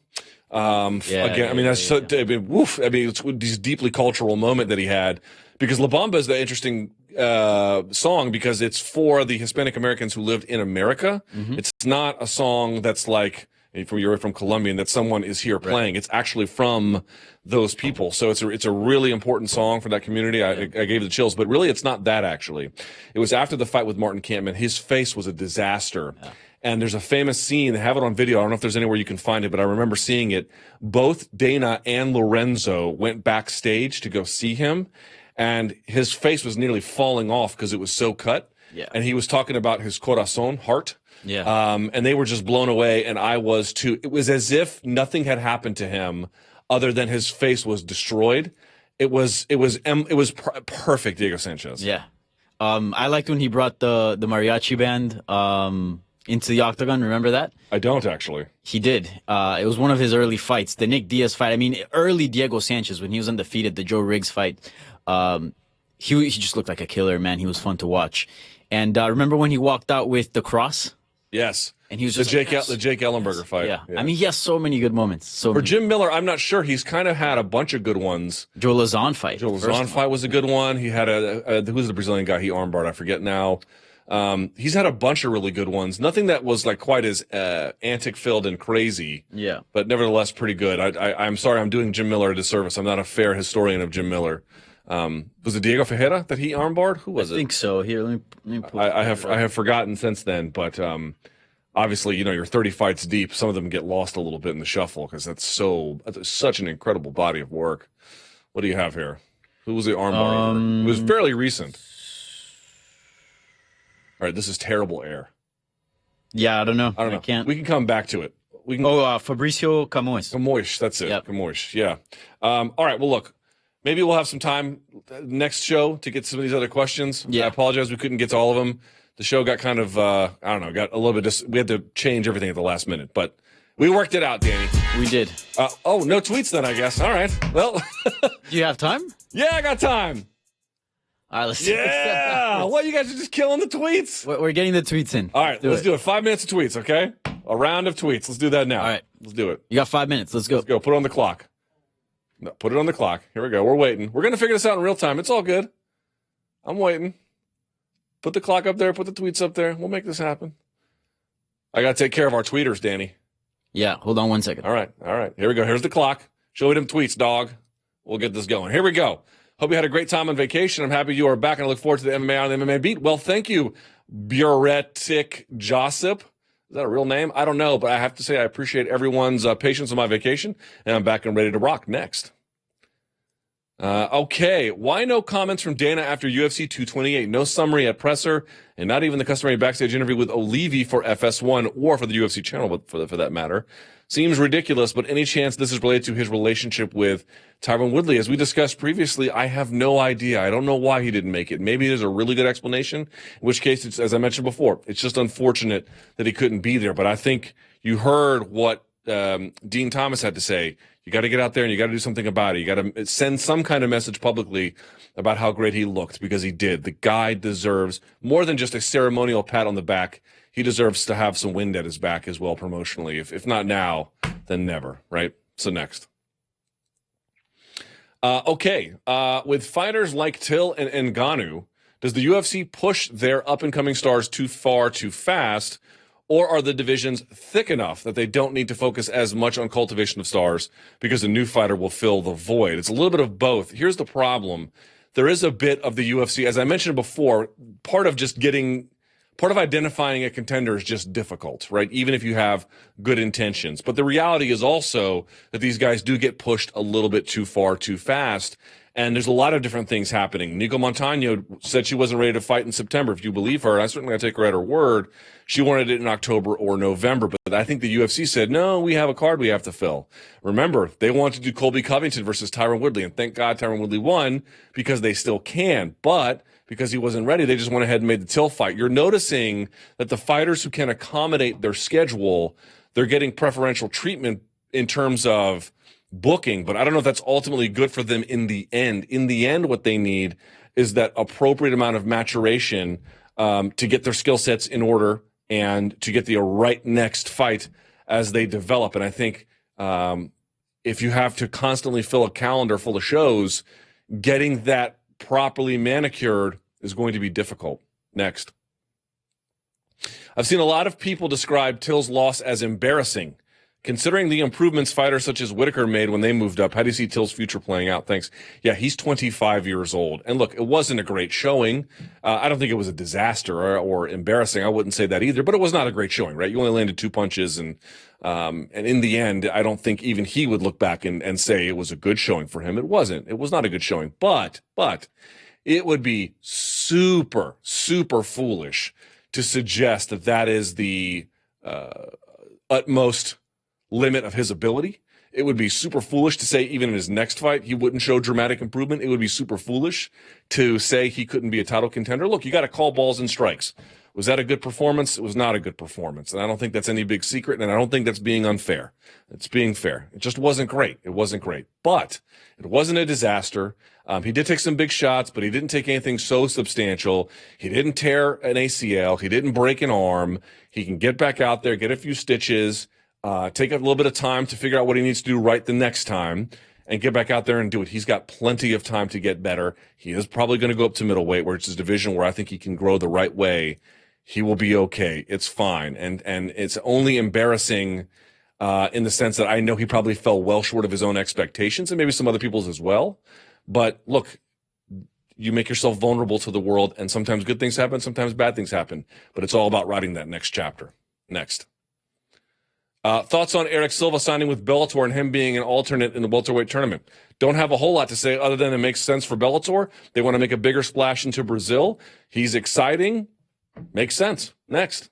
Again, I mean, that's so. I mean, woof. I mean, it's this deeply cultural moment that he had, because La Bamba is the interesting song because it's for the Hispanic Americans who lived in America. It's not a song that's like you're from Colombia and that someone is here playing. It's actually from those people. So it's a really important song for that community. I gave the chills, but really it's not that actually. It was after the fight with Martin Kampmann. His face was a disaster. And there's a famous scene, they have it on video. I don't know if there's anywhere you can find it, but I remember seeing it. Both Dana and Lorenzo went backstage to go see him, and his face was nearly falling off because it was so cut. And he was talking about his corazon, heart. And they were just blown away, and I was too. It was as if nothing had happened to him other than his face was destroyed. It was perfect, Diego Sanchez. I liked when he brought the mariachi band into the octagon. Remember that? I don't actually. He did. It was one of his early fights, the Nick Diaz fight. I mean, early Diego Sanchez when he was undefeated, the Joe Riggs fight. He just looked like a killer, man. He was fun to watch. And remember when he walked out with the cross? Yes. And he was the Jake Ellenberger fight. Yeah. I mean, he has so many good moments. For Jim Miller, I'm not sure. He's kind of had a bunch of good ones. Joe Lazon fight. Joe Lazon fight was a good one. He had who's the Brazilian guy he armbarred? I forget now. He's had a bunch of really good ones. Nothing that was like quite as antic-filled and crazy. But nevertheless, pretty good. I'm sorry, I'm doing Jim Miller a disservice. I'm not a fair historian of Jim Miller. Was it Diego Ferreira that he armbarred? Who was it? I think so. Here, let me pull I have forgotten since then, but obviously, you're 30 fights deep. Some of them get lost a little bit in the shuffle because that's such an incredible body of work. What do you have here? Who was the armbar? It was fairly recent. All right, this is terrible air. Yeah, I don't know. I can't. We can come back to it. We can. Fabricio Camões. Camões, that's it. Camões, yeah. All right, well, look, maybe we'll have some time next show to get some of these other questions. I apologize we couldn't get to all of them. The show got kind of, got a little bit, we had to change everything at the last minute, but we worked it out, Danny. We did. No tweets then, I guess. All right, well. Do you have time? Yeah, I got time. All right, let's Well, you guys are just killing the tweets. We're getting the tweets in. All right, let's do it. 5 minutes of tweets, okay? A round of tweets. Let's do that now. All right. Let's do it. You got 5 minutes. Let's go. Let's go. Put it on the clock. No, put it on the clock. Here we go. We're waiting. We're going to figure this out in real time. It's all good. I'm waiting. Put the clock up there. Put the tweets up there. We'll make this happen. I got to take care of our tweeters, Danny. Yeah, hold on 1 second. All right. Here we go. Here's the clock. Show me them tweets, dog. We'll get this going. Here we go. Hope you had a great time on vacation. I'm happy you are back, and I look forward to the MMA on the MMA Beat. Well, thank you, Buretic Josip. Is that a real name? I don't know, but I have to say I appreciate everyone's patience on my vacation, and I'm back and ready to rock next. Okay, why no comments from Dana after UFC 228? No summary at presser, and not even the customary backstage interview with Olivi for FS1 or for the UFC channel, but for that matter. Seems ridiculous, but any chance this is related to his relationship with Tyron Woodley? As we discussed previously, I have no idea. I don't know why he didn't make it. Maybe there's a really good explanation, in which case, it's, as I mentioned before, it's just unfortunate that he couldn't be there. But I think you heard what Dean Thomas had to say. You got to get out there and you got to do something about it. You got to send some kind of message publicly about how great he looked, because he did. The guy deserves more than just a ceremonial pat on the back. He deserves to have some wind at his back as well promotionally. If not now, then never, right? So next. With fighters like Till and Ngannou, does the UFC push their up-and-coming stars too far too fast, or are the divisions thick enough that they don't need to focus as much on cultivation of stars because a new fighter will fill the void? It's a little bit of both. Here's the problem. There is a bit of the UFC, as I mentioned before, part of identifying a contender is just difficult, right? Even if you have good intentions. But the reality is also that these guys do get pushed a little bit too far too fast. And there's a lot of different things happening. Nicco Montaño said she wasn't ready to fight in September. If you believe her, I certainly got to take her at her word. She wanted it in October or November. But I think the UFC said, no, we have a card we have to fill. Remember, they wanted to do Colby Covington versus Tyron Woodley. And thank God Tyron Woodley won, because they still can. But because he wasn't ready, they just went ahead and made the Till fight. You're noticing that the fighters who can accommodate their schedule, they're getting preferential treatment in terms of booking, but I don't know if that's ultimately good for them in the end. In the end, what they need is that appropriate amount of maturation to get their skill sets in order and to get the right next fight as they develop. And I think if you have to constantly fill a calendar full of shows, getting that properly manicured is going to be difficult. Next. I've seen a lot of people describe Till's loss as embarrassing. Considering the improvements fighters such as Whitaker made when they moved up, how do you see Till's future playing out? Thanks. Yeah, he's 25 years old. And look, it wasn't a great showing. I don't think it was a disaster or embarrassing. I wouldn't say that either, but it was not a great showing, right? You only landed 2 punches. And in the end, I don't think even he would look back and say it was a good showing for him. It wasn't. It was not a good showing. But it would be super, super foolish to suggest that that is the utmost limit of his ability. It would be super foolish to say even in his next fight he wouldn't show dramatic improvement. It would be super foolish to say he couldn't be a title contender. Look, you got to call balls and strikes. Was that a good performance? It was not a good performance. And I don't think that's any big secret, and I don't think that's being unfair. It's being fair. It just wasn't great. It wasn't great. But it wasn't a disaster. He did take some big shots, but he didn't take anything so substantial. He didn't tear an ACL. He didn't break an arm. He can get back out there, get a few stitches, take a little bit of time to figure out what he needs to do right the next time, and get back out there and do it. He's got plenty of time to get better. He is probably going to go up to middleweight, where it's his division where I think he can grow the right way. He will be okay. It's fine. And it's only embarrassing in the sense that I know he probably fell well short of his own expectations and maybe some other people's as well. But look, you make yourself vulnerable to the world, and sometimes good things happen, sometimes bad things happen. But it's all about writing that next chapter. Next. Thoughts on Eric Silva signing with Bellator and him being an alternate in the welterweight tournament? Don't have a whole lot to say other than it makes sense for Bellator. They want to make a bigger splash into Brazil. He's exciting. Makes sense. Next.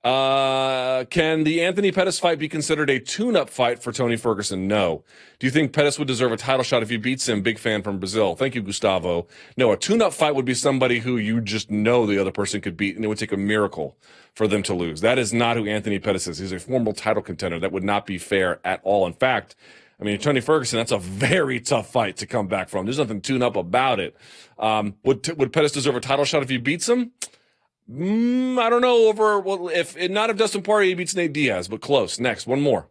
Can the Anthony Pettis fight be considered a tune-up fight for Tony Ferguson? No. Do you think Pettis would deserve a title shot if he beats him? Big fan from Brazil. Thank you, Gustavo. No, a tune-up fight would be somebody who you just know the other person could beat, and it would take a miracle for them to lose. That is not who Anthony Pettis is. He's a formal title contender. That would not be fair at all. In fact, I mean, Tony Ferguson, that's a very tough fight to come back from. There's nothing tune-up about it. Would Pettis deserve a title shot if he beats him? I don't know. If Dustin Poirier, he beats Nate Diaz, but close. Next, one more.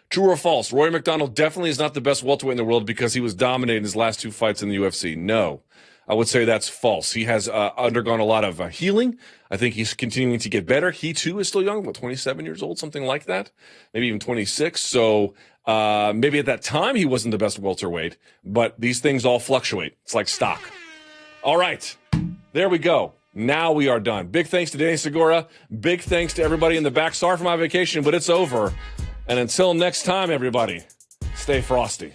True or false? Rory McDonald definitely is not the best welterweight in the world because he was dominating his last 2 fights in the UFC. No, I would say that's false. He has undergone a lot of healing. I think he's continuing to get better. He too is still young, 27 years old, something like that, maybe even 26. So maybe at that time he wasn't the best welterweight, but these things all fluctuate. It's like stock. All right, there we go. Now we are done. Big thanks to Danny Segura. Big thanks to everybody in the back. Sorry for my vacation, but it's over. And until next time, everybody, stay frosty.